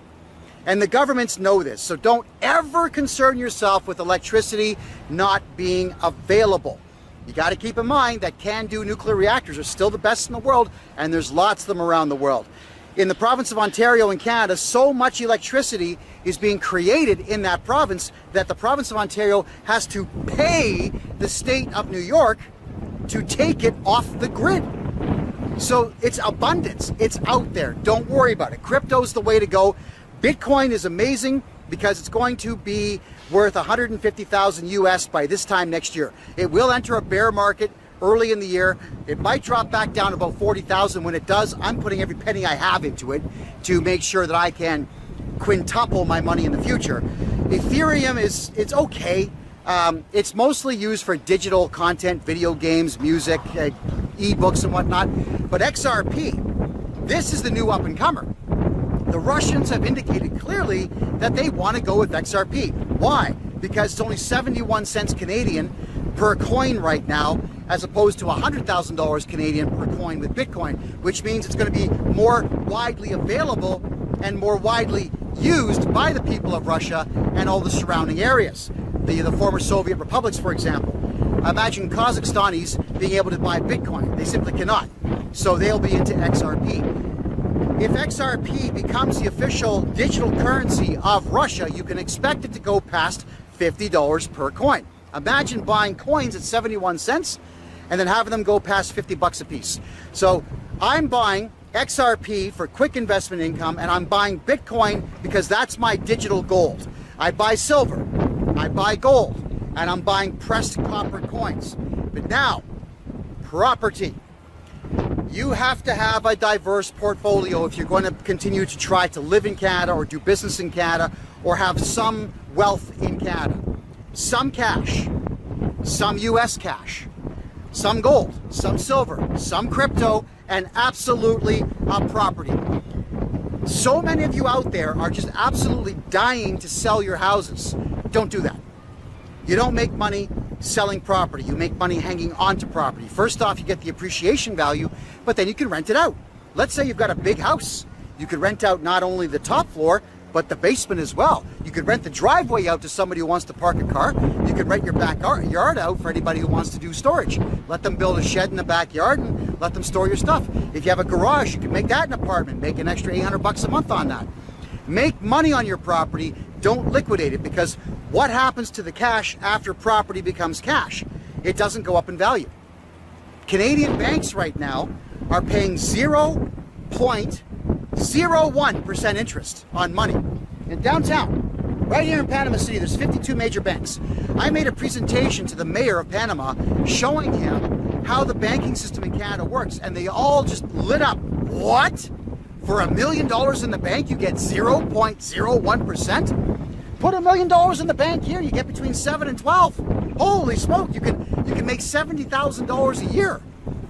And the governments know this, so don't ever concern yourself with electricity not being available. You got to keep in mind that CANDU nuclear reactors are still the best in the world, and there's lots of them around the world. In the province of Ontario in Canada, so much electricity is being created in that province that the province of Ontario has to pay the state of New York to take it off the grid. So it's abundance. It's out there. Don't worry about it. Crypto's the way to go. Bitcoin is amazing because it's going to be worth 150,000 US by this time next year. It will enter a bear market early in the year. It might drop back down to about 40,000. When it does, I'm putting every penny I have into it to make sure that I can quintuple my money in the future. Ethereum it's okay. It's mostly used for digital content, video games, music, ebooks and whatnot. But XRP, this is the new up and comer. The Russians have indicated clearly that they want to go with XRP. Why? Because it's only 71 cents Canadian per coin right now, as opposed to $100,000 Canadian per coin with Bitcoin, which means it's going to be more widely available and more widely used by the people of Russia and all the surrounding areas. The former Soviet republics, for example. Imagine Kazakhstanis being able to buy Bitcoin. They simply cannot. So they'll be into XRP. If XRP becomes the official digital currency of Russia, you can expect it to go past $50 per coin. Imagine buying coins at 71 cents and then having them go past 50 bucks a piece. So I'm buying XRP for quick investment income, and I'm buying Bitcoin because that's my digital gold. I buy silver, I buy gold, and I'm buying pressed copper coins. But now, property. You have to have a diverse portfolio if you're going to continue to try to live in Canada or do business in Canada or have some wealth in Canada. Some cash, some US cash, some gold, some silver, some crypto, and absolutely a property. So many of you out there are just absolutely dying to sell your houses. Don't do that. You don't make money selling property. You make money hanging on to property. First off, you get the appreciation value, but then you can rent it out. Let's say you've got a big house. You could rent out not only the top floor, but the basement as well. You could rent the driveway out to somebody who wants to park a car. You could rent your backyard out for anybody who wants to do storage. Let them build a shed in the backyard and let them store your stuff. If you have a garage, you can make that an apartment. Make an extra 800 bucks a month on that. Make money on your property. Don't liquidate it, because what happens to the cash after property becomes cash? It doesn't go up in value. Canadian banks right now are paying 0.01% interest on money. In downtown, right here in Panama City, there's 52 major banks. I made a presentation to the mayor of Panama showing him how the banking system in Canada works, and they all just lit up. What? For $1 million in the bank, you get 0.01%? Put $1 million in the bank here, you get between 7 and 12. Holy smoke, you can make $70,000 a year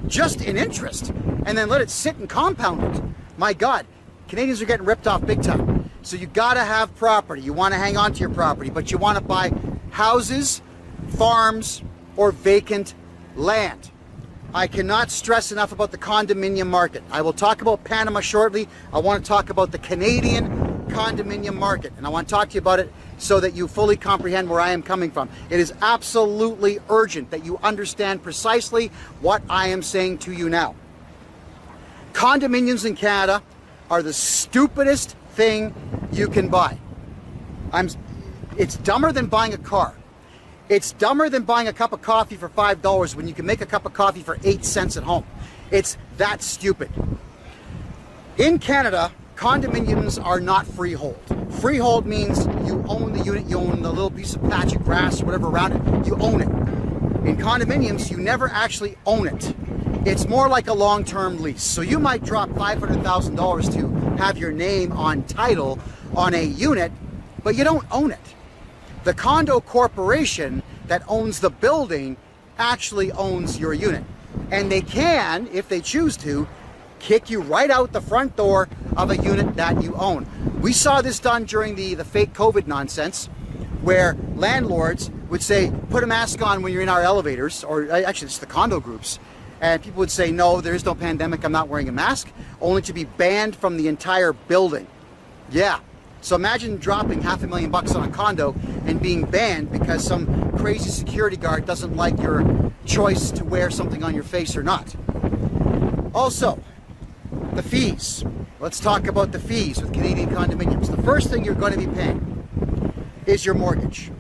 just in interest, and then let it sit and compound it. My God, Canadians are getting ripped off big time. So you gotta have property. You wanna hang on to your property, but you wanna buy houses, farms, or vacant land. I cannot stress enough about the condominium market. I will talk about Panama shortly. I want to talk about the Canadian condominium market, and I want to talk to you about it so that you fully comprehend where I am coming from. It is absolutely urgent that you understand precisely what I am saying to you now. Condominiums in Canada are the stupidest thing you can buy. It's dumber than buying a car. It's dumber than buying a cup of coffee for $5 when you can make a cup of coffee for 8 cents at home. It's that stupid. In Canada, condominiums are not freehold. Freehold means you own the unit, you own the little piece of patch of grass or whatever around it, you own it. In condominiums, you never actually own it. It's more like a long-term lease. So you might drop $500,000 to have your name on title on a unit, but you don't own it. The condo corporation that owns the building actually owns your unit. And they can, if they choose to, kick you right out the front door of a unit that you own. We saw this done during the fake COVID nonsense, where landlords would say, put a mask on when you're in our elevators, or actually it's the condo groups, and people would say, no, there is no pandemic, I'm not wearing a mask, only to be banned from the entire building. Yeah. So imagine dropping $500,000 on a condo and being banned because some crazy security guard doesn't like your choice to wear something on your face or not. Also, the fees. Let's talk about the fees with Canadian condominiums. The first thing you're going to be paying is your mortgage.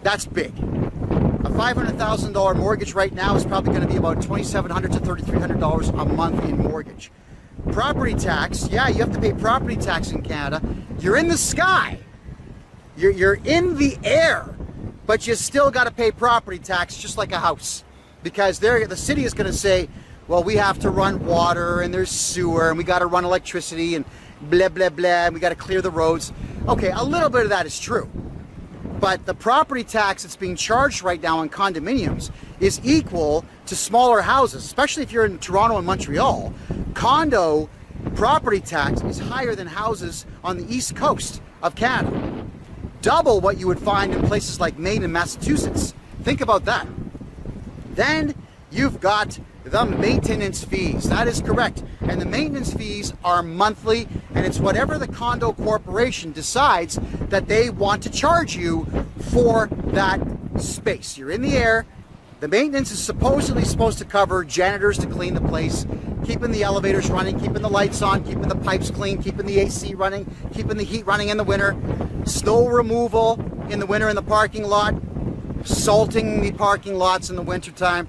That's big. A $500,000 mortgage right now is probably going to be about $2,700 to $3,300 a month in mortgage. Property tax, yeah, you have to pay property tax in Canada. You're in the sky. You're in the air, but you still got to pay property tax just like a house. Because the city is going to say, well, we have to run water and there's sewer and we got to run electricity and blah, blah, blah, and we got to clear the roads. Okay, a little bit of that is true. But the property tax that's being charged right now on condominiums is equal to smaller houses, especially if you're in Toronto and Montreal. Condo property tax is higher than houses on the east coast of Canada. Double what you would find in places like Maine and Massachusetts. Think about that. Then you've got the maintenance fees. That is correct. And the maintenance fees are monthly, and it's whatever the condo corporation decides that they want to charge you for that space. You're in the air. The maintenance is supposedly supposed to cover janitors to clean the place, keeping the elevators running, keeping the lights on, keeping the pipes clean, keeping the AC running, keeping the heat running in the winter, snow removal in the winter in the parking lot, salting the parking lots in the wintertime,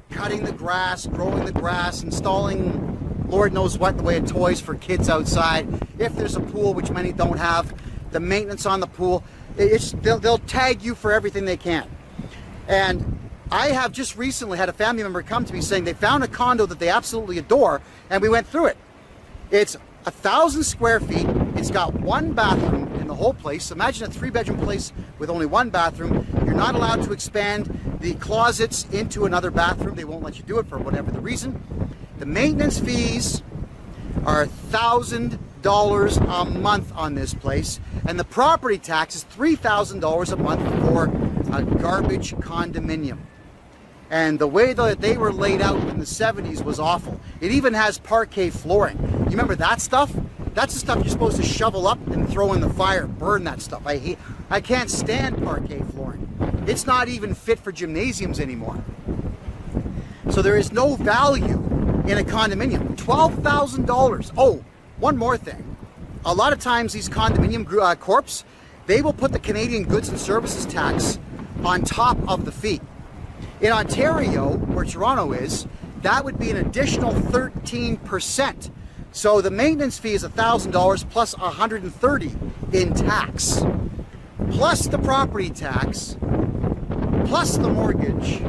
cutting the grass, growing the grass, installing Lord knows what in the way of toys for kids outside. If there's a pool, which many don't have, the maintenance on the pool, they'll tag you for everything they can. And I have just recently had a family member come to me saying they found a condo that they absolutely adore, and we went through it. It's 1,000 square feet. It's got one bathroom in the whole place. Imagine a 3-bedroom place with only one bathroom. You're not allowed to expand the closets into another bathroom. They won't let you do it for whatever the reason. The maintenance fees are $1,000 a month on this place, and the property tax is $3,000 a month for a garbage condominium. And the way that they were laid out in the 70s was awful. It even has parquet flooring. You remember that stuff? That's the stuff you're supposed to shovel up and throw in the fire, burn that stuff. I can't stand parquet flooring. It's not even fit for gymnasiums anymore. So there is no value in a condominium. $12,000. Oh, one more thing. A lot of times these condominium corps, they will put the Canadian goods and services tax on top of the fee. In Ontario, where Toronto is, that would be an additional 13%. So the maintenance fee is $1,000 plus $130 in tax, plus the property tax, plus the mortgage,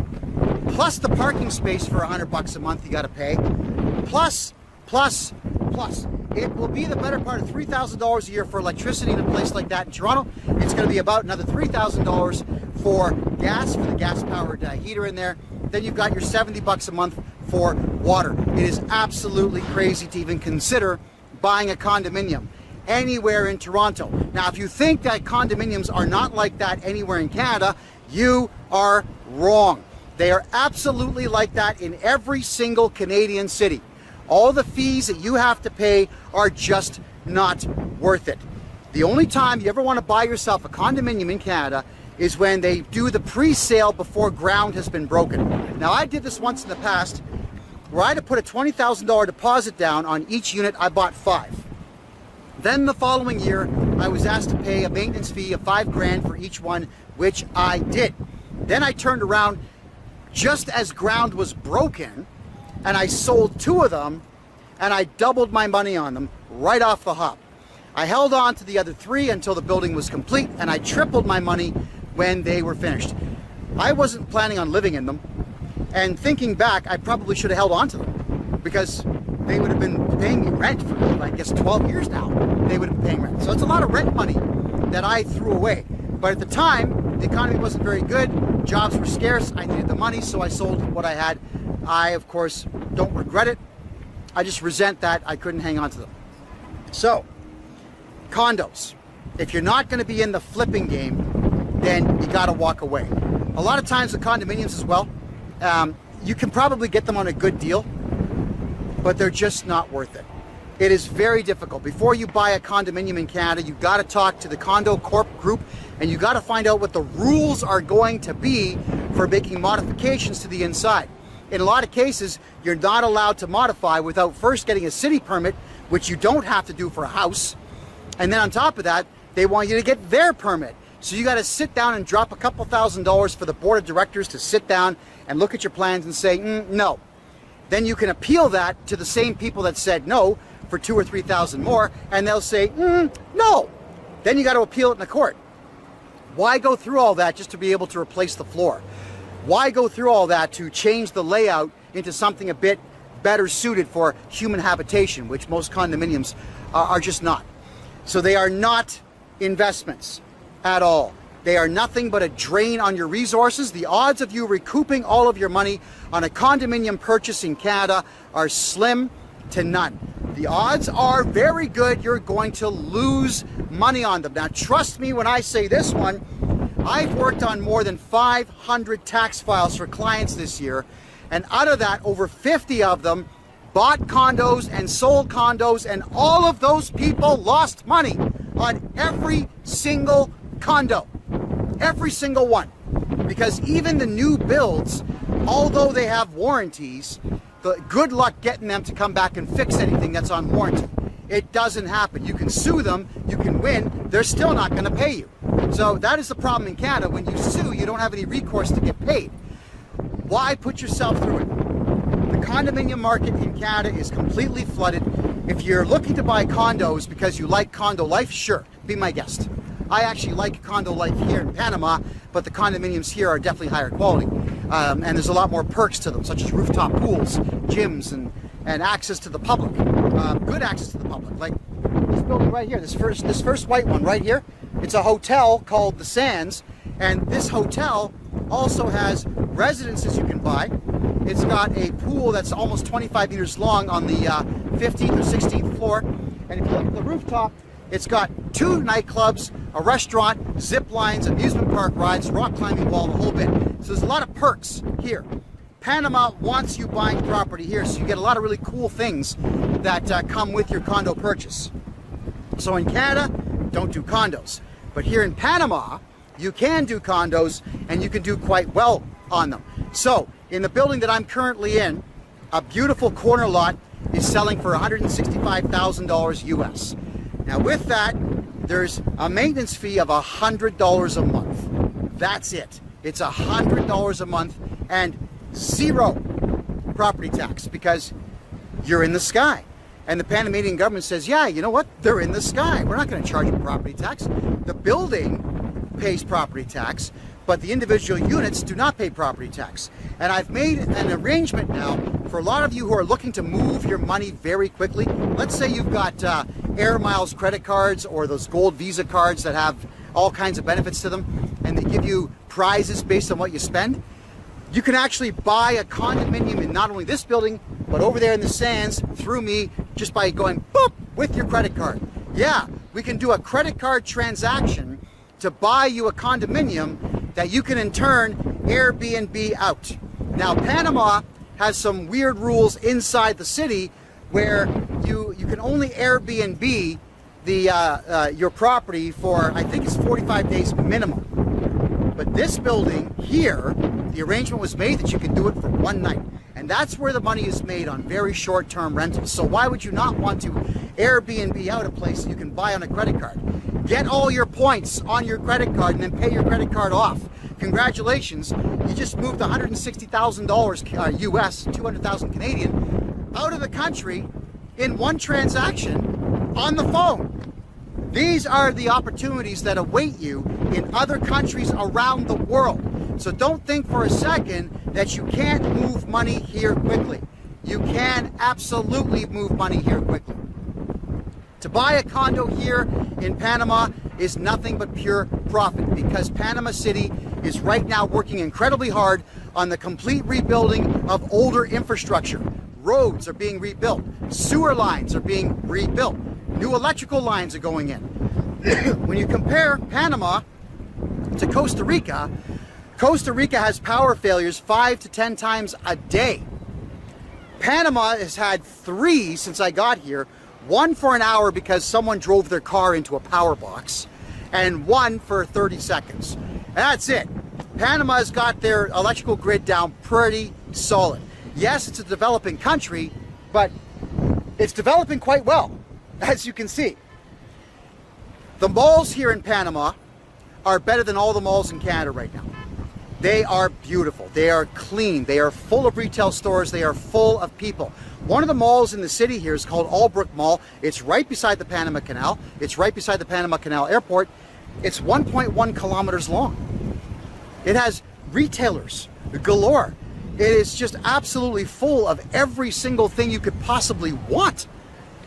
plus the parking space for $100 a month you got to pay, plus. It will be the better part of $3,000 a year for electricity in a place like that in Toronto. It's going to be about another $3,000 for gas, for the gas-powered heater in there. Then you've got your $70 a month for water. It is absolutely crazy to even consider buying a condominium anywhere in Toronto. Now, if you think that condominiums are not like that anywhere in Canada, you are wrong. They are absolutely like that in every single Canadian city. All the fees that you have to pay are just not worth it. The only time you ever want to buy yourself a condominium in Canada is when they do the pre-sale before ground has been broken. Now, I did this once in the past where I had to put a $20,000 deposit down on each unit. I bought 5. Then the following year, I was asked to pay a maintenance fee of $5,000 for each one, which I did. Then I turned around just as ground was broken, and I sold 2 of them, and I doubled my money on them right off the hop. I held on to the other 3 until the building was complete, and I tripled my money when they were finished. I wasn't planning on living in them, and thinking back, I probably should have held on to them because they would have been paying me rent for, I guess, 12 years now. They would have been paying rent. So it's a lot of rent money that I threw away. But at the time, the economy wasn't very good. Jobs were scarce. I needed the money, so I sold what I had. I, of course, don't regret it. I just resent that I couldn't hang on to them. So, condos. If you're not going to be in the flipping game, then you got to walk away. A lot of times with condominiums as well, you can probably get them on a good deal, but they're just not worth it. It is very difficult. Before you buy a condominium in Canada, you got to talk to the condo corp group, and you got to find out what the rules are going to be for making modifications to the inside. In a lot of cases, you're not allowed to modify without first getting a city permit, which you don't have to do for a house. And then on top of that, they want you to get their permit. So you got to sit down and drop a couple $1,000s for the board of directors to sit down and look at your plans and say, no. Then you can appeal that to the same people that said no for $2,000 or $3,000 more, and they'll say, no. Then you got to appeal it in the court. Why go through all that just to be able to replace the floor? Why go through all that to change the layout into something a bit better suited for human habitation, which most condominiums are just not. So they are not investments at all. They are nothing but a drain on your resources. The odds of you recouping all of your money on a condominium purchase in Canada are slim to none. The odds are very good you're going to lose money on them. Now, trust me when I say this one, I've worked on more than 500 tax files for clients this year, and out of that, over 50 of them bought condos and sold condos, and all of those people lost money on every single condo. Every single one. Because even the new builds, although they have warranties, good luck getting them to come back and fix anything that's on warranty. It doesn't happen. You can sue them, you can win, they're still not going to pay you. So that is the problem in Canada. When you sue, you don't have any recourse to get paid. Why put yourself through it? The condominium market in Canada is completely flooded. If you're looking to buy condos because you like condo life, sure, be my guest. I actually like condo life here in Panama, but the condominiums here are definitely higher quality. And there's a lot more perks to them, such as rooftop pools, gyms, and access to the public. Good access to the public. Like this building right here, this first white one right here, it's a hotel called The Sands, and this hotel also has residences you can buy. It's got a pool that's almost 25 meters long on the 15th or 16th floor, and if you look at the rooftop, it's got 2 nightclubs, a restaurant, zip lines, amusement park rides, rock climbing wall, the whole bit. So there's a lot of perks here. Panama wants you buying property here, so you get a lot of really cool things that come with your condo purchase. So in Canada, don't do condos. But here in Panama, you can do condos, and you can do quite well on them. So in the building that I'm currently in, a beautiful corner lot is selling for $165,000 US. Now with that, there's a maintenance fee of $100 a month. That's it. It's $100 a month and 0 property tax because you're in the sky. And the Panamanian government says, yeah, you know what? They're in the sky. We're not going to charge you property tax. The building pays property tax, but the individual units do not pay property tax. And I've made an arrangement now for a lot of you who are looking to move your money very quickly. Let's say you've got Air Miles credit cards or those gold Visa cards that have all kinds of benefits to them, and they give you prizes based on what you spend. You can actually buy a condominium in not only this building, but over there in the Sands through me just by going boop with your credit card. Yeah, we can do a credit card transaction to buy you a condominium that you can in turn Airbnb out. Now, Panama has some weird rules inside the city where you can only Airbnb your property for, I think it's 45 days minimum. But this building here, the arrangement was made that you can do it for one night. And that's where the money is made, on very short-term rentals. So why would you not want to Airbnb out a place that you can buy on a credit card? Get all your points on your credit card and then pay your credit card off. Congratulations, you just moved $160,000 US, 200,000 Canadian, out of the country in one transaction on the phone. These are the opportunities that await you in other countries around the world. So don't think for a second that you can't move money here quickly. You can absolutely move money here quickly. To buy a condo here in Panama is nothing but pure profit, because Panama City is right now working incredibly hard on the complete rebuilding of older infrastructure. Roads are being rebuilt. Sewer lines are being rebuilt. New electrical lines are going in. When you compare Panama to Costa Rica, Costa Rica has power failures 5 to 10 times a day. Panama has had 3 since I got here. 1 for an hour because someone drove their car into a power box, and 1 for 30 seconds. And that's it. Panama's got their electrical grid down pretty solid. Yes, it's a developing country, but it's developing quite well, as you can see. The malls here in Panama are better than all the malls in Canada right now. They are beautiful, they are clean, they are full of retail stores, they are full of people. One of the malls in the city here is called Albrook Mall. It's right beside the Panama Canal. It's right beside the Panama Canal Airport. It's 1.1 kilometers long. It has retailers galore. It is just absolutely full of every single thing you could possibly want,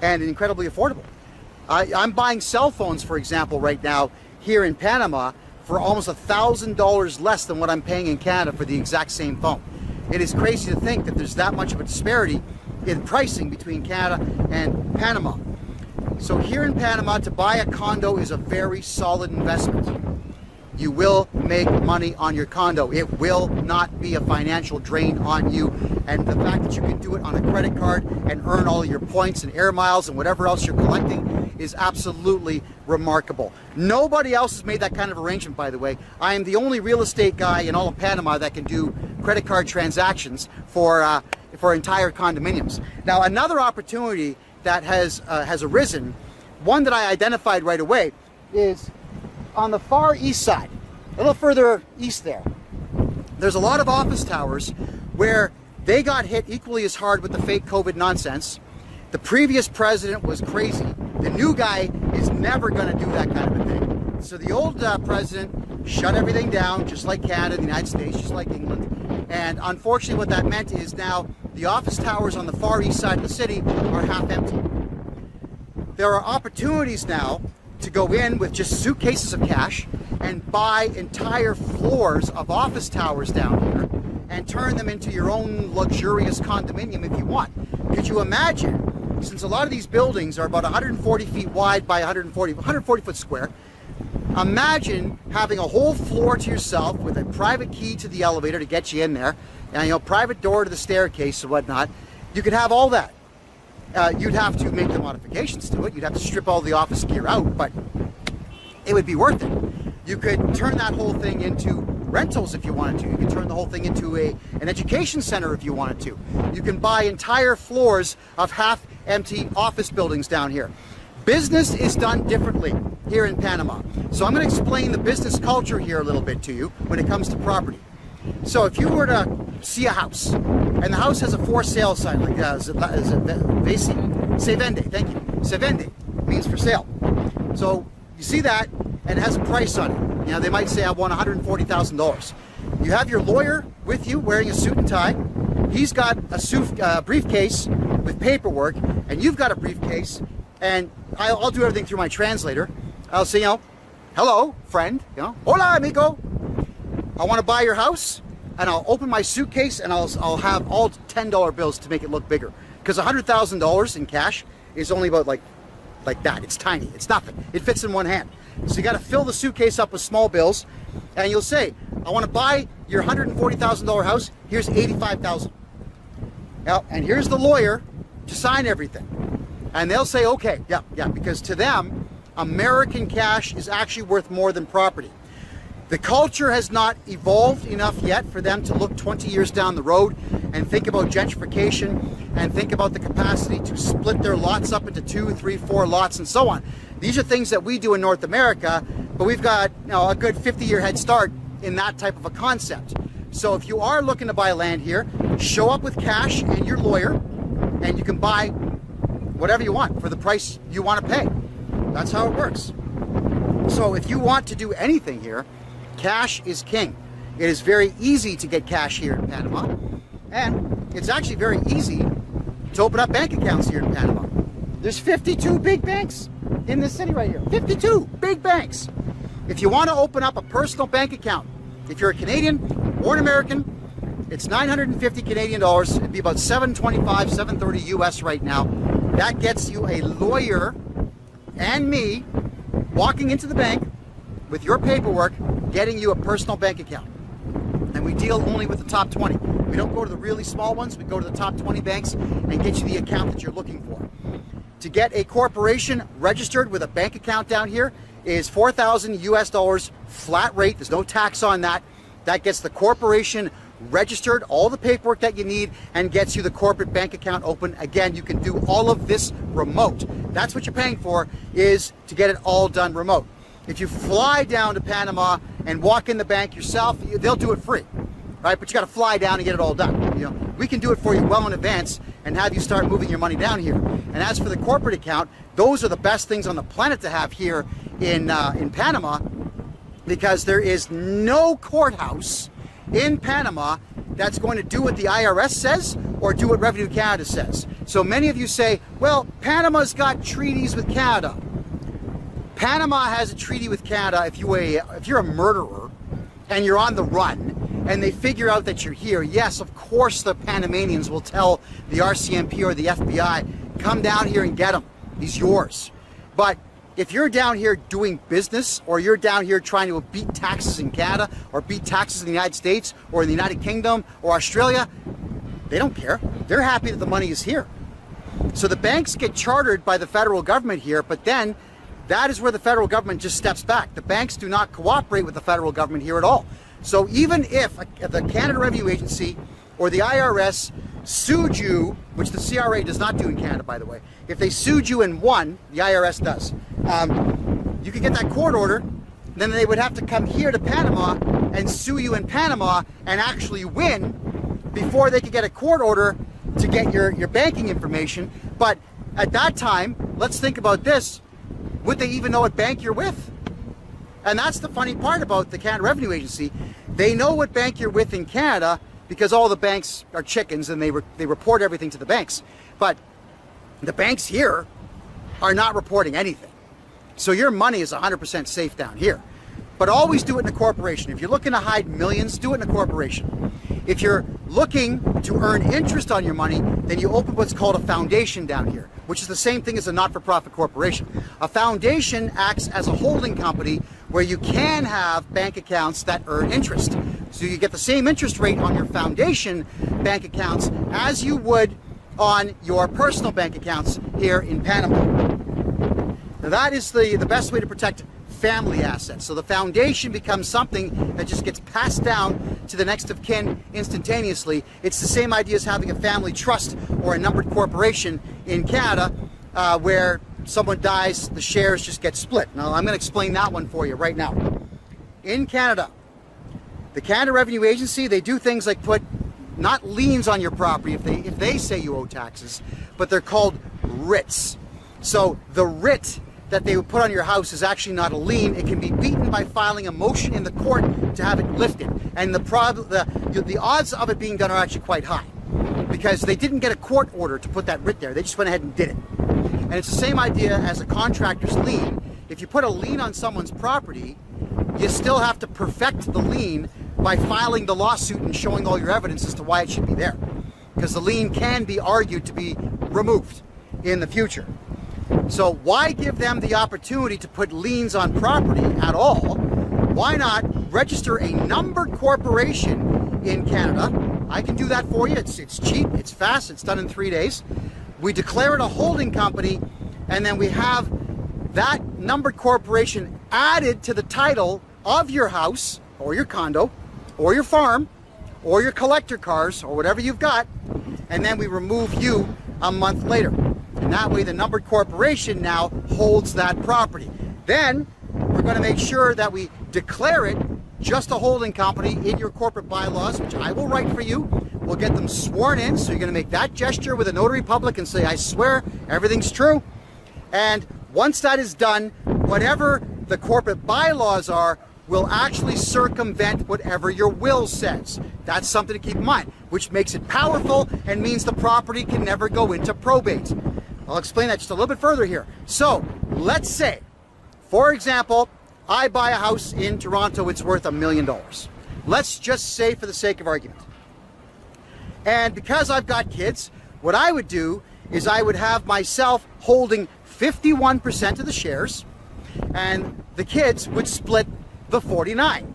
and incredibly affordable. I'm buying cell phones, for example, right now here in Panama for almost $1,000 less than what I'm paying in Canada for the exact same phone. It is crazy to think that there's that much of a disparity in pricing between Canada and Panama. So here in Panama, to buy a condo is a very solid investment. You will make money on your condo. It will not be a financial drain on you. And the fact that you can do it on a credit card and earn all your points and air miles and whatever else you're collecting is absolutely remarkable. Nobody else has made that kind of arrangement, by the way. I am the only real estate guy in all of Panama that can do credit card transactions for entire condominiums. Now, another opportunity that has arisen, one that I identified right away, is on the far east side, a little further east there. There's a lot of office towers where they got hit equally as hard with the fake COVID nonsense. The previous president was crazy. The new guy is never going to do that kind of a thing. So the old president shut everything down, just like Canada, the United States, just like England. And unfortunately what that meant is now the office towers on the far east side of the city are half empty. There are opportunities now to go in with just suitcases of cash and buy entire floors of office towers down here and turn them into your own luxurious condominium if you want. Could you imagine, since a lot of these buildings are about 140 feet wide by 140 foot square, imagine having a whole floor to yourself with a private key to the elevator to get you in there, and private door to the staircase and whatnot. You could have all that. You'd have to make the modifications to it. You'd have to strip all the office gear out, but it would be worth it. You could turn that whole thing into rentals if you wanted to. You could turn the whole thing into an education center if you wanted to. You can buy entire floors of half-empty office buildings down here. Business is done differently here in Panama. So I'm going to explain the business culture here a little bit to you when it comes to property. So if you were to see a house, and the house has a for sale sign, like se vende, thank you. Se vende means for sale. So you see that, and it has a price on it. They might say, I want $140,000. You have your lawyer with you wearing a suit and tie. He's got a briefcase with paperwork, and you've got a briefcase, and I'll do everything through my translator. I'll say, hello, friend, hola, amigo. I want to buy your house, and I'll open my suitcase, and I'll have all $10 bills to make it look bigger. Because $100,000 in cash is only about like that. It's tiny. It's nothing. It fits in one hand. So you got to fill the suitcase up with small bills, and you'll say, I want to buy your $140,000 house. Here's $85,000. Now, and here's the lawyer to sign everything. And they'll say, okay, yeah, because to them, American cash is actually worth more than property. The culture has not evolved enough yet for them to look 20 years down the road and think about gentrification and think about the capacity to split their lots up into 2, 3, 4 lots and so on. These are things that we do in North America, but we've got, you know, a good 50-year head start in that type of a concept. So if you are looking to buy land here, show up with cash and your lawyer, and you can buy whatever you want for the price you want to pay. That's how it works. So if you want to do anything here, cash is king. It is very easy to get cash here in Panama, and it's actually very easy to open up bank accounts here in Panama. There's 52 big banks in this city right here. 52 big banks. If you want to open up a personal bank account, if you're a Canadian or an American, it's 950 Canadian dollars. It'd be about $725, $730 US right now. That gets you a lawyer and me walking into the bank with your paperwork, getting you a personal bank account. And we deal only with the top 20. We don't go to the really small ones. We go to the top 20 banks and get you the account that you're looking for. To get a corporation registered with a bank account down here is $4,000 US dollars flat rate. There's no tax on that. That gets the corporation registered, all the paperwork that you need, and gets you the corporate bank account open. Again, you can do all of this remote. That's what you're paying for, is to get it all done remote. If you fly down to Panama and walk in the bank yourself, they'll do it free, right? But you got to fly down and get it all done. You know, we can do it for you well in advance and have you start moving your money down here. And as for the corporate account, those are the best things on the planet to have here in Panama, because there is no courthouse in Panama that's going to do what the IRS says or do what Revenue Canada says. So many of you say, well, Panama's got treaties with Canada. Panama has a treaty with Canada if you're a murderer and you're on the run and they figure out that you're here. Yes, of course the Panamanians will tell the RCMP or the FBI, come down here and get him. He's yours. But if you're down here doing business, or you're down here trying to beat taxes in Canada or beat taxes in the United States or in the United Kingdom or Australia, they don't care. They're happy that the money is here. So the banks get chartered by the federal government here, but then that is where the federal government just steps back. The banks do not cooperate with the federal government here at all. So even if the Canada Revenue Agency or the IRS sued you, which the CRA does not do in Canada, by the way, if they sued you and won, the IRS does, you could get that court order, then they would have to come here to Panama and sue you in Panama and actually win before they could get a court order to get your banking information. But at that time, let's think about this, would they even know what bank you're with? And that's the funny part about the Canada Revenue Agency. They know what bank you're with in Canada because all the banks are chickens and they report everything to the banks. But the banks here are not reporting anything. So your money is 100% safe down here. But always do it in a corporation. If you're looking to hide millions, do it in a corporation. If you're looking to earn interest on your money, then you open what's called a foundation down here, which is the same thing as a not-for-profit corporation. A foundation acts as a holding company where you can have bank accounts that earn interest. So you get the same interest rate on your foundation bank accounts as you would on your personal bank accounts here in Panama. Now that is the best way to protect family assets. So the foundation becomes something that just gets passed down to the next of kin instantaneously. It's the same idea as having a family trust or a numbered corporation in Canada where someone dies, the shares just get split. Now I'm going to explain that one for you right now. In Canada, the Canada Revenue Agency, they do things like put not liens on your property if they say you owe taxes, but they're called writs. So the writ that they would put on your house is actually not a lien. It can be beaten by filing a motion in the court to have it lifted. And the odds of it being done are actually quite high because they didn't get a court order to put that writ there. They just went ahead and did it. And it's the same idea as a contractor's lien. If you put a lien on someone's property, you still have to perfect the lien by filing the lawsuit and showing all your evidence as to why it should be there. Because the lien can be argued to be removed in the future. So why give them the opportunity to put liens on property at all? Why not register a numbered corporation in Canada? I can do that for you. It's cheap, it's fast, it's done in 3 days. We declare it a holding company, and then we have that numbered corporation added to the title of your house or your condo or your farm or your collector cars or whatever you've got, and then we remove you a month later. And that way the numbered corporation now holds that property. Then we're going to make sure that we declare it just a holding company in your corporate bylaws, which I will write for you. We'll get them sworn in, so you're going to make that gesture with a notary public and say, I swear everything's true. And once that is done, whatever the corporate bylaws are will actually circumvent whatever your will says. That's something to keep in mind, which makes it powerful and means the property can never go into probate. I'll explain that just a little bit further here. So let's say, for example, I buy a house in Toronto, it's worth $1 million. Let's just say for the sake of argument. And because I've got kids, what I would do is I would have myself holding 51% of the shares, and the kids would split the 49.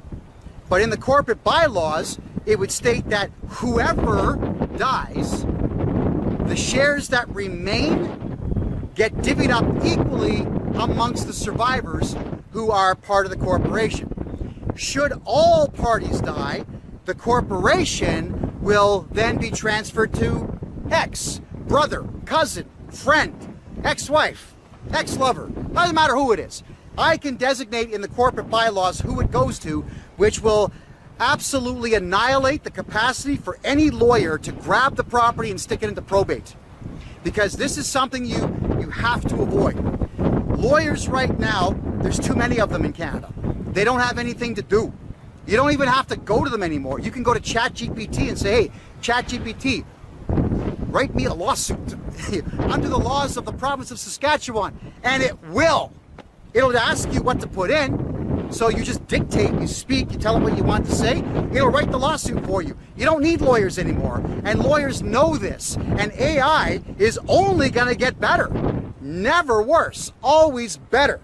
But in the corporate bylaws, it would state that whoever dies, the shares that remain get divvied up equally amongst the survivors who are part of the corporation. Should all parties die, the corporation will then be transferred to ex, brother, cousin, friend, ex-wife, ex-lover, doesn't matter who it is. I can designate in the corporate bylaws who it goes to, which will absolutely annihilate the capacity for any lawyer to grab the property and stick it into probate. Because this is something you have to avoid. Lawyers right now, there's too many of them in Canada. They don't have anything to do. You don't even have to go to them anymore. You can go to ChatGPT and say, hey, ChatGPT, write me a lawsuit under the laws of the province of Saskatchewan, and it will. It'll ask you what to put in, so you just dictate, you speak, you tell it what you want to say, it'll write the lawsuit for you. You don't need lawyers anymore, and lawyers know this, and AI is only gonna get better. Never worse, always better.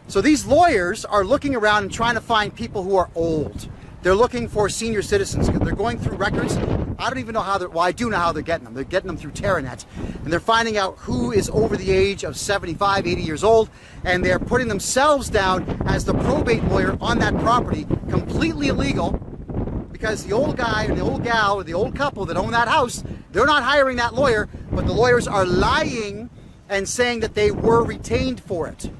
So these lawyers are looking around and trying to find people who are old. They're looking for senior citizens. They're going through records. I don't even know how well, I do know how they're getting them. They're getting them through Terranet. And they're finding out who is over the age of 75, 80 years old, and they're putting themselves down as the probate lawyer on that property, completely illegal, because the old guy or the old gal or the old couple that own that house, they're not hiring that lawyer, but the lawyers are lying and saying that they were retained for it.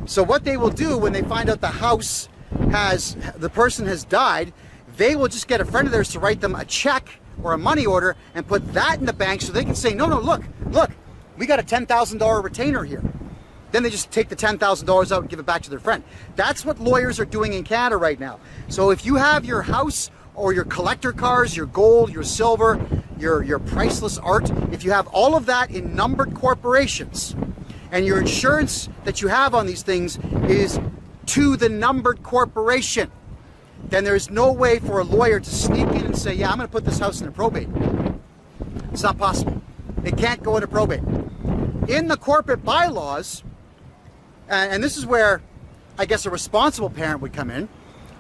So what they will do when they find out the house the person has died, they will just get a friend of theirs to write them a check or a money order and put that in the bank so they can say, no, look, we got a $10,000 retainer here. Then they just take the $10,000 out and give it back to their friend. That's what lawyers are doing in Canada right now. So if you have your house or your collector cars, your gold, your silver, your priceless art, if you have all of that in numbered corporations, and your insurance that you have on these things is to the numbered corporation, then there's no way for a lawyer to sneak in and say, yeah, I'm going to put this house into probate. It's not possible. It can't go into probate. In the corporate bylaws, and this is where I guess a responsible parent would come in,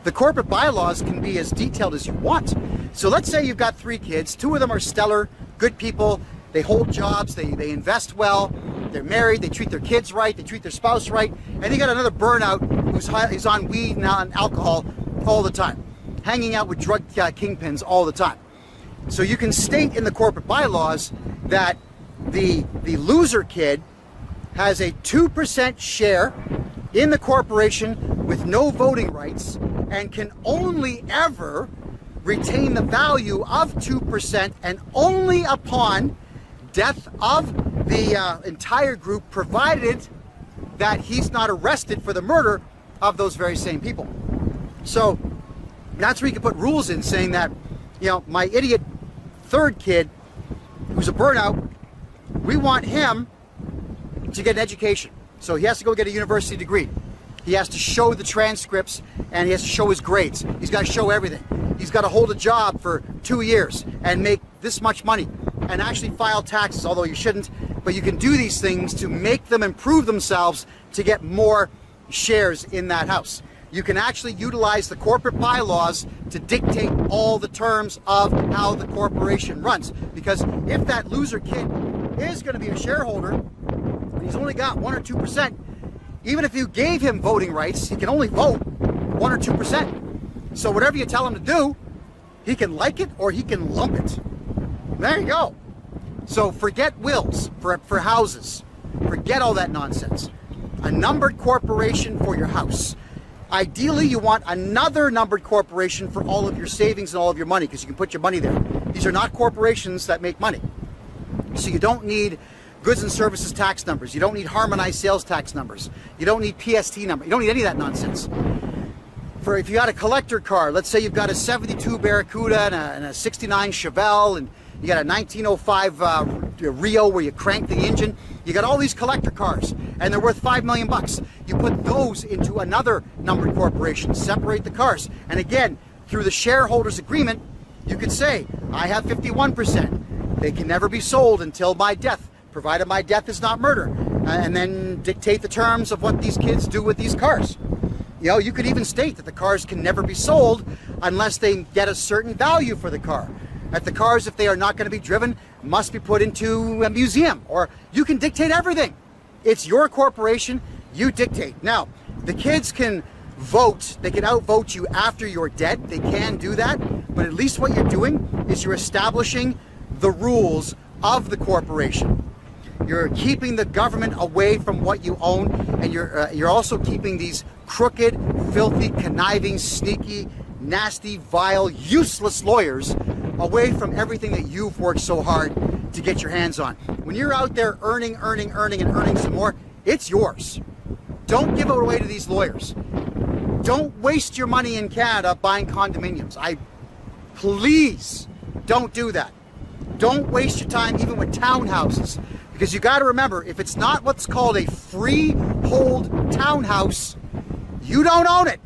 the corporate bylaws can be as detailed as you want. So let's say you've got 3 kids, 2 of them are stellar, good people, they hold jobs, they invest well, they're married, they treat their kids right, they treat their spouse right, and you got another burnout who's on weed and on alcohol all the time, hanging out with drug kingpins all the time. So you can state in the corporate bylaws that the loser kid has a 2% share in the corporation with no voting rights and can only ever retain the value of 2% and only upon death of the entire group, provided that he's not arrested for the murder of those very same people. So that's where you can put rules in saying that, you know, my idiot 3rd kid who's a burnout, we want him to get an education. So he has to go get a university degree. He has to show the transcripts and he has to show his grades. He's got to show everything. He's got to hold a job for 2 years and make this much money and actually file taxes, although you shouldn't. But you can do these things to make them improve themselves to get more shares in that house. You can actually utilize the corporate bylaws to dictate all the terms of how the corporation runs. Because if that loser kid is going to be a shareholder, and he's only got 1 or 2%, even if you gave him voting rights, he can only vote 1 or 2%. So whatever you tell him to do, he can like it or he can lump it. There you go. So forget wills for houses. Forget all that nonsense. A numbered corporation for your house. Ideally, you want another numbered corporation for all of your savings and all of your money, because you can put your money there. These are not corporations that make money. So you don't need goods and services tax numbers. You don't need harmonized sales tax numbers. You don't need PST number. You don't need any of that nonsense. For if you got a collector car, let's say you've got a 72 Barracuda and a 69 Chevelle, and you got a 1905 Rio where you crank the engine. You got all these collector cars, and they're worth $5 million. You put those into another numbered corporation, separate the cars. And again, through the shareholders agreement, you could say, I have 51%. They can never be sold until my death, provided my death is not murder. And then dictate the terms of what these kids do with these cars. You know, you could even state that the cars can never be sold unless they get a certain value for the car. That the cars, if they are not going to be driven, must be put into a museum. Or you can dictate everything. It's your corporation, you dictate. Now, the kids can vote, they can outvote you after you're dead. They can do that, but at least what you're doing is you're establishing the rules of the corporation. You're keeping the government away from what you own, and you're also keeping these crooked, filthy, conniving, sneaky, nasty, vile, useless lawyers away from everything that you've worked so hard to get your hands on. When you're out there earning some more, it's yours. Don't give it away to these lawyers. Don't waste your money in Canada buying condominiums. Please don't do that. Don't waste your time even with townhouses, because you got to remember, if it's not what's called a freehold townhouse, you don't own it.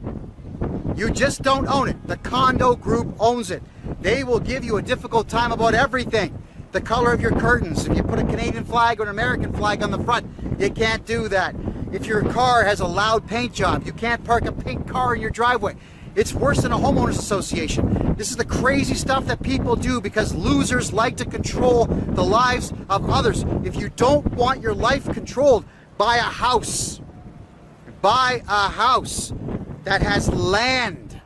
You just don't own it. The condo group owns it. They will give you a difficult time about everything. The color of your curtains. If you put a Canadian flag or an American flag on the front, you can't do that. If your car has a loud paint job, you can't park a pink car in your driveway. It's worse than a homeowners association. This is the crazy stuff that people do because losers like to control the lives of others. If you don't want your life controlled, buy a house. Buy a house that has land,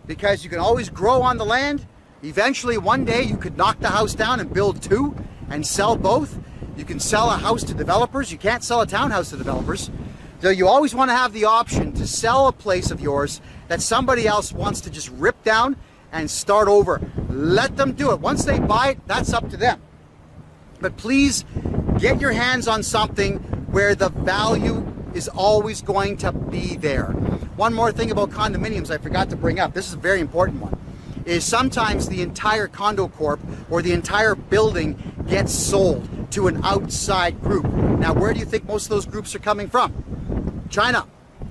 because you can always grow on the land. Eventually, one day, you could knock the house down and build two and sell both. You can sell a house to developers. You can't sell a townhouse to developers. So you always want to have the option to sell a place of yours that somebody else wants to just rip down and start over. Let them do it. Once they buy it, that's up to them. But please get your hands on something where the value is always going to be there. One more thing about condominiums I forgot to bring up. This is a very important one. Is sometimes the entire condo corp or the entire building gets sold to an outside group. Now, where do you think most of those groups are coming from? China,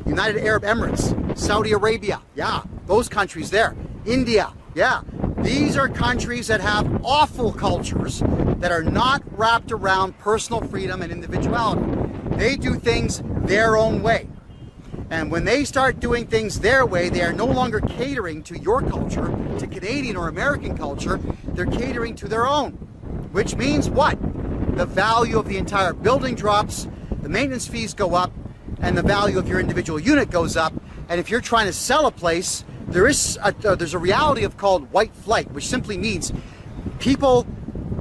United Arab Emirates, Saudi Arabia, yeah, those countries there. India, yeah. These are countries that have awful cultures that are not wrapped around personal freedom and individuality. They do things their own way. And when they start doing things their way, they are no longer catering to your culture, to Canadian or American culture. They're catering to their own. Which means what? The value of the entire building drops, the maintenance fees go up, and the value of your individual unit goes up. And if you're trying to sell a place, there's a reality of called white flight, which simply means people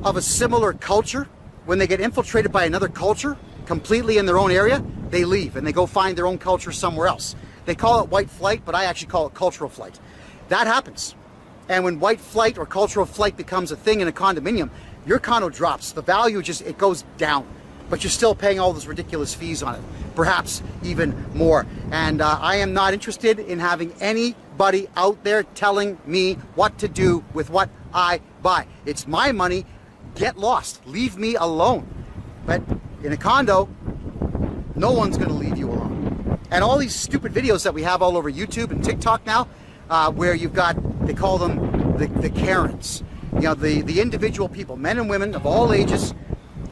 of a similar culture, when they get infiltrated by another culture completely in their own area, they leave and they go find their own culture somewhere else. They call it white flight, but I actually call it cultural flight. That happens. And when white flight or cultural flight becomes a thing in a condominium, your condo drops. The value it goes down, but you're still paying all those ridiculous fees on it, perhaps even more. And I am not interested in having anybody out there telling me what to do with what I buy. It's my money. Get lost. Leave me alone. But in a condo, no one's going to leave you alone. And all these stupid videos that we have all over YouTube and TikTok now, where you've got, they call them the Karens. You know, the individual people, men and women of all ages,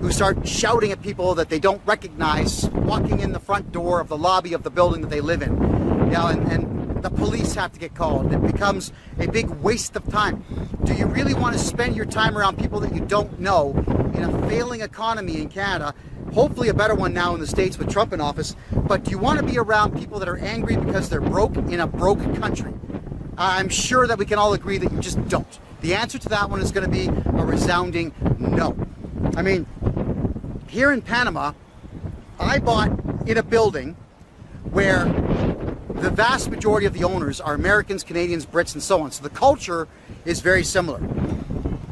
who start shouting at people that they don't recognize walking in the front door of the lobby of the building that they live in. You know, and the police have to get called. It becomes a big waste of time. Do you really want to spend your time around people that you don't know in a failing economy in Canada, hopefully a better one now in the States with Trump in office. But do you want to be around people that are angry because they're broke in a broke country? I'm sure that we can all agree that you just don't. The answer to that one is going to be a resounding no. I mean, here in Panama, I bought in a building where the vast majority of the owners are Americans, Canadians, Brits, and so on. So the culture is very similar.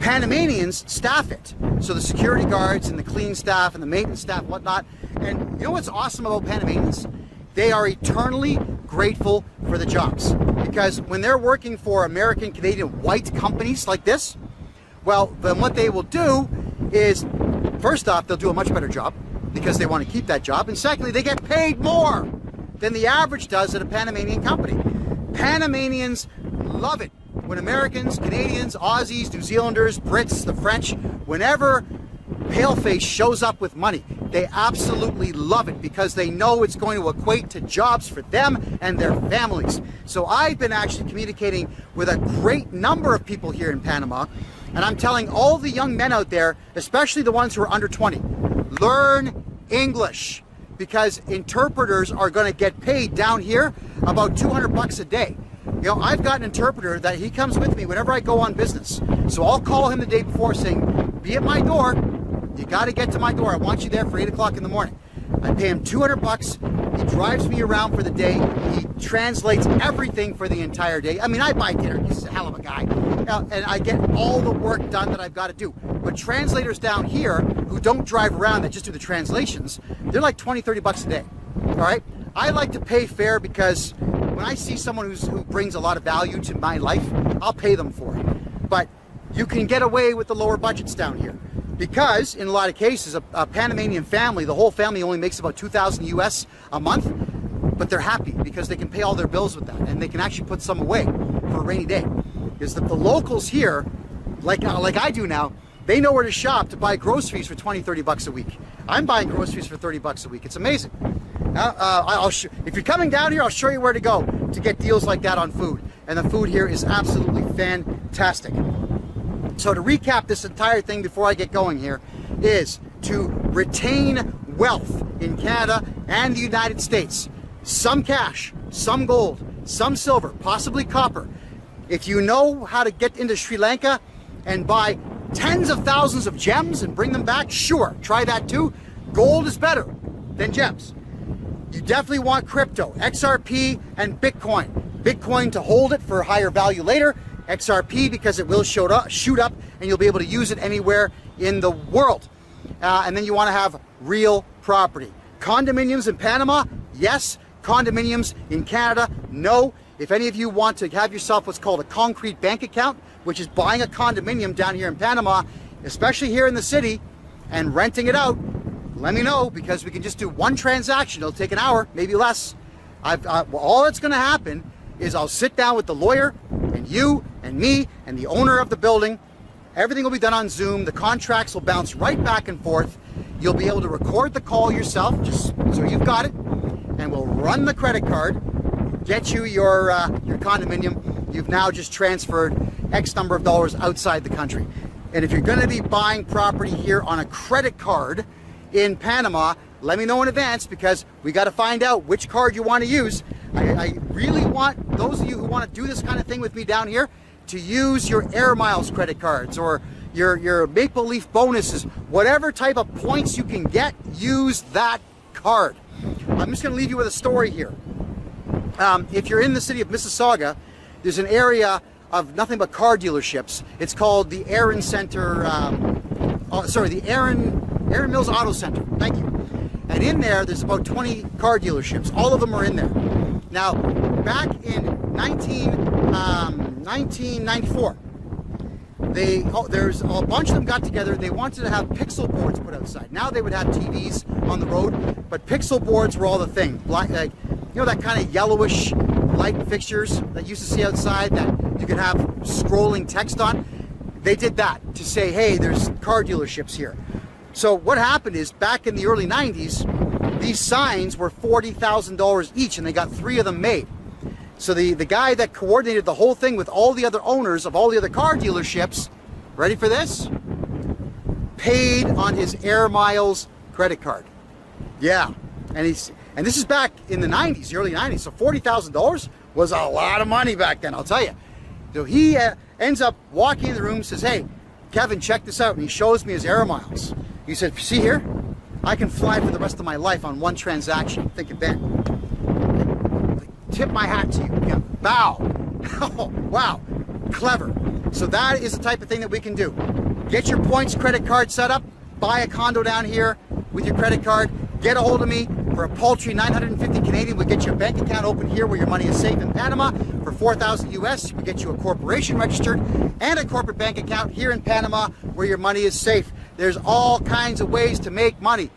Panamanians staff it. So the security guards and the cleaning staff and the maintenance staff and whatnot. And you know what's awesome about Panamanians? They are eternally grateful for the jobs. Because when they're working for American, Canadian, white companies like this, well, then what they will do is, first off, they'll do a much better job because they want to keep that job. And secondly, they get paid more than the average does at a Panamanian company. Panamanians love it when Americans, Canadians, Aussies, New Zealanders, Brits, the French, whenever Paleface shows up with money, they absolutely love it because they know it's going to equate to jobs for them and their families. So I've been actually communicating with a great number of people here in Panama, and I'm telling all the young men out there, especially the ones who are under 20, learn English, because interpreters are going to get paid down here about 200 bucks a day. You know, I've got an interpreter that he comes with me whenever I go on business. So I'll call him the day before saying, be at my door. You got to get to my door. I want you there for 8 o'clock in the morning. I pay him 200 bucks. He drives me around for the day. He translates everything for the entire day. I mean, I buy dinner. He's a hell of a guy. And I get all the work done that I've got to do. But translators down here who don't drive around, that just do the translations, they're like 20, 30 bucks a day. All right? I like to pay fair because when I see someone who brings a lot of value to my life, I'll pay them for it. But you can get away with the lower budgets down here. Because in a lot of cases, a Panamanian family, the whole family only makes about 2,000 US a month, but they're happy because they can pay all their bills with that, and they can actually put some away for a rainy day. Because the locals here, like I do now, they know where to shop to buy groceries for 20, 30 bucks a week. I'm buying groceries for 30 bucks a week. It's amazing. If you're coming down here, I'll show you where to go to get deals like that on food. And the food here is absolutely fantastic. So to recap this entire thing before I get going here is to retain wealth in Canada and the United States. Some cash, some gold, some silver, possibly copper. If you know how to get into Sri Lanka and buy tens of thousands of gems and bring them back, sure, try that too. Gold is better than gems. You definitely want crypto, XRP and Bitcoin. Bitcoin to hold it for higher value later. XRP because it will shoot up and you'll be able to use it anywhere in the world. And then you want to have real property. Condominiums in Panama, yes. Condominiums in Canada, no. If any of you want to have yourself what's called a concrete bank account, which is buying a condominium down here in Panama, especially here in the city, and renting it out, let me know, because we can just do one transaction. It'll take an hour, maybe less. All that's going to happen is I'll sit down with the lawyer and you and me and the owner of the building. Everything will be done on Zoom. The contracts will bounce right back and forth. You'll be able to record the call yourself, just so you've got it, and we'll run the credit card, get you your condominium. You've now just transferred X number of dollars outside the country. And if you're going to be buying property here on a credit card in Panama, let me know in advance, because we got to find out which card you want to use. I really want those of you who want to do this kind of thing with me down here to use your Air Miles credit cards or your Maple Leaf bonuses, whatever type of points you can get, use that card. I'm just going to leave you with a story here. If you're in the city of Mississauga, there's an area of nothing but car dealerships. It's called the Aaron Center, the Aaron Mills Auto Center. Thank you. And in there's about 20 car dealerships. All of them are in there. Now, back in 1994, there's a bunch of them got together. They wanted to have pixel boards put outside. Now they would have TVs on the road, but pixel boards were all the thing. Like, you know, that kind of yellowish light fixtures that you used to see outside that you could have scrolling text on. They did that to say, hey, there's car dealerships here. So what happened is, back in the early 90s, these signs were $40,000 each, and they got 3 of them made. So the guy that coordinated the whole thing with all the other owners of all the other car dealerships, ready for this? Paid on his Air Miles credit card. Yeah. And this is back in the 90s, the early 90s. So $40,000 was a lot of money back then, I'll tell you. So he ends up walking in the room and says, hey, Kevin, check this out. And he shows me his air miles. He said, see here, I can fly for the rest of my life on one transaction. I'm thinking, Ben, tip my hat to you. Yeah, bow. Oh, wow, clever. So that is the type of thing that we can do. Get your points credit card set up, buy a condo down here with your credit card, get a hold of me for a paltry 950 Canadian. We'll get you a bank account open here where your money is safe in Panama. For 4,000 US, we'll get you a corporation registered and a corporate bank account here in Panama where your money is safe. There's all kinds of ways to make money,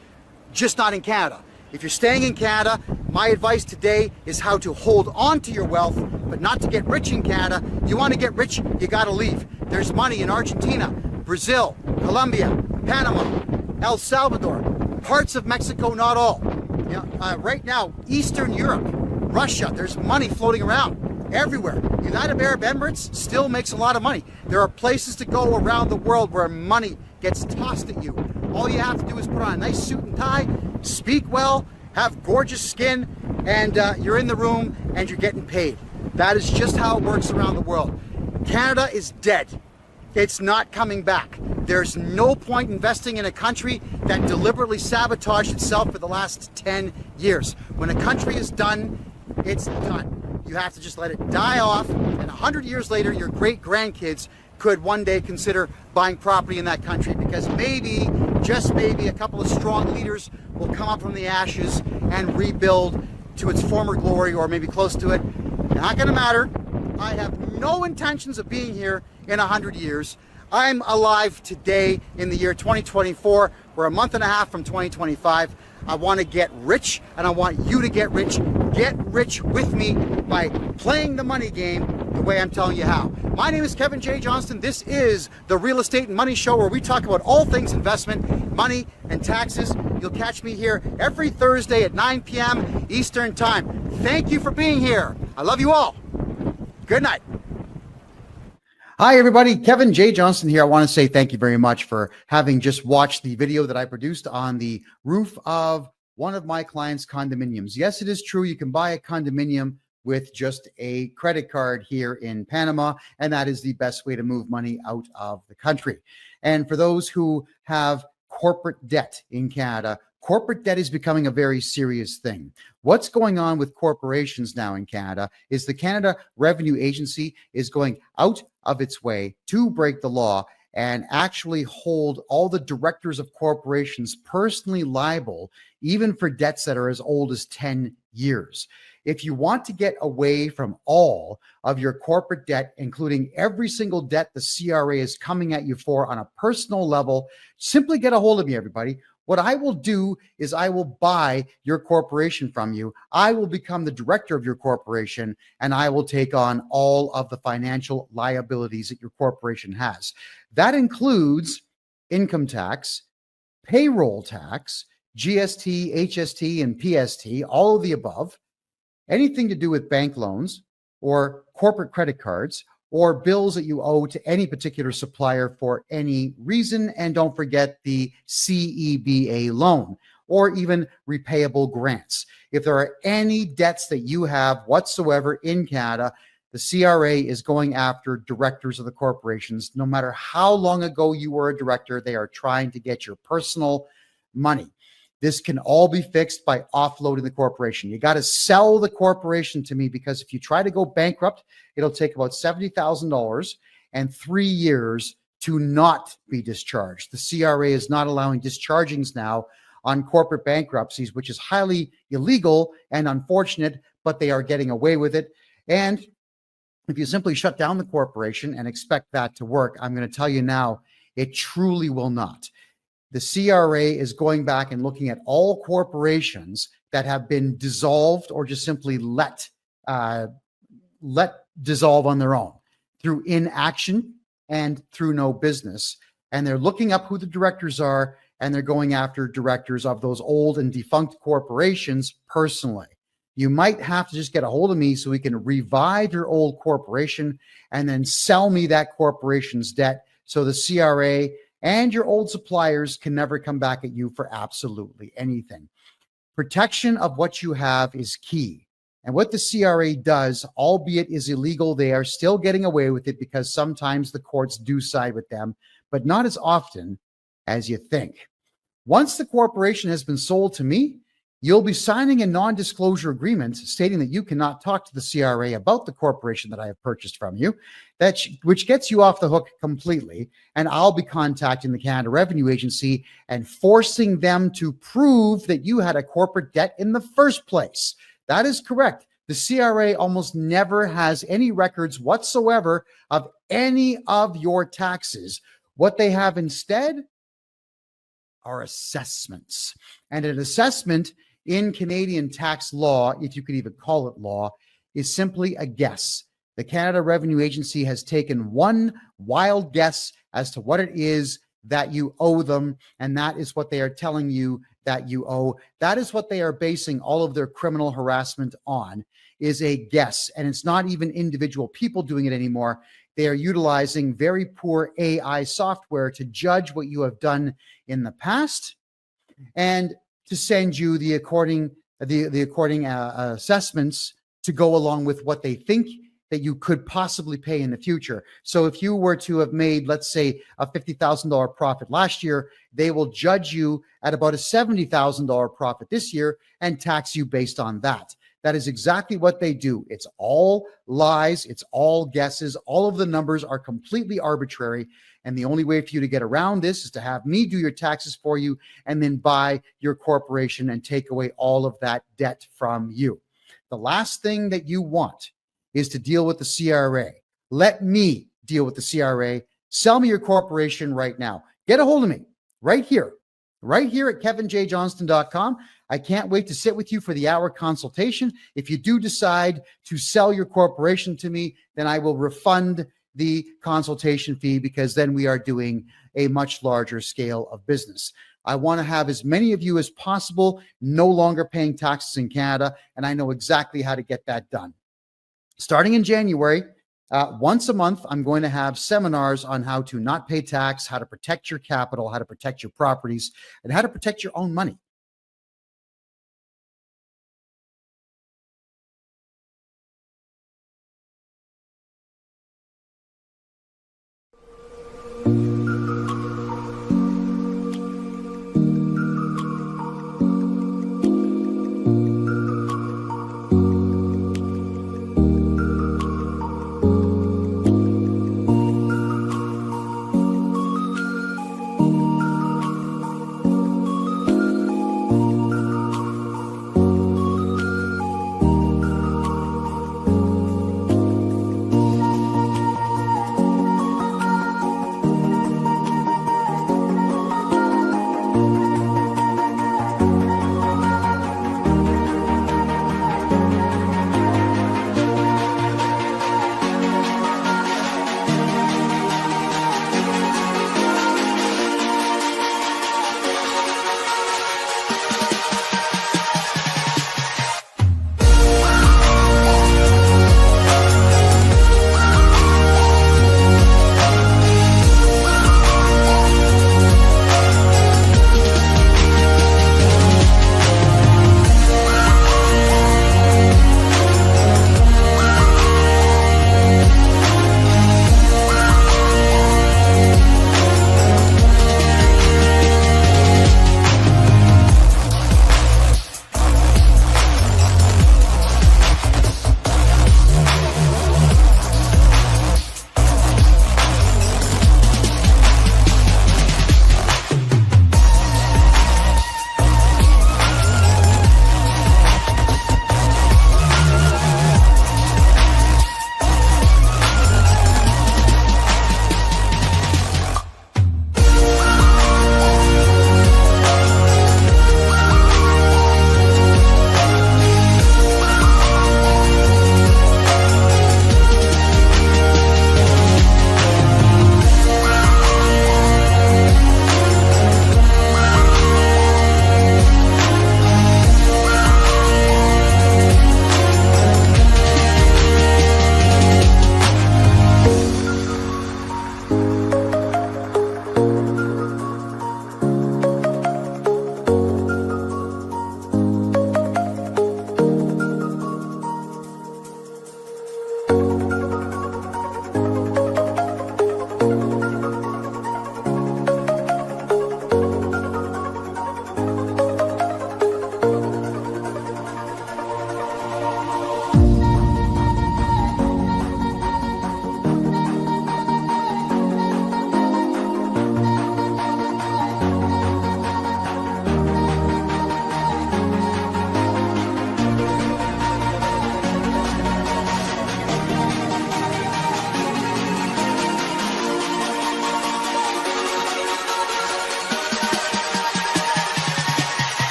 just not in Canada. If you're staying in Canada, my advice today is how to hold on to your wealth, but not to get rich in Canada. You want to get rich, you got to leave. There's money in Argentina, Brazil, Colombia, Panama, El Salvador, parts of Mexico, not all. You know, right now, Eastern Europe, Russia, there's money floating around everywhere. United Arab Emirates still makes a lot of money. There are places to go around the world where money gets tossed at you. All you have to do is put on a nice suit and tie, speak well, have gorgeous skin, and you're in the room and you're getting paid. That is just how it works around the world. Canada is dead. It's not coming back. There's no point investing in a country that deliberately sabotaged itself for the last 10 years. When a country is done, it's done. You have to just let it die off, and 100 years later, your great-grandkids could one day consider buying property in that country, because maybe, just maybe, a couple of strong leaders will come up from the ashes and rebuild to its former glory, or maybe close to it. Not gonna matter. I have no intentions of being here in 100 years. I'm alive today in the year 2024. We're a month and a half from 2025. I want to get rich, and I want you to get rich. Get rich with me by playing the money game the way I'm telling you how. My name is Kevin J. Johnston. This is the Real Estate and Money Show, where we talk about all things investment, money, and taxes. You'll catch me here every Thursday at 9 p.m. Eastern Time. Thank you for being here. I love you all. Good night. Hi, everybody. Kevin J. Johnston here. I want to say thank you very much for having just watched the video that I produced on the roof of one of my clients' condominiums. Yes, it is true. You can buy a condominium with just a credit card here in Panama, and that is the best way to move money out of the country. And for those who have corporate debt in Canada, corporate debt is becoming a very serious thing. What's going on with corporations now in Canada is the Canada Revenue Agency is going out of its way to break the law and actually hold all the directors of corporations personally liable, even for debts that are as old as 10 years. If you want to get away from all of your corporate debt, including every single debt the CRA is coming at you for on a personal level, simply get a hold of me, everybody. What I will do is I will buy your corporation from you. I will become the director of your corporation, and I will take on all of the financial liabilities that your corporation has. That includes income tax, payroll tax, GST, HST, and PST, all of the above, anything to do with bank loans or corporate credit cards, or bills that you owe to any particular supplier for any reason. And don't forget the CEBA loan, or even repayable grants. If there are any debts that you have whatsoever in Canada, the CRA is going after directors of the corporations. No matter how long ago you were a director, they are trying to get your personal money. This can all be fixed by offloading the corporation. You got to sell the corporation to me, because if you try to go bankrupt, it'll take about $70,000 and 3 years to not be discharged. The CRA is not allowing dischargings now on corporate bankruptcies, which is highly illegal and unfortunate, but they are getting away with it. And if you simply shut down the corporation and expect that to work, I'm going to tell you now, it truly will not. The CRA is going back and looking at all corporations that have been dissolved or just simply let dissolve on their own through inaction and through no business. And they're looking up who the directors are, and they're going after directors of those old and defunct corporations personally. You might have to just get a hold of me so we can revive your old corporation and then sell me that corporation's debt, so the CRA and your old suppliers can never come back at you for absolutely anything. Protection of what you have is key. And what the CRA does, albeit is illegal, they are still getting away with it because sometimes the courts do side with them, but not as often as you think. Once the corporation has been sold to me, you'll be signing a non-disclosure agreement stating that you cannot talk to the CRA about the corporation that I have purchased from you, which gets you off the hook completely. And I'll be contacting the Canada Revenue Agency and forcing them to prove that you had a corporate debt in the first place. That is correct. The CRA almost never has any records whatsoever of any of your taxes. What they have instead are assessments. And an assessment in Canadian tax law, if you could even call it law, is simply a guess. The Canada Revenue Agency has taken one wild guess as to what it is that you owe them, and that is what they are telling you that you owe. That is what they are basing all of their criminal harassment on, is a guess. And it's not even individual people doing it anymore. They are utilizing very poor AI software to judge what you have done in the past and to send you the according assessments to go along with what they think that you could possibly pay in the future. So if you were to have made, let's say, a $50,000 profit last year, they will judge you at about a $70,000 profit this year and tax you based on that. That is exactly what they do. It's all lies. It's all guesses. All of the numbers are completely arbitrary. And the only way for you to get around this is to have me do your taxes for you and then buy your corporation and take away all of that debt from you. The last thing that you want is to deal with the CRA. Let me deal with the CRA. Sell me your corporation right now. Get a hold of me right here at kevinjjohnston.com. I can't wait to sit with you for the hour consultation. If you do decide to sell your corporation to me, then I will refund the consultation fee because then we are doing a much larger scale of business. I want to have as many of you as possible no longer paying taxes in Canada, and I know exactly how to get that done. Starting in January, once a month, I'm going to have seminars on how to not pay tax, how to protect your capital, how to protect your properties, and how to protect your own money.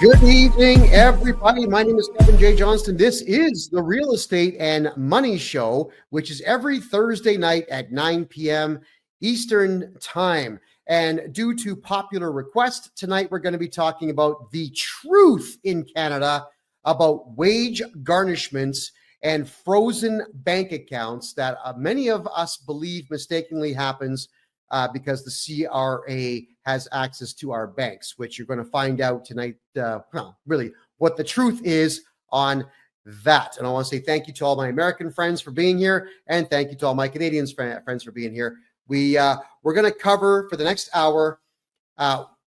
Good evening, everybody. My name is Kevin J. Johnston. This is the Real Estate and Money Show, which is every Thursday night at 9 p.m. Eastern Time. And due to popular request, tonight we're going to be talking about the truth in Canada about wage garnishments and frozen bank accounts that many of us believe mistakenly happens because the CRA has access to our banks, which you're going to find out tonight, really what the truth is on that. And I want to say thank you to all my American friends for being here, and thank you to all my Canadian friends for being here. We're going to cover for the next hour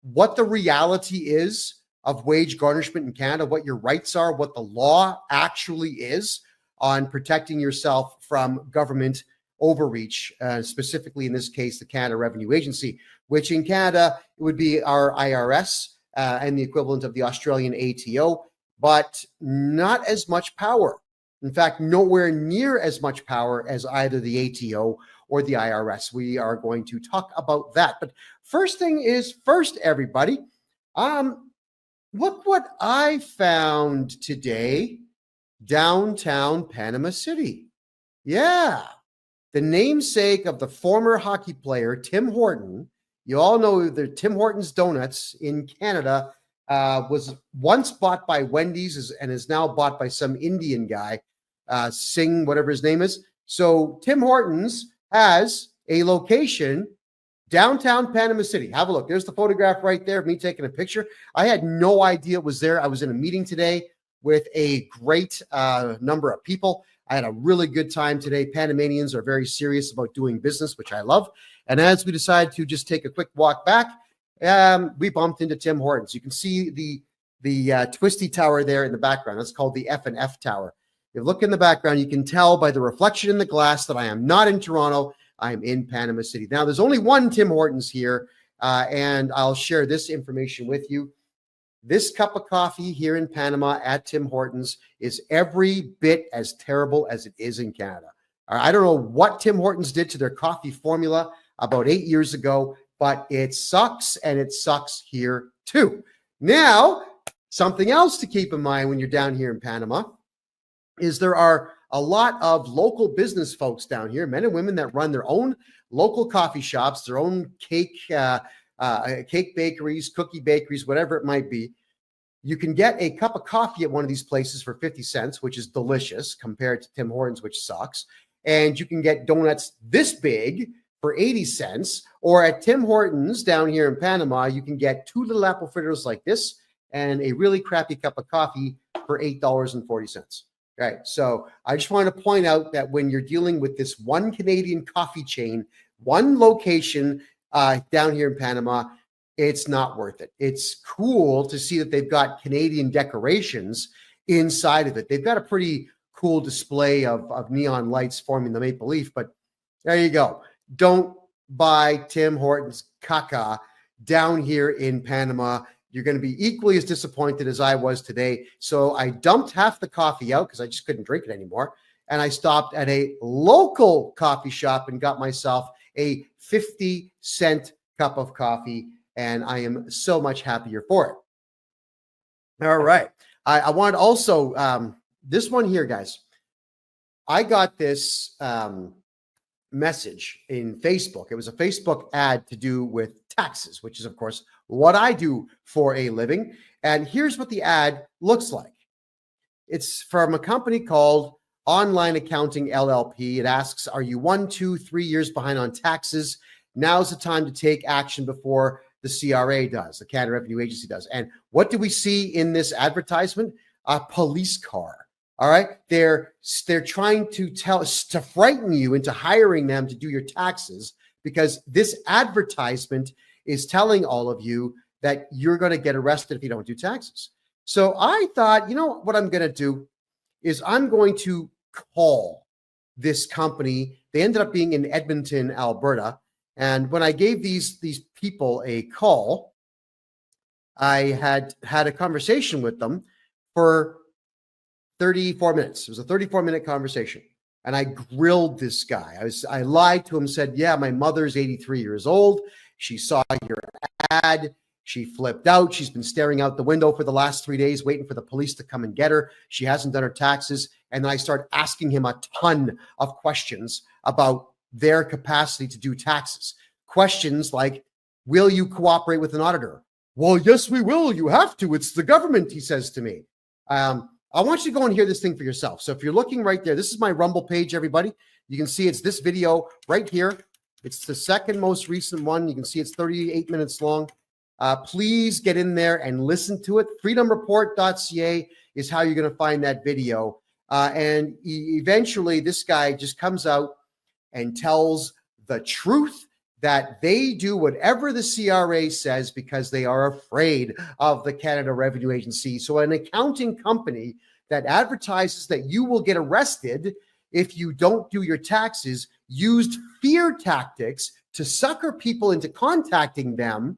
what the reality is of wage garnishment in Canada, what your rights are, what the law actually is on protecting yourself from government overreach, specifically in this case, the Canada Revenue Agency, which in Canada it would be our IRS and the equivalent of the Australian ATO, but not as much power. In fact, nowhere near as much power as either the ATO or the IRS. We are going to talk about that. But first thing is first, everybody. Look what I found today, downtown Panama City. Yeah. The namesake of the former hockey player, Tim Horton. You all know that Tim Hortons Donuts in Canada was once bought by Wendy's and is now bought by some Indian guy, Singh, whatever his name is. So Tim Hortons has a location downtown Panama City. Have a look. There's the photograph right there of me taking a picture. I had no idea it was there. I was in a meeting today with a great number of people. I had a really good time today. Panamanians are very serious about doing business, which I love. And as we decided to just take a quick walk back, we bumped into Tim Hortons. You can see the twisty tower there in the background. That's called the F&F Tower. If you look in the background, you can tell by the reflection in the glass that I am not in Toronto. I am in Panama City. Now, there's only one Tim Hortons here, and I'll share this information with you. This cup of coffee here in Panama at Tim Hortons is every bit as terrible as it is in Canada. I don't know what Tim Hortons did to their coffee formula about 8 years ago, but it sucks, and it sucks here too. Now, something else to keep in mind when you're down here in Panama is there are a lot of local business folks down here, men and women that run their own local coffee shops, their own cake bakeries, cookie bakeries, whatever it might be. You can get a cup of coffee at one of these places for 50 cents, which is delicious compared to Tim Hortons, which sucks. And you can get donuts this big for 80 cents. Or at Tim Hortons down here in Panama, you can get 2 little apple fritters like this and a really crappy cup of coffee for $8.40. Right. So I just want to point out that when you're dealing with this one Canadian coffee chain, one location down here in Panama, it's not worth it. It's cool to see that they've got Canadian decorations inside of it. They've got a pretty cool display of neon lights forming the maple leaf, but there you go. Don't buy Tim Hortons caca down here in Panama. You're going to be equally as disappointed as I was today. So I dumped half the coffee out because I just couldn't drink it anymore. And I stopped at a local coffee shop and got myself a 50-cent cup of coffee. And I am so much happier for it. All right. I want also, this one here, guys. I got this message in Facebook. It was a Facebook ad to do with taxes, which is, of course, what I do for a living. And here's what the ad looks like. It's from a company called Online Accounting LLP. It asks, are you 1, 2, 3 years behind on taxes? Now's the time to take action before the CRA does, the Canada Revenue Agency does. And what do we see in this advertisement? A police car. All right. They're trying to frighten you into hiring them to do your taxes, because this advertisement is telling all of you that you're going to get arrested if you don't do taxes. So I thought, you know what I'm going to do is I'm going to call this company. They ended up being in Edmonton, Alberta. And when I gave these people a call, I had a conversation with them for 34 minutes. It was a 34-minute conversation. And I grilled this guy. I lied to him, said, yeah, my mother's 83 years old. She saw your ad She flipped out. She's been staring out the window for the last 3 days, waiting for the police to come and get her. She hasn't done her taxes. And then I start asking him a ton of questions about their capacity to do taxes. Questions like, will you cooperate with an auditor? Well, yes, we will. You have to. It's the government, he says to me. I want you to go and hear this thing for yourself. So if you're looking right there, this is my Rumble page, everybody. You can see it's this video right here. It's the second most recent one. You can see it's 38 minutes long. Please get in there and listen to it. freedomreport.ca is how you're going to find that video. And eventually this guy just comes out and tells the truth that they do whatever the CRA says because they are afraid of the Canada Revenue Agency. So an accounting company that advertises that you will get arrested if you don't do your taxes used fear tactics to sucker people into contacting them,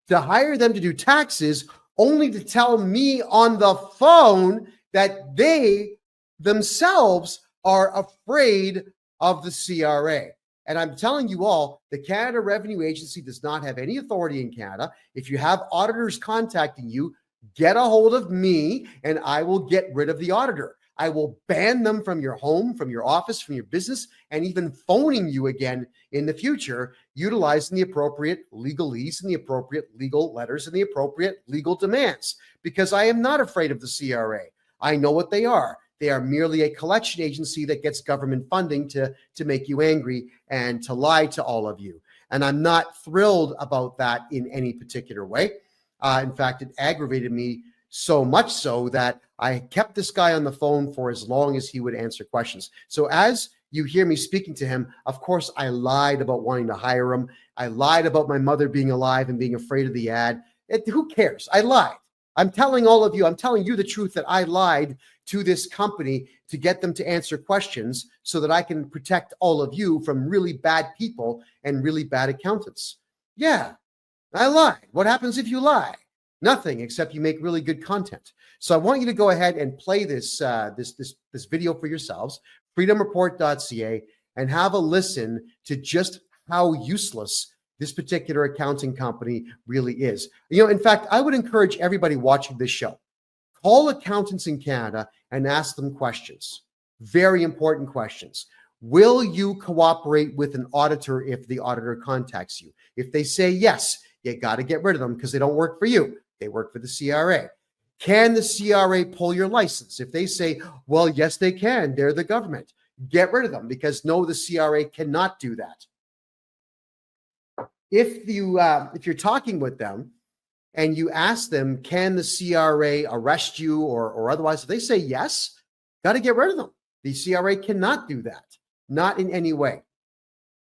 to hire them to do taxes, only to tell me on the phone that they themselves are afraid of the CRA. And I'm telling you all, the Canada Revenue Agency does not have any authority in Canada. If you have auditors contacting you, get a hold of me and I will get rid of the auditor. I will ban them from your home, from your office, from your business, and even phoning you again in the future, utilizing the appropriate legalese and the appropriate legal letters and the appropriate legal demands, because I am not afraid of the CRA. I know what they are. They are merely a collection agency that gets government funding to make you angry and to lie to all of you. And I'm not thrilled about that in any particular way. In fact, it aggravated me so much so that I kept this guy on the phone for as long as he would answer questions. So as you hear me speaking to him, of course, I lied about wanting to hire him. I lied about my mother being alive and being afraid of the ad. Who cares? I lied. I'm telling all of you, I'm telling you the truth that I lied to this company to get them to answer questions so that I can protect all of you from really bad people and really bad accountants. Yeah, I lied. What happens if you lie? Nothing, except you make really good content. So I want you to go ahead and play this this video for yourselves, freedomreport.ca, and have a listen to just how useless this particular accounting company really is. You know, in fact, I would encourage everybody watching this show, call accountants in Canada and ask them questions. Very important questions. Will you cooperate with an auditor if the auditor contacts you? If they say yes, you got to get rid of them because they don't work for you. They work for the CRA. Can the CRA pull your license? If they say, well, yes, they can. They're the government. Get rid of them because no, the CRA cannot do that. If you're talking with them and you ask them, can the CRA arrest you or otherwise, if they say yes, got to get rid of them. The CRA cannot do that, not in any way.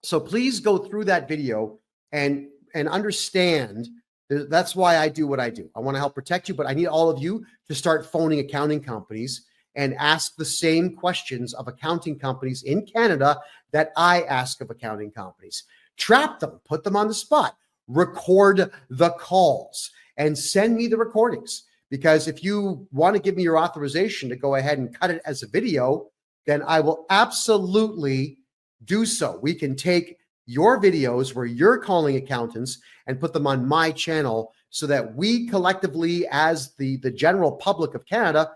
So please go through that video and understand. That's why I do what I do. I want to help protect you, but I need all of you to start phoning accounting companies and ask the same questions of accounting companies in Canada that I ask of accounting companies. Trap them, put them on the spot, record the calls, and send me the recordings. Because if you want to give me your authorization to go ahead and cut it as a video, then I will absolutely do so. We can take your videos where you're calling accountants and put them on my channel so that we collectively, as the general public of Canada,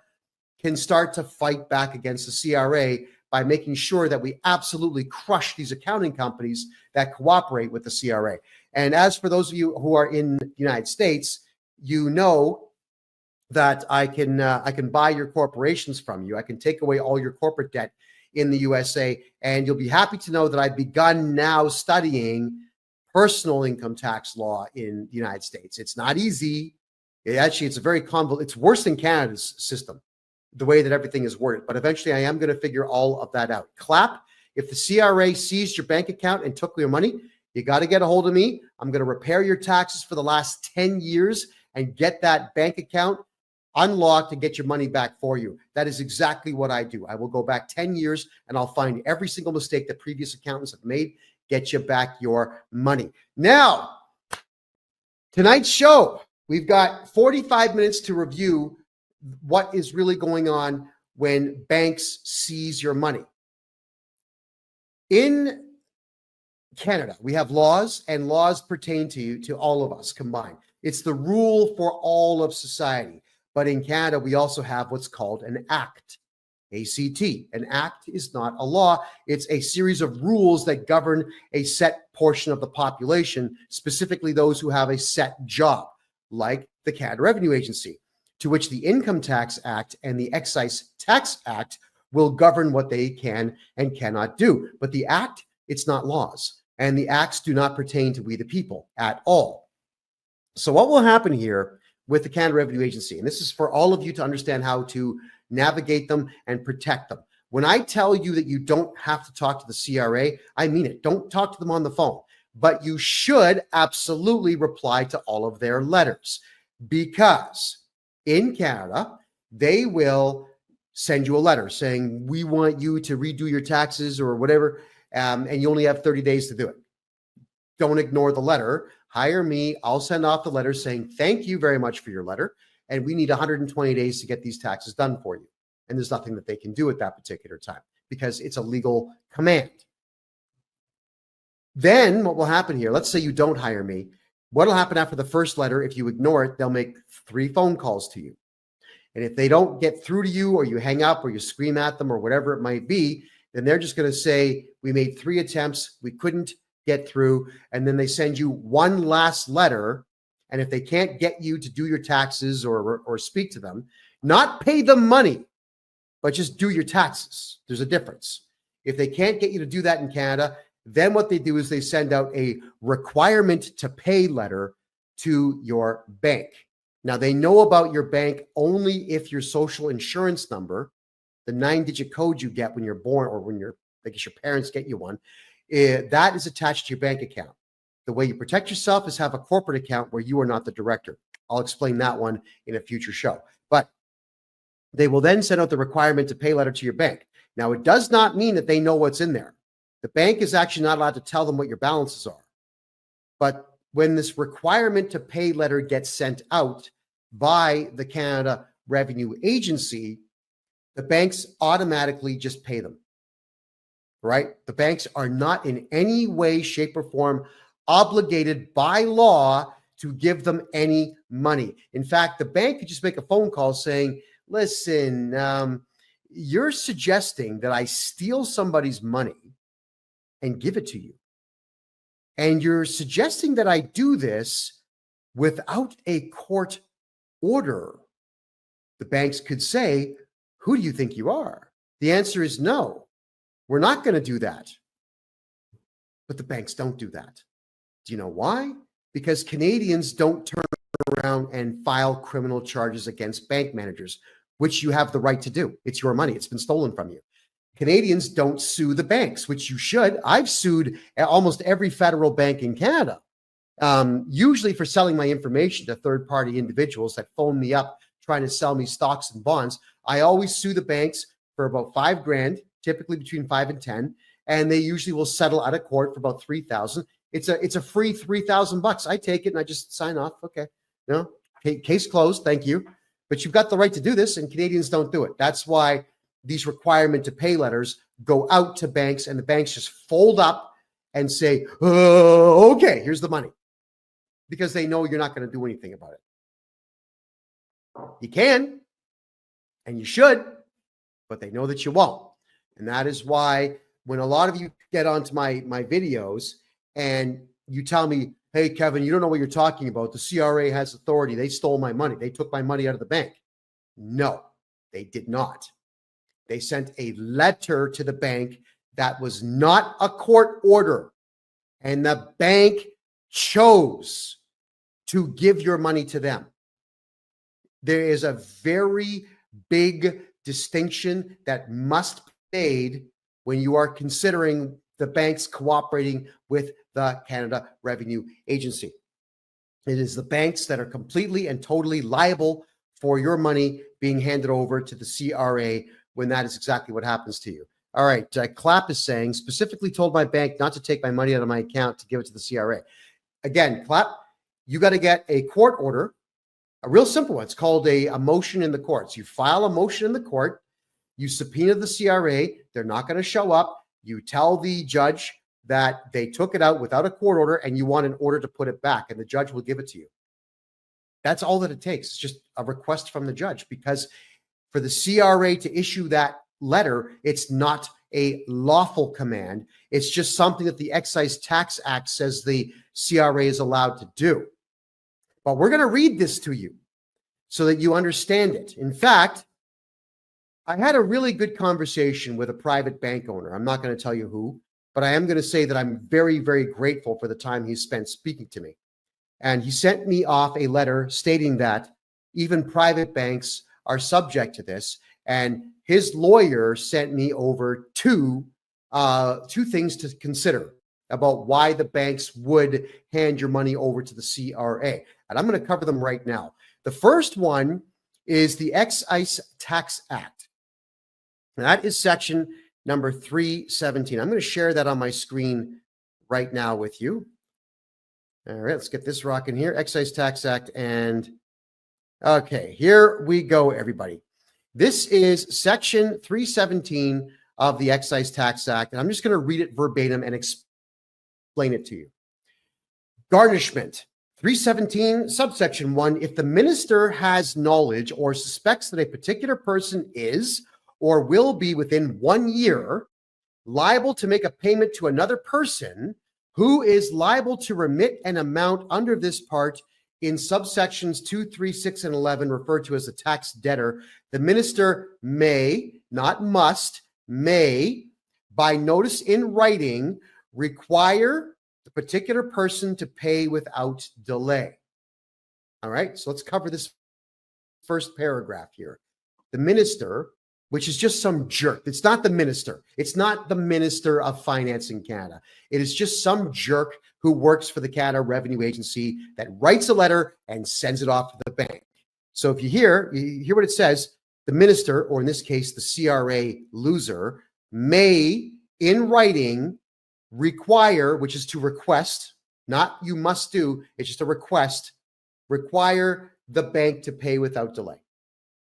can start to fight back against the CRA by making sure that we absolutely crush these accounting companies that cooperate with the CRA. And as for those of you who are in the United States, you know that I can buy your corporations from you. I can take away all your corporate debt in the USA, and you'll be happy to know that I've begun now studying personal income tax law in the United States. It's not easy. It's a very convoluted. It's worse than Canada's system, the way that everything is worded. But eventually, I am going to figure all of that out. Clap. If the CRA seized your bank account and took your money, you got to get a hold of me. I'm going to repair your taxes for the last 10 years and get that bank account unlocked and get your money back for you. That is exactly what I do. I will go back 10 years and I'll find every single mistake that previous accountants have made, get you back your money. Now, tonight's show, we've got 45 minutes to review what is really going on when banks seize your money. In Canada, we have laws, and laws pertain to all of us combined. It's the rule for all of society. But in Canada, we also have what's called an act, ACT. An act is not a law. It's a series of rules that govern a set portion of the population, specifically those who have a set job, like the Canada Revenue Agency, to which the Income Tax Act and the Excise Tax Act will govern what they can and cannot do. But the act, it's not laws. And the acts do not pertain to we the people at all. So what will happen here with the Canada Revenue Agency, and this is for all of you to understand how to navigate them and protect them. When I tell you that you don't have to talk to the CRA, I mean it. Don't talk to them on the phone, but you should absolutely reply to all of their letters, because in Canada, they will send you a letter saying, we want you to redo your taxes or whatever, and you only have 30 days to do it. Don't ignore the letter. Hire me. I'll send off the letter saying, thank you very much for your letter, and we need 120 days to get these taxes done for you. And there's nothing that they can do at that particular time because it's a legal command. Then what will happen here, let's say you don't hire me. What will happen after the first letter? If you ignore it, they'll make 3 phone calls to you. And if they don't get through to you, or you hang up, or you scream at them, or whatever it might be, then they're just going to say, we made 3 attempts, we couldn't get through. And then they send you one last letter. And if they can't get you to do your taxes or speak to them, not pay them money, but just do your taxes. There's a difference. If they can't get you to do that in Canada, then what they do is they send out a requirement to pay letter to your bank. Now, they know about your bank only if your social insurance number, the 9-digit code you get when you're born, or when you're, I guess your parents get you one, that is attached to your bank account. The way you protect yourself is have a corporate account where you are not the director. I'll explain that one in a future show. But they will then send out the requirement to pay letter to your bank. Now, it does not mean that they know what's in there. The bank is actually not allowed to tell them what your balances are. But when this requirement to pay letter gets sent out by the Canada Revenue Agency, the banks automatically just pay them, right? The banks are not in any way, shape, or form obligated by law to give them any money. In fact, the bank could just make a phone call saying, listen, you're suggesting that I steal somebody's money and give it to you. And you're suggesting that I do this without a court order. The banks could say, who do you think you are? The answer is no, we're not going to do that. But the banks don't do that. Do you know why? Because Canadians don't turn around and file criminal charges against bank managers, which you have the right to do. It's your money. It's been stolen from you. Canadians don't sue the banks, which you should. I've sued almost every federal bank in Canada, usually for selling my information to third-party individuals that phone me up trying to sell me stocks and bonds. I always sue the banks for about $5,000, typically between 5 and 10, and they usually will settle out of court for about $3,000. It's a free $3,000. I take it and I just sign off. Okay, no, case closed. Thank you. But you've got the right to do this, and Canadians don't do it. That's why these requirement to pay letters go out to banks, and the banks just fold up and say, oh, okay, here's the money, because they know you're not going to do anything about it. You can, and you should, but they know that you won't. And that is why when a lot of you get onto my videos and you tell me, hey, Kevin, you don't know what you're talking about. The CRA has authority. They stole my money. They took my money out of the bank. No, they did not. They sent a letter to the bank that was not a court order, and the bank chose to give your money to them. There is a very big distinction that must be made when you are considering the banks cooperating with the Canada Revenue Agency. It is the banks that are completely and totally liable for your money being handed over to the CRA when that is exactly what happens to you. All right, Clap is saying, specifically told my bank not to take my money out of my account to give it to the CRA. Again, Clap, you got to get a court order, a real simple one. It's called a motion in the courts. You file a motion in the court, you subpoena the CRA, they're not going to show up. You tell the judge that they took it out without a court order and you want an order to put it back, and the judge will give it to you. That's all that it takes. It's just a request from the judge, because for the CRA to issue that letter, it's not a lawful command. It's just something that the Excise Tax Act says the CRA is allowed to do. But we're going to read this to you so that you understand it. In fact, I had a really good conversation with a private bank owner. I'm not going to tell you who, but I am going to say that I'm very, very grateful for the time he spent speaking to me. And he sent me off a letter stating that even private banks are subject to this. And his lawyer sent me over two things to consider about why the banks would hand your money over to the CRA. And I'm going to cover them right now. The first one is the Excise Tax Act. And that is section number 317. I'm going to share that on my screen right now with you. All right, let's get this rocking here. Excise Tax Act. And okay, here we go, everybody. This is section 317 of the Excise Tax Act. And I'm just going to read it verbatim and explain it to you. Garnishment. 317, subsection 1, if the minister has knowledge or suspects that a particular person is or will be within 1 year liable to make a payment to another person who is liable to remit an amount under this part in subsections 2, 3, 6, and 11, referred to as the tax debtor, the minister may, not must, may, by notice in writing, require the particular person to pay without delay. All right, so let's cover this first paragraph here. The minister, which is just some jerk. It's not the minister. It's not the Minister of Finance in Canada. It is just some jerk who works for the Canada Revenue Agency that writes a letter and sends it off to the bank. So if you hear what it says, the minister, or in this case, the CRA loser, may, in writing, require, which is to request, not you must do, it's just a request, require the bank to pay without delay.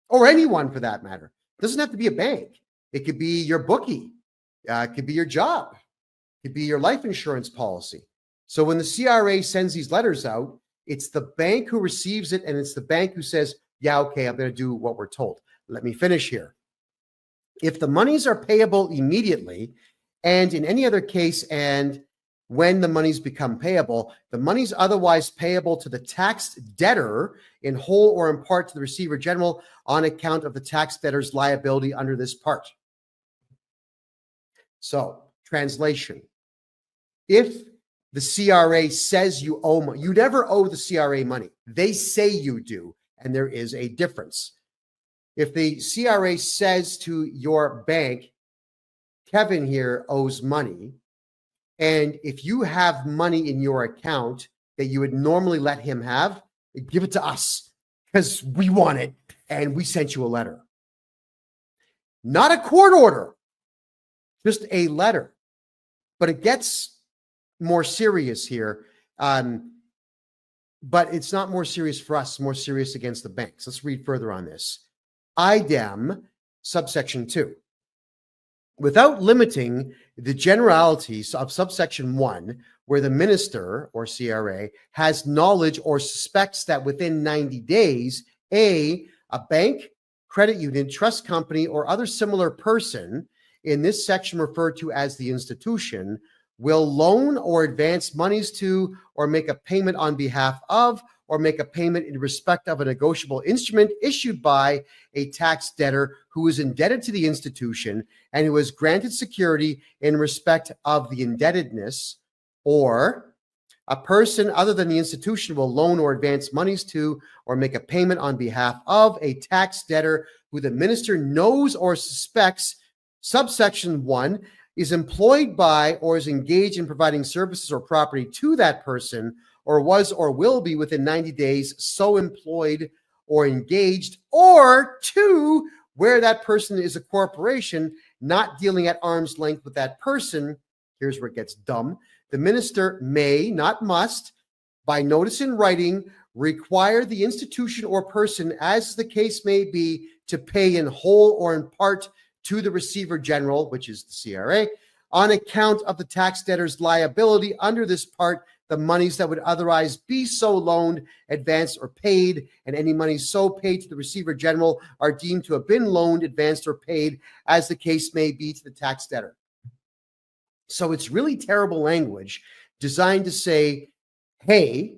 Or anyone for that matter. It doesn't have to be a bank. It could be your bookie. It could be your job. It could be your life insurance policy. So when the CRA sends these letters out, it's the bank who receives it, and it's the bank who says, yeah, okay, I'm going to do what we're told. Let me finish here. If the monies are payable immediately, and in any other case, and when the monies become payable, the monies otherwise payable to the taxed debtor in whole or in part to the receiver general on account of the tax debtor's liability under this part. So, translation. If the CRA says you owe money, you never owe the CRA money. They say you do, and there is a difference. If the CRA says to your bank, Kevin here owes money, and if you have money in your account that you would normally let him have, give it to us because we want it and we sent you a letter. Not a court order, just a letter. But it gets more serious here. But it's not more serious for us, it's more serious against the banks. Let's read further on this. IDEM, subsection 2. Without limiting the generalities of subsection 1, where the minister or CRA has knowledge or suspects that within 90 days, a bank, credit union, trust company, or other similar person, in this section referred to as the institution, will loan or advance monies to or make a payment on behalf of or make a payment in respect of a negotiable instrument issued by a tax debtor who is indebted to the institution and who has granted security in respect of the indebtedness, or a person other than the institution will loan or advance monies to or make a payment on behalf of a tax debtor who the minister knows or suspects, subsection 1, is employed by or is engaged in providing services or property to that person, or was or will be within 90 days so employed or engaged, or 2, where that person is a corporation not dealing at arm's length with that person. Here's where it gets dumb. The minister may, not must, by notice in writing, require the institution or person, as the case may be, to pay in whole or in part to the receiver general, which is the CRA, on account of the tax debtor's liability under this part, the monies that would otherwise be so loaned, advanced, or paid, and any monies so paid to the receiver general are deemed to have been loaned, advanced, or paid, as the case may be, to the tax debtor. So it's really terrible language designed to say, hey,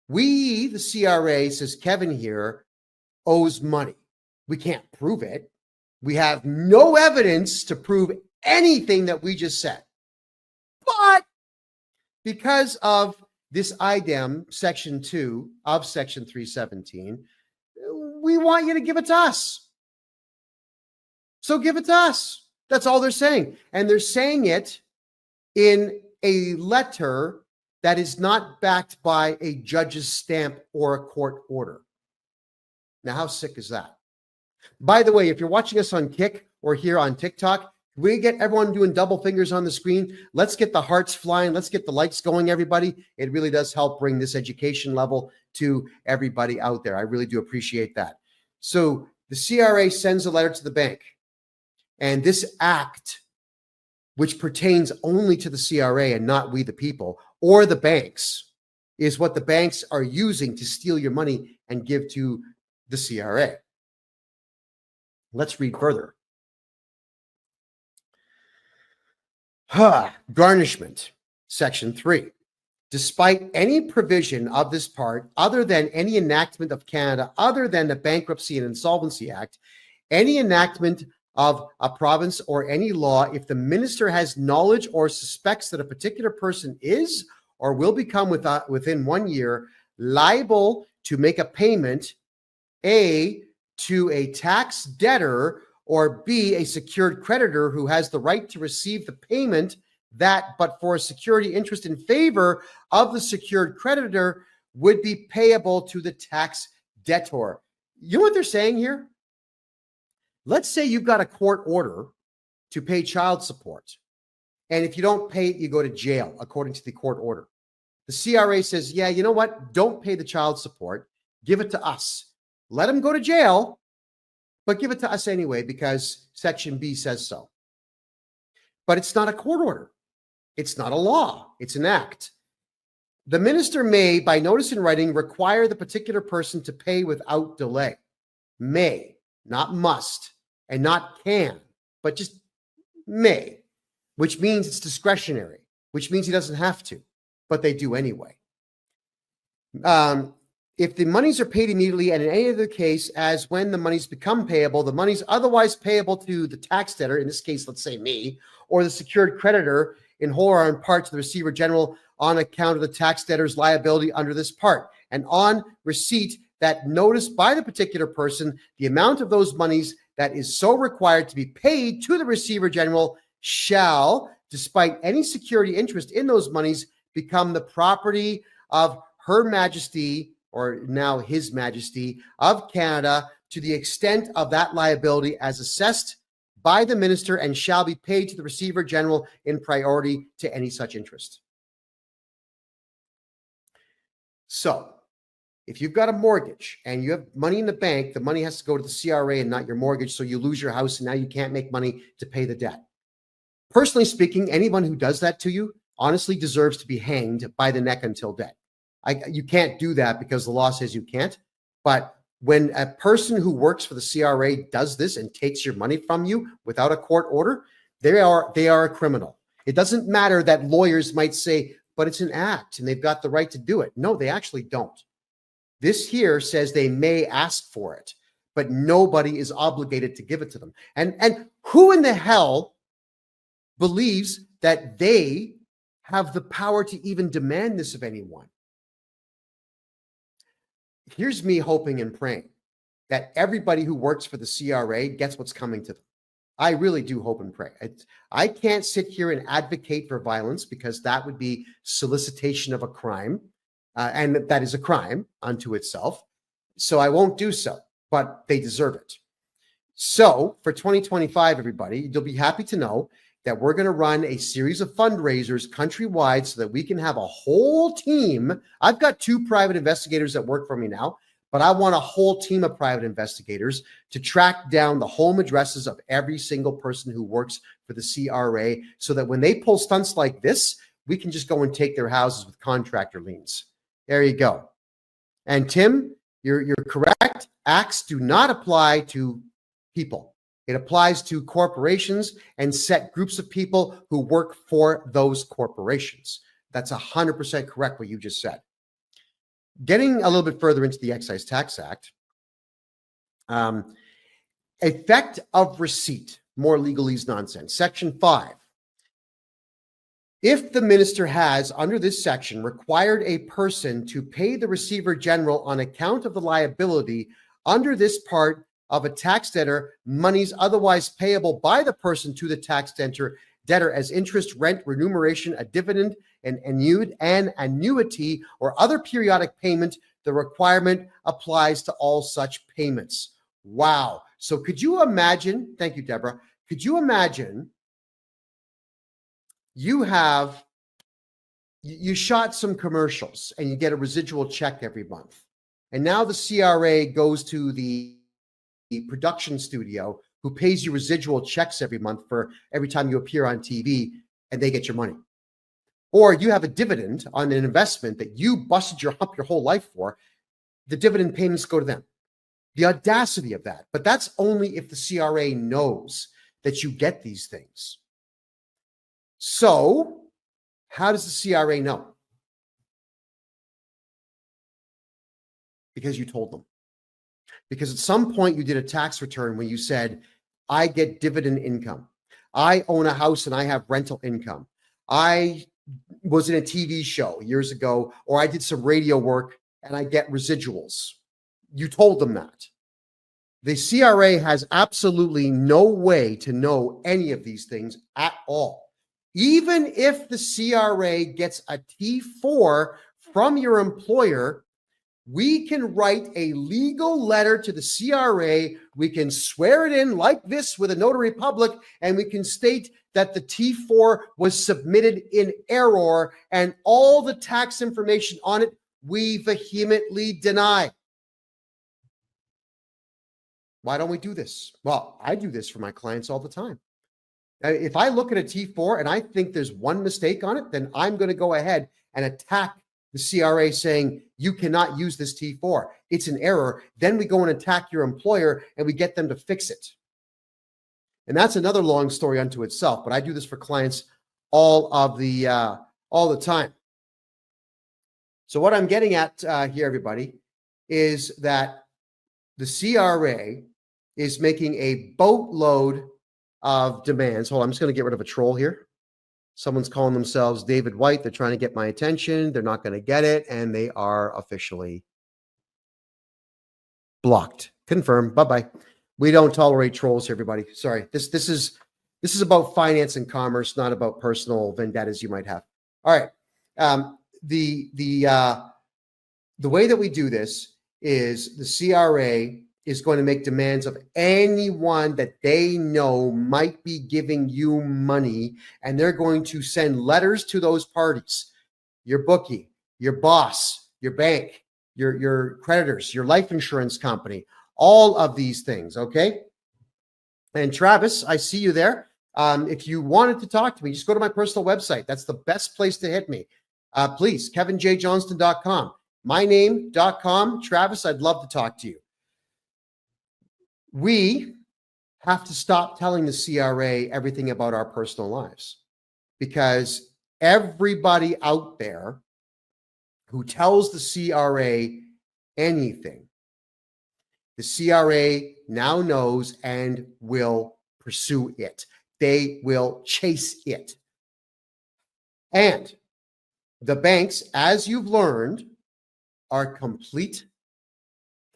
we, the CRA, says Kevin here, owes money. We can't prove it. We have no evidence to prove anything that we just said. But because of this IDEM, Section 2 of Section 317, we want you to give it to us. So give it to us. That's all they're saying. And they're saying it in a letter that is not backed by a judge's stamp or a court order. Now, how sick is that? By the way, if you're watching us on Kick or here on TikTok, we get everyone doing double fingers on the screen. Let's get the hearts flying. Let's get the likes going, everybody. It really does help bring this education level to everybody out there. I really do appreciate that. So the CRA sends a letter to the bank, and this act, which pertains only to the CRA and not we the people or the banks, is what the banks are using to steal your money and give to the CRA. Let's read further. Garnishment, Section 3. Despite any provision of this part, other than any enactment of Canada, other than the Bankruptcy and Insolvency Act, any enactment of a province or any law, if the minister has knowledge or suspects that a particular person is or will become within 1 year liable to make a payment, A, to a tax debtor, or B, a secured creditor who has the right to receive the payment that, but for a security interest in favor of the secured creditor, would be payable to the tax debtor. You know what they're saying here? Let's say you've got a court order to pay child support, and if you don't pay it, you go to jail, according to the court order. The CRA says, yeah, you know what? Don't pay the child support. Give it to us. Let him go to jail, but give it to us anyway because Section B says so. But it's not a court order. It's not a law. It's an act. The minister may, by notice in writing, require the particular person to pay without delay. May, not must, and not can, but just may, which means it's discretionary, which means he doesn't have to, but they do anyway. If the monies are paid immediately, and in any other case, as when the monies become payable, the monies otherwise payable to the tax debtor, in this case, let's say me, or the secured creditor, in whole or in part to the receiver general on account of the tax debtor's liability under this part. And on receipt that notice by the particular person, the amount of those monies that is so required to be paid to the receiver general shall, despite any security interest in those monies, become the property of Her Majesty, or now His Majesty of Canada, to the extent of that liability as assessed by the minister, and shall be paid to the receiver general in priority to any such interest. So, if you've got a mortgage and you have money in the bank, the money has to go to the CRA and not your mortgage, so you lose your house and now you can't make money to pay the debt. Personally speaking, anyone who does that to you honestly deserves to be hanged by the neck until dead. You can't do that because the law says you can't. But when a person who works for the CRA does this and takes your money from you without a court order, they are a criminal. It doesn't matter that lawyers might say, but it's an act and they've got the right to do it. No, they actually don't. This here says they may ask for it, but nobody is obligated to give it to them. And who in the hell believes that they have the power to even demand this of anyone? Here's me hoping and praying that everybody who works for the CRA gets what's coming to them. I really do hope and pray. I can't sit here and advocate for violence because that would be solicitation of a crime, and that is a crime unto itself. So I won't do so, but they deserve it. So for 2025, everybody, you'll be happy to know that we're going to run a series of fundraisers countrywide so that we can have a whole team. I've got 2 private investigators that work for me now, but I want a whole team of private investigators to track down the home addresses of every single person who works for the CRA so that when they pull stunts like this, we can just go and take their houses with contractor liens. There you go. And Tim, you're correct. Acts do not apply to people. It applies to corporations and set groups of people who work for those corporations. That's 100% correct what you just said. Getting a little bit further into the Excise Tax Act, effect of receipt, more legalese nonsense. Section 5. If the minister has, under this section, required a person to pay the receiver general on account of the liability under this part of a tax debtor, monies otherwise payable by the person to the tax debtor as interest, rent, remuneration, a dividend, an annuity, or other periodic payment, the requirement applies to all such payments. Wow. So could you imagine, thank you, Deborah, could you imagine you shot some commercials and you get a residual check every month. And now the CRA goes to the production studio who pays you residual checks every month for every time you appear on TV, and they get your money. Or you have a dividend on an investment that you busted your whole life for. The dividend payments go to them. The audacity of that. But that's only if the CRA knows that you get these things. So, how does the CRA know? Because you told them. Because at some point you did a tax return when you said, I get dividend income. I own a house and I have rental income. I was in a TV show years ago, or I did some radio work and I get residuals. You told them that. The CRA has absolutely no way to know any of these things at all. Even if the CRA gets a T4 from your employer, we can write a legal letter to the CRA. We can swear it in like this with a notary public, and we can state that the T4 was submitted in error, and all the tax information on it we vehemently deny. Why don't we do this? Well, I do this for my clients all the time. If I look at a T4 and I think there's one mistake on it, then I'm going to go ahead and attack the CRA saying, you cannot use this T4. It's an error. Then we go and attack your employer and we get them to fix it. And that's another long story unto itself, but I do this for clients all the time. So what I'm getting at here, everybody, is that the CRA is making a boatload of demands. Hold on, I'm just going to get rid of a troll here. Someone's calling themselves David White. They're trying to get my attention. They're not going to get it, and they are officially blocked. Confirm. Bye-bye. We don't tolerate trolls here, everybody. Sorry. This is about finance and commerce, not about personal vendettas you might have. All right. The way that we do this is the CRA is going to make demands of anyone that they know might be giving you money, and they're going to send letters to those parties, your bookie, your boss, your bank, your creditors, your life insurance company, all of these things, okay? And Travis, I see you there. If you wanted to talk to me, just go to my personal website. That's the best place to hit me. Please, kevinjjohnston.com. myname.com. Travis, I'd love to talk to you. We have to stop telling the CRA everything about our personal lives, because everybody out there who tells the CRA anything, the CRA now knows and will pursue it. They will chase it. And the banks, as you've learned, are complete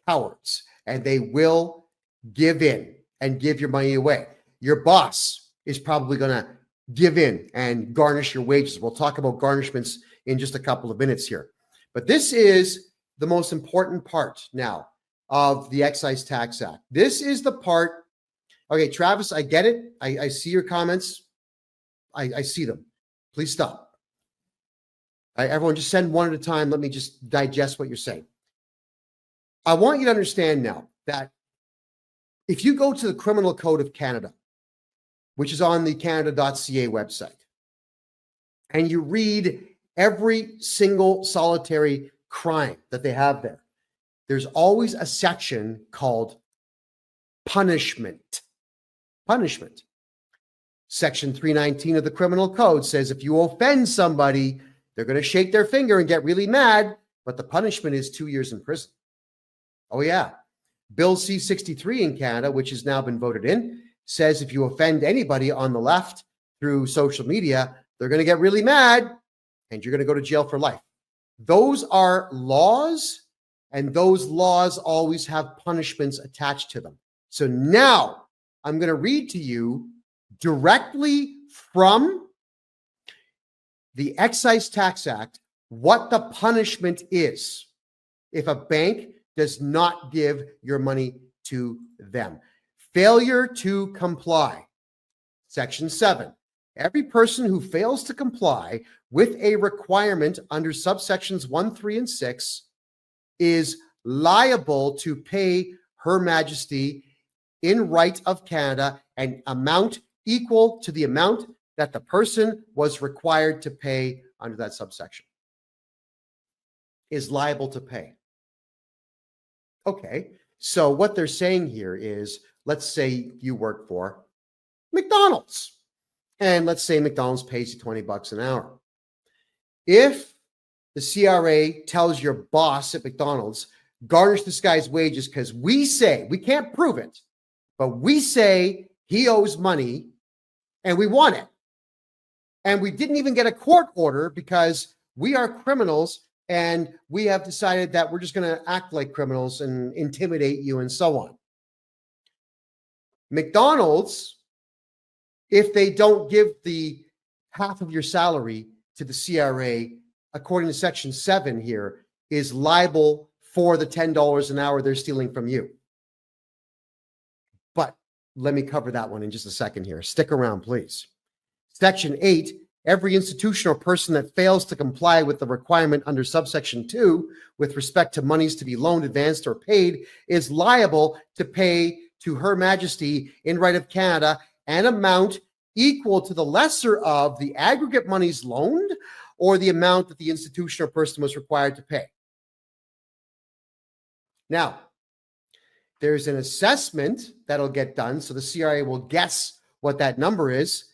cowards, and they will give in and give your money away. Your boss is probably going to give in and garnish your wages. We'll talk about garnishments in just a couple of minutes here. But this is the most important part now of the Excise Tax Act. This is the part. Okay, Travis, I get it. I see your comments. I see them. Please stop. Everyone, just send one at a time. Let me just digest what you're saying. I want you to understand now that if you go to the Criminal Code of Canada, which is on the canada.ca website, and you read every single solitary crime that they have there, there's always a section called punishment. Punishment. Section 319 of the Criminal Code says if you offend somebody, they're going to shake their finger and get really mad, but the punishment is 2 years in prison. Oh, yeah. Bill C-63 in Canada, which has now been voted in, says if you offend anybody on the left through social media, they're going to get really mad and you're going to go to jail for life. Those are laws, and those laws always have punishments attached to them. So now I'm going to read to you directly from the Excise Tax Act what the punishment is if a bank does not give your money to them. Failure to comply. Section 7. Every person who fails to comply with a requirement under subsections 1, 3, and 6 is liable to pay Her Majesty in right of Canada an amount equal to the amount that the person was required to pay under that subsection. Is liable to pay. Okay, so what they're saying here is, let's say you work for McDonald's, and let's say McDonald's pays you $20 an hour. If the CRA tells your boss at McDonald's, garnish this guy's wages because we say, we can't prove it, but we say he owes money and we want it. And we didn't even get a court order because we are criminals and we have decided that we're just going to act like criminals and intimidate you and so on. McDonald's, if they don't give the half of your salary to the CRA, according to Section 7 here, is liable for the $10 an hour they're stealing from you. But let me cover that one in just a second here. Stick around, please. Section 8, every institution or person that fails to comply with the requirement under subsection 2 with respect to monies to be loaned, advanced, or paid is liable to pay to Her Majesty in right of Canada an amount equal to the lesser of the aggregate monies loaned or the amount that the institution or person was required to pay. Now, there's an assessment that'll get done, so the CRA will guess what that number is.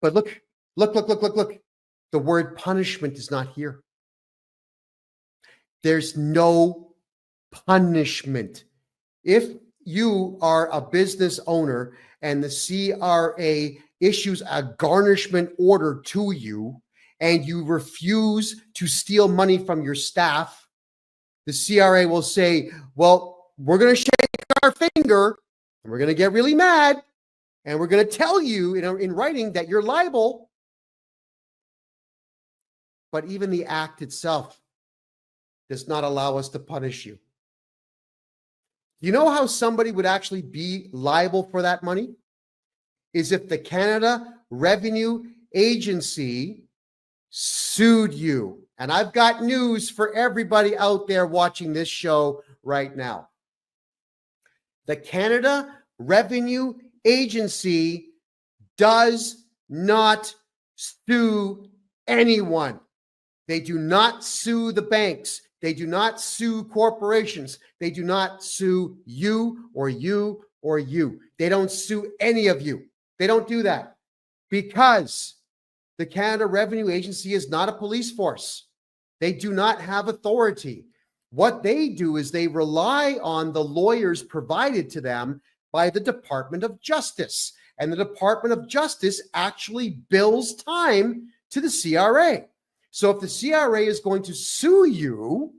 But look. The word punishment is not here. There's no punishment. If you are a business owner and the CRA issues a garnishment order to you and you refuse to steal money from your staff, the CRA will say, well, we're going to shake our finger and we're going to get really mad and we're going to tell you in writing that you're liable. But even the act itself does not allow us to punish you. You know how somebody would actually be liable for that money? Is if the Canada Revenue Agency sued you. And I've got news for everybody out there watching this show right now. The Canada Revenue Agency does not sue anyone. They do not sue the banks. They do not sue corporations. They do not sue you or you or you. They don't sue any of you. They don't do that because the Canada Revenue Agency is not a police force. They do not have authority. What they do is they rely on the lawyers provided to them by the Department of Justice. And the Department of Justice actually bills time to the CRA. So if the CRA is going to sue you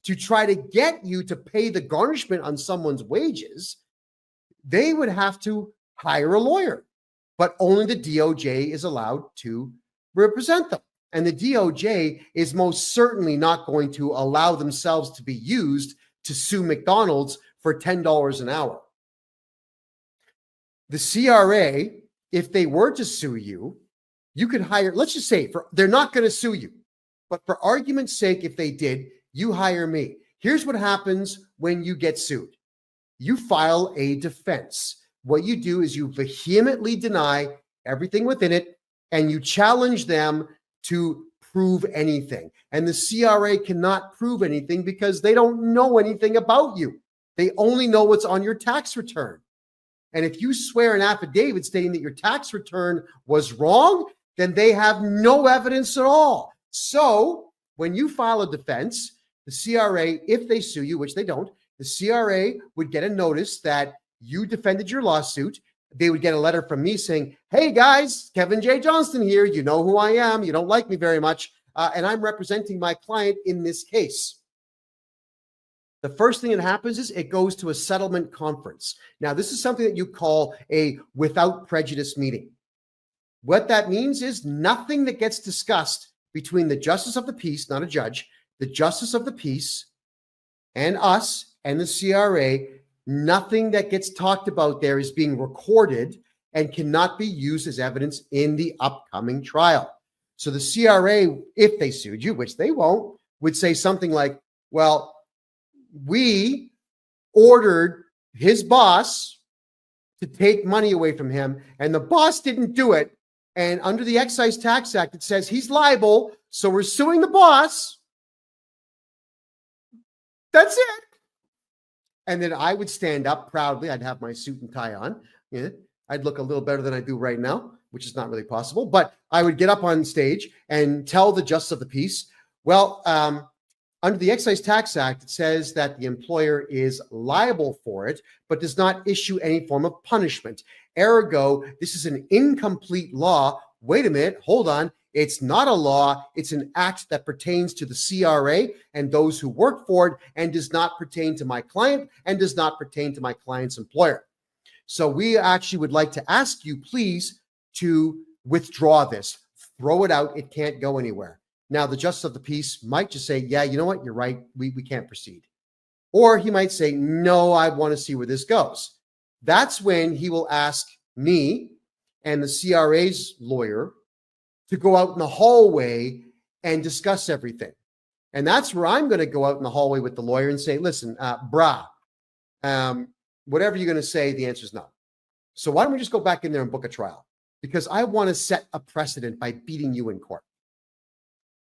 to try to get you to pay the garnishment on someone's wages, they would have to hire a lawyer. But only the DOJ is allowed to represent them. And the DOJ is most certainly not going to allow themselves to be used to sue McDonald's for $10 an hour. The CRA, if they were to sue you, you could hire, let's just say, they're not going to sue you. But for argument's sake, if they did, you hire me. Here's what happens when you get sued. You file a defense. What you do is you vehemently deny everything within it, and you challenge them to prove anything. And the CRA cannot prove anything because they don't know anything about you. They only know what's on your tax return. And if you swear an affidavit stating that your tax return was wrong, then they have no evidence at all. So when you file a defense, the CRA, if they sue you, which they don't, the CRA would get a notice that you defended your lawsuit. They would get a letter from me saying, hey guys, Kevin J. Johnston here. You know who I am. You don't like me very much. And I'm representing my client in this case. The first thing that happens is it goes to a settlement conference. Now, this is something that you call a without prejudice meeting. What that means is nothing that gets discussed between the justice of the peace, not a judge, the justice of the peace and us and the CRA, nothing that gets talked about there is being recorded and cannot be used as evidence in the upcoming trial. So the CRA, if they sued you, which they won't, would say something like, well, we ordered his boss to take money away from him, and the boss didn't do it. And under the Excise Tax Act, it says he's liable, so we're suing the boss. That's it. And then I would stand up proudly. I'd have my suit and tie on. Yeah, I'd look a little better than I do right now, which is not really possible. But I would get up on stage and tell the justice of the peace, well, under the Excise Tax Act, it says that the employer is liable for it, but does not issue any form of punishment. Ergo, this is an incomplete law. Wait a minute, hold on. It's not a law. It's an act that pertains to the CRA and those who work for it and does not pertain to my client and does not pertain to my client's employer. So we actually would like to ask you, please, to withdraw this. Throw it out. It can't go anywhere. Now, the justice of the peace might just say, yeah, you know what? You're right. We can't proceed. Or he might say, no, I want to see where this goes. That's when he will ask me and the CRA's lawyer to go out in the hallway and discuss everything. And that's where I'm going to go out in the hallway with the lawyer and say, listen, whatever you're going to say, the answer is no. So why don't we just go back in there and book a trial? Because I want to set a precedent by beating you in court.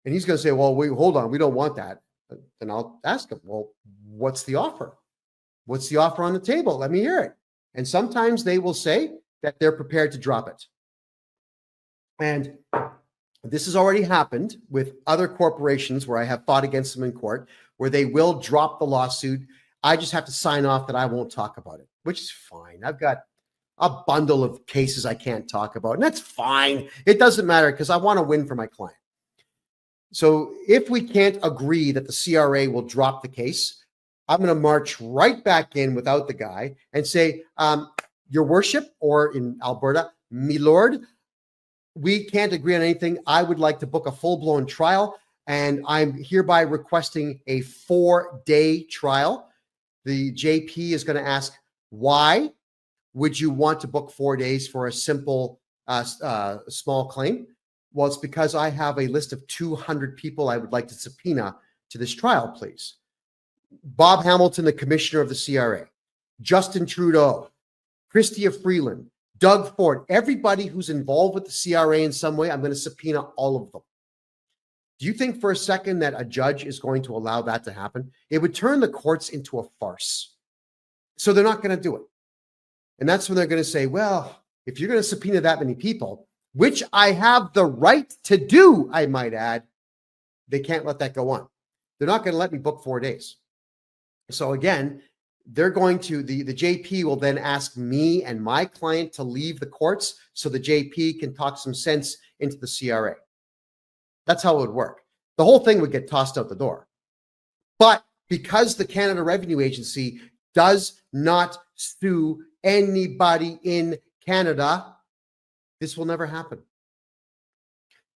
And he's going to say, well, wait, hold on. We don't want that. And I'll ask him, well, what's the offer? What's the offer on the table? Let me hear it. And sometimes they will say that they're prepared to drop it. And this has already happened with other corporations where I have fought against them in court, where they will drop the lawsuit. I just have to sign off that I won't talk about it, which is fine. I've got a bundle of cases I can't talk about, and that's fine. It doesn't matter because I want to win for my client. So if we can't agree that the CRA will drop the case, I'm going to march right back in without the guy and say, Your Worship, or in Alberta, me lord, we can't agree on anything. I would like to book a full-blown trial, and I'm hereby requesting a 4-day trial. The JP is going to ask, why would you want to book 4 days for a simple, small claim? Well, it's because I have a list of 200 people I would like to subpoena to this trial, please. Bob Hamilton, the commissioner of the CRA, Justin Trudeau, Chrystia Freeland, Doug Ford, everybody who's involved with the CRA in some way, I'm going to subpoena all of them. Do you think for a second that a judge is going to allow that to happen? It would turn the courts into a farce. So they're not going to do it. And that's when they're going to say, well, if you're going to subpoena that many people, which I have the right to do, I might add, they can't let that go on. They're not going to let me book 4 days. So again, they're going to, the JP will then ask me and my client to leave the courts so the JP can talk some sense into the CRA. That's how it would work. The whole thing would get tossed out the door. But because the Canada Revenue Agency does not sue anybody in Canada, this will never happen.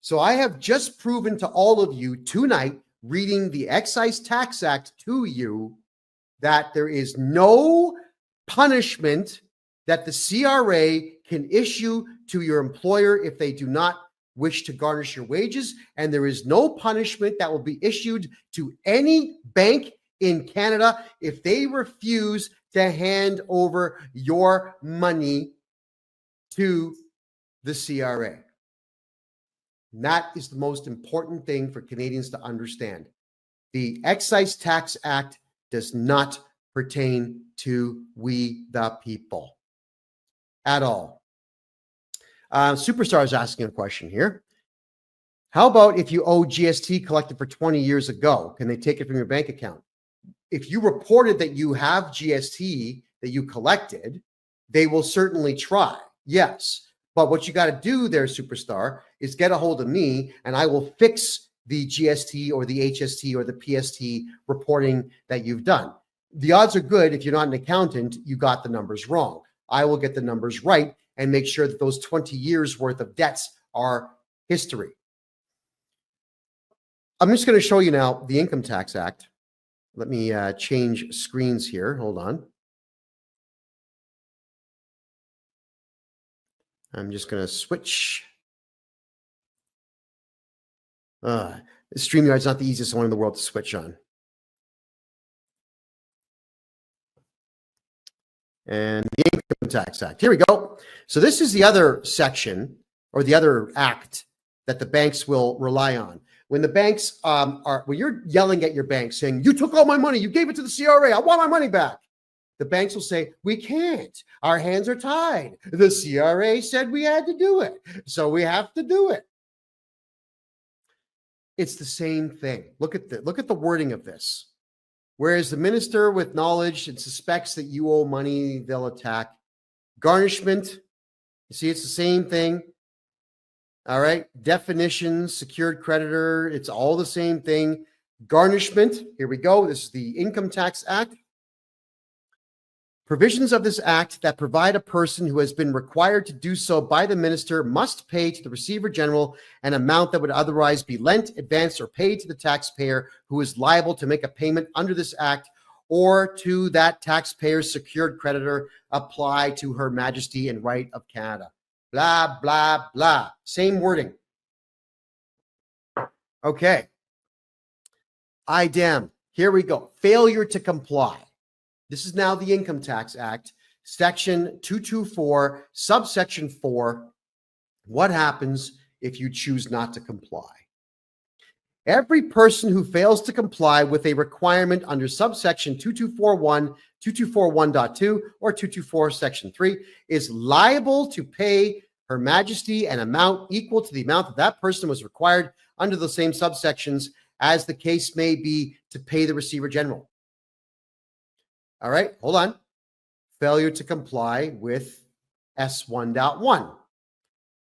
So I have just proven to all of you tonight, reading the Excise Tax Act to you, that there is no punishment that the CRA can issue to your employer if they do not wish to garnish your wages. And there is no punishment that will be issued to any bank in Canada if they refuse to hand over your money to the CRA. And that is the most important thing for Canadians to understand. The Excise Tax Act does not pertain to we the people at all. Superstar is asking a question here. How about if you owe GST collected for 20 years ago? Can they take it from your bank account? If you reported that you have GST that you collected, they will certainly try. Yes. But what you got to do there, Superstar, is get a hold of me and I will fix the GST or the HST or the PST reporting that you've done. The odds are good if you're not an accountant, you got the numbers wrong. I will get the numbers right and make sure that those 20 years worth of debts are history. I'm just going to show you now the Income Tax Act. Let me change screens here. Hold on. I'm just going to switch. StreamYard's not the easiest one in the world to switch on. And the Income Tax Act. Here we go. So this is the other section or the other act that the banks will rely on. When the banks when you're yelling at your bank saying, you took all my money, you gave it to the CRA, I want my money back. The banks will say, we can't. Our hands are tied. The CRA said we had to do it, so we have to do it. It's the same thing. Look at the wording of this. Whereas the minister with knowledge and suspects that you owe money, they'll attack. Garnishment, you see, it's the same thing. All right. Definitions, secured creditor, it's all the same thing. Garnishment, here we go. This is the Income Tax Act. Provisions of this act that provide a person who has been required to do so by the minister must pay to the Receiver General an amount that would otherwise be lent, advanced, or paid to the taxpayer who is liable to make a payment under this act, or to that taxpayer's secured creditor apply to Her Majesty and Right of Canada. Blah, blah, blah. Same wording. Okay. IDEM. Here we go. Failure to comply. This is now the Income Tax Act, Section 224, subsection 4. What happens if you choose not to comply? Every person who fails to comply with a requirement under subsection 2241, 2241.2, or 224 section 3 is liable to pay Her Majesty an amount equal to the amount that that person was required under the same subsections as the case may be to pay the Receiver General. All right, hold on. Failure to comply with S1.1.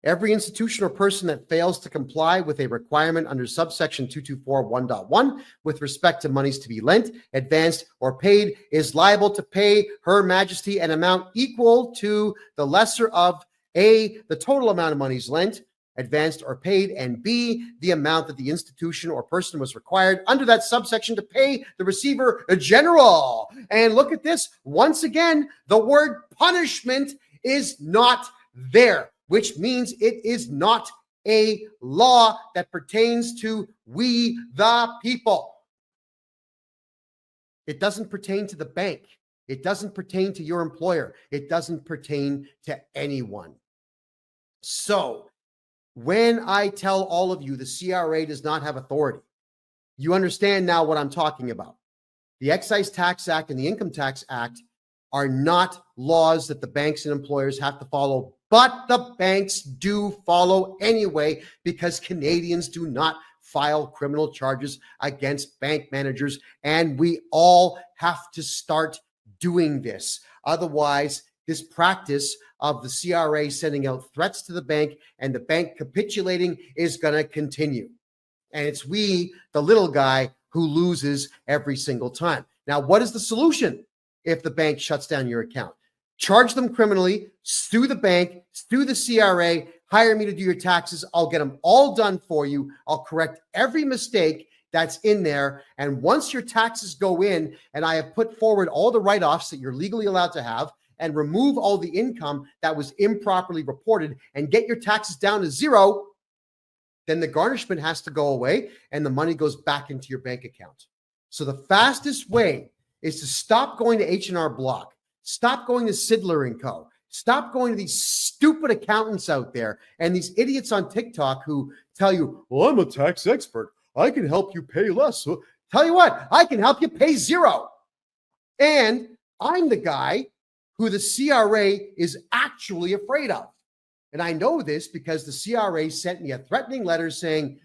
Every institution or person that fails to comply with a requirement under subsection 2241.1 with respect to monies to be lent, advanced, or paid is liable to pay Her Majesty an amount equal to the lesser of A, the total amount of monies lent, advanced, or paid, and B, the amount that the institution or person was required under that subsection to pay the Receiver General. And look at this. Once again, the word punishment is not there, which means it is not a law that pertains to we the people. It doesn't pertain to the bank. It doesn't pertain to your employer. It doesn't pertain to anyone. So when I tell all of you the CRA does not have authority, you understand now what I'm talking about. The Excise Tax Act and the Income Tax Act are not laws that the banks and employers have to follow, but the banks do follow anyway because Canadians do not file criminal charges against bank managers, and we all have to start doing this. Otherwise, this practice of the CRA sending out threats to the bank and the bank capitulating is going to continue. And it's we, the little guy, who loses every single time. Now, what is the solution if the bank shuts down your account? Charge them criminally, sue the bank, sue the CRA, hire me to do your taxes. I'll get them all done for you. I'll correct every mistake that's in there. And once your taxes go in and I have put forward all the write-offs that you're legally allowed to have and remove all the income that was improperly reported and get your taxes down to zero, then the garnishment has to go away and the money goes back into your bank account. So the fastest way is to stop going to H&R Block, stop going to Sidler & Co., stop going to these stupid accountants out there and these idiots on TikTok who tell you, well, I'm a tax expert. I can help you pay less. Well, tell you what, I can help you pay zero. And I'm the guy who the CRA is actually afraid of. And I know this because the CRA sent me a threatening letter saying,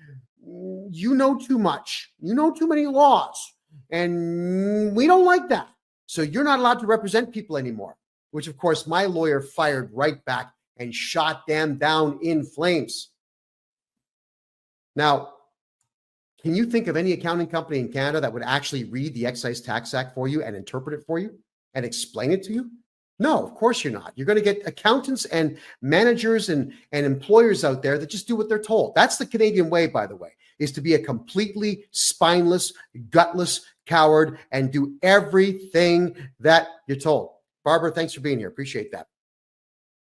you know too much. You know too many laws. And we don't like that. So you're not allowed to represent people anymore, which of course my lawyer fired right back and shot them down in flames. Now, can you think of any accounting company in Canada that would actually read the Excise Tax Act for you and interpret it for you and explain it to you? No, of course you're not. You're going to get accountants and managers and employers out there that just do what they're told. That's the Canadian way, by the way, is to be a completely spineless, gutless coward and do everything that you're told. Barbara, thanks for being here. Appreciate that.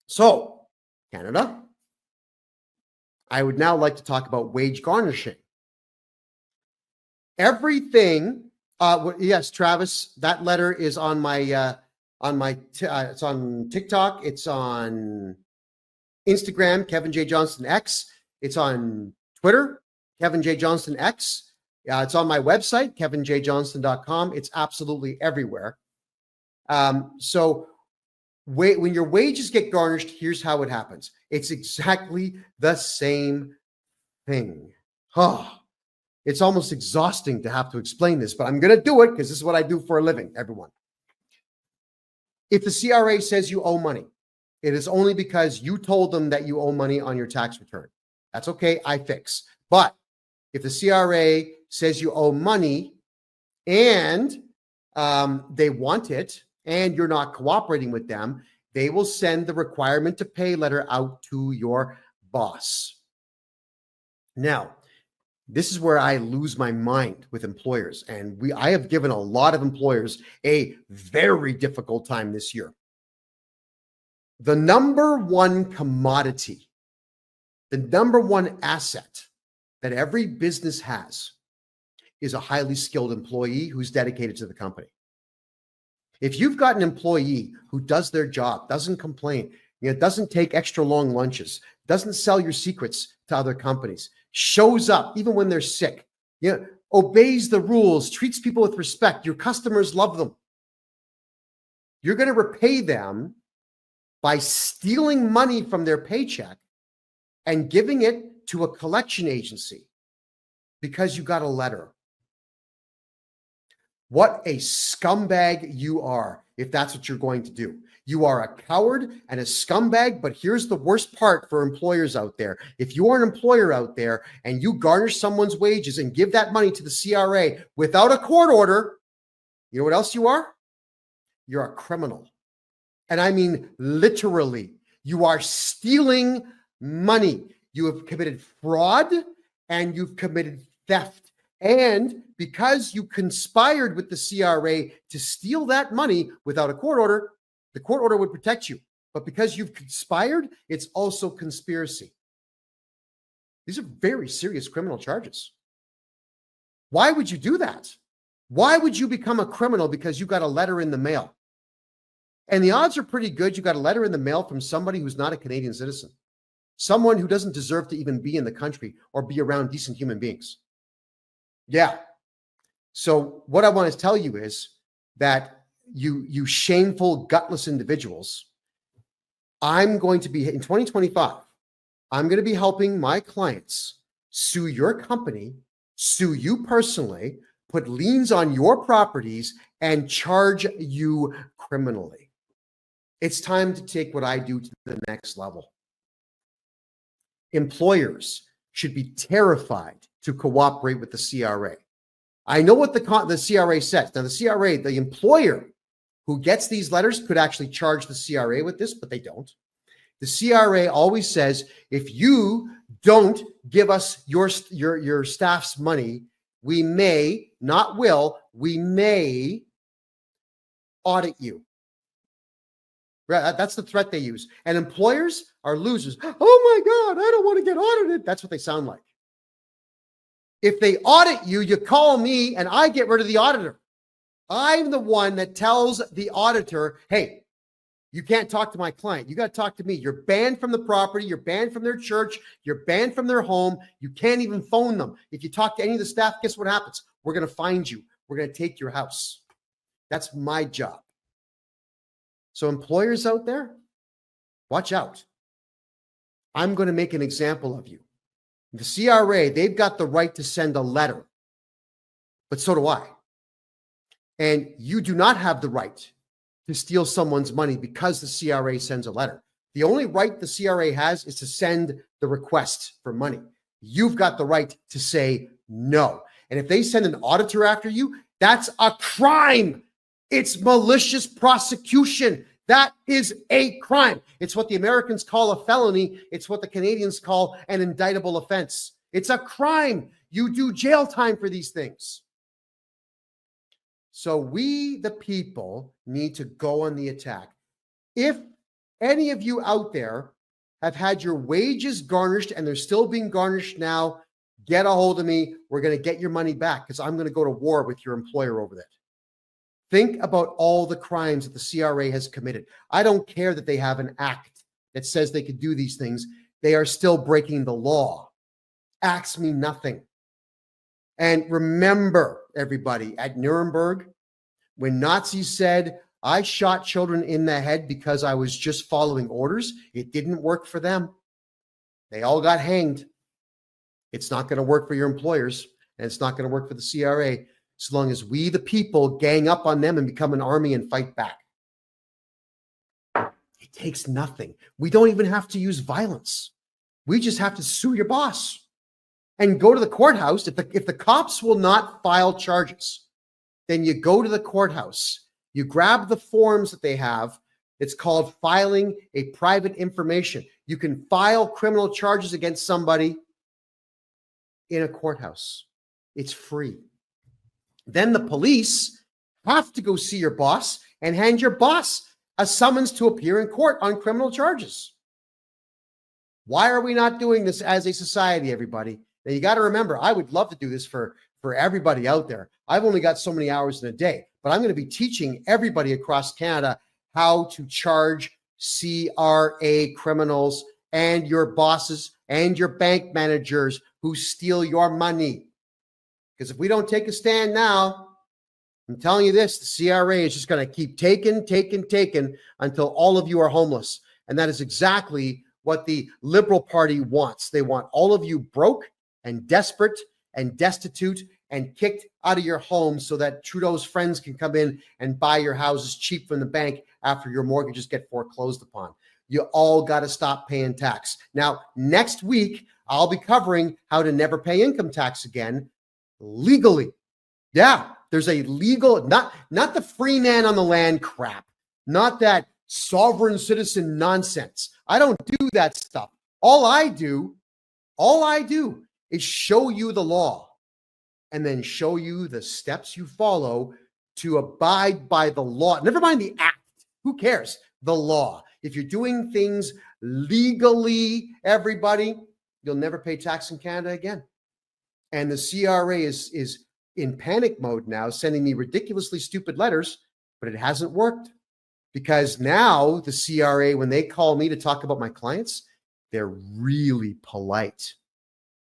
So, Canada, I would now like to talk about wage garnishing. Everything, yes, Travis, that letter is on my it's on TikTok, it's on Instagram, Kevin J. Johnston X, it's on Twitter, Kevin J. Johnston X, it's on my website, kevinjjohnston.com. It's absolutely everywhere. So when your wages get garnished, here's how it happens. It's exactly the same thing. It's almost exhausting to have to explain this, but I'm going to do it because this is what I do for a living, everyone. If the CRA says you owe money, it is only because you told them that you owe money on your tax return. That's okay, I fix. But if the CRA says you owe money and they want it and you're not cooperating with them, they will send the requirement to pay letter out to your boss. Now, this is where I lose my mind with employers. And I have given a lot of employers a very difficult time this year. The number one commodity, the number one asset that every business has is a highly skilled employee who's dedicated to the company. If you've got an employee who does their job, doesn't complain, doesn't take extra long lunches, doesn't sell your secrets to other companies, shows up even when they're sick, obeys the rules, treats people with respect, your customers love them. You're going to repay them by stealing money from their paycheck and giving it to a collection agency because you got a letter. What a scumbag you are if that's what you're going to do. You are a coward and a scumbag, but here's the worst part for employers out there. If you are an employer out there and you garnish someone's wages and give that money to the CRA without a court order, you know what else you are? You're a criminal. And I mean literally, you are stealing money. You have committed fraud and you've committed theft. And because you conspired with the CRA to steal that money without a court order, the court order would protect you. But because you've conspired, it's also conspiracy. These are very serious criminal charges. Why would you do that? Why would you become a criminal because you got a letter in the mail? And the odds are pretty good you got a letter in the mail from somebody who's not a Canadian citizen, someone who doesn't deserve to even be in the country or be around decent human beings. Yeah. So what I want to tell you is that you shameful, gutless individuals, I'm going to be, in 2025, I'm going to be helping my clients sue your company, sue you personally, put liens on your properties, and charge you criminally. It's time to take what I do to the next level. Employers should be terrified to cooperate with the CRA. I know what the CRA says. Now, the CRA, the employer who gets these letters could actually charge the CRA with this, but they don't. The CRA always says, if you don't give us your staff's money, we may, not will, we may audit you. That's the threat they use. And employers are losers. Oh my God, I don't want to get audited. That's what they sound like. If they audit you, you call me and I get rid of the auditor. I'm the one that tells the auditor, hey, You can't talk to my client. You got to talk to me. You're banned from the property. You're banned from their church. You're banned from their home. You can't even phone them. If you talk to any of the staff, guess what happens? We're going to find you. We're going to take your house. That's my job. So employers out there, watch out. I'm going to make an example of you. The CRA, they've got the right to send a letter, but so do I. And you do not have the right to steal someone's money because the CRA sends a letter. The only right the CRA has is to send the request for money. You've got the right to say no. And if they send an auditor after you, that's a crime. It's malicious prosecution. That is a crime. It's what the Americans call a felony. It's what the Canadians call an indictable offense. It's a crime. You do jail time for these things. So we, the people, need to go on the attack. If any of you out there have had your wages garnished and they're still being garnished now, get a hold of me. We're going to get your money back because I'm going to go to war with your employer over that. Think about all the crimes that the CRA has committed. I don't care that they have an act that says they could do these things. They are still breaking the law. Acts mean nothing. And remember, everybody, at Nuremberg, when Nazis said, I shot children in the head because I was just following orders, it didn't work for them. They all got hanged. It's not going to work for your employers, and it's not going to work for the CRA as long as we, the people, gang up on them and become an army and fight back. It takes nothing. We don't even have to use violence. We just have to sue your boss and go to the courthouse. If the cops will not file charges, then you go to the courthouse. You grab the forms that they have. It's called filing a private information. You can file criminal charges against somebody in a courthouse. It's free. Then the police have to go see your boss and hand your boss a summons to appear in court on criminal charges. Why are we not doing this as a society, everybody? Now, you got to remember, I would love to do this for everybody out there. I've only got so many hours in a day, but I'm going to be teaching everybody across Canada how to charge CRA criminals and your bosses and your bank managers who steal your money. Because if we don't take a stand now, I'm telling you this, the CRA is just going to keep taking until all of you are homeless. And that is exactly what the Liberal Party wants. They want all of you broke and desperate and destitute and kicked out of your home so that Trudeau's friends can come in and buy your houses cheap from the bank after your mortgages get foreclosed upon. You all got to stop paying tax. Now, next week, I'll be covering how to never pay income tax again legally. Yeah, there's a legal, not the free man on the land crap, not that sovereign citizen nonsense. I don't do that stuff. All I do is show you the law and then show you the steps you follow to abide by the law. Never mind the act. Who cares? The law. If you're doing things legally, everybody, you'll never pay tax in Canada again. And the CRA is in panic mode now, sending me ridiculously stupid letters, but it hasn't worked because now the CRA, when they call me to talk about my clients, they're really polite.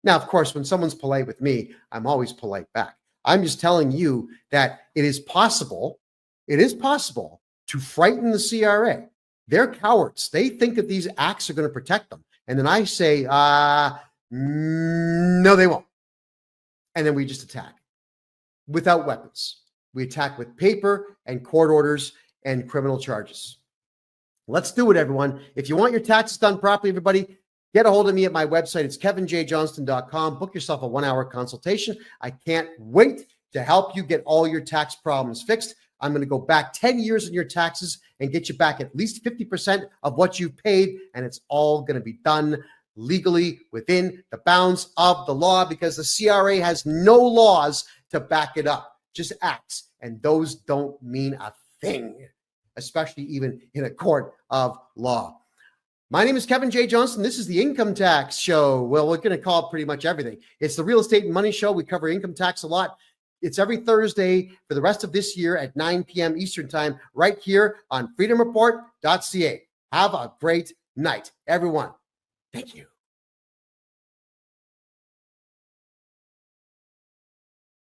Now, of course, when someone's polite with me, I'm always polite back. I'm just telling you that it is possible to frighten the CRA. They're cowards. They think that these acts are going to protect them. And then I say, no, they won't. And then we just attack without weapons. We attack with paper and court orders and criminal charges. Let's do it, everyone. If you want your taxes done properly, everybody, get a hold of me at my website. It's kevinjjohnston.com. Book yourself a 1-hour consultation. I can't wait to help you get all your tax problems fixed. I'm going to go back 10 years in your taxes and get you back at least 50% of what you've paid. And it's all going to be done legally within the bounds of the law because the CRA has no laws to back it up, just acts. And those don't mean a thing, especially even in a court of law. My name is Kevin J. Johnston. This is the Income Tax Show. Well, we're going to call it pretty much everything. It's the Real Estate and Money Show. We cover income tax a lot. It's every Thursday for the rest of this year at 9 p.m. Eastern Time, right here on freedomreport.ca. Have a great night, everyone. Thank you.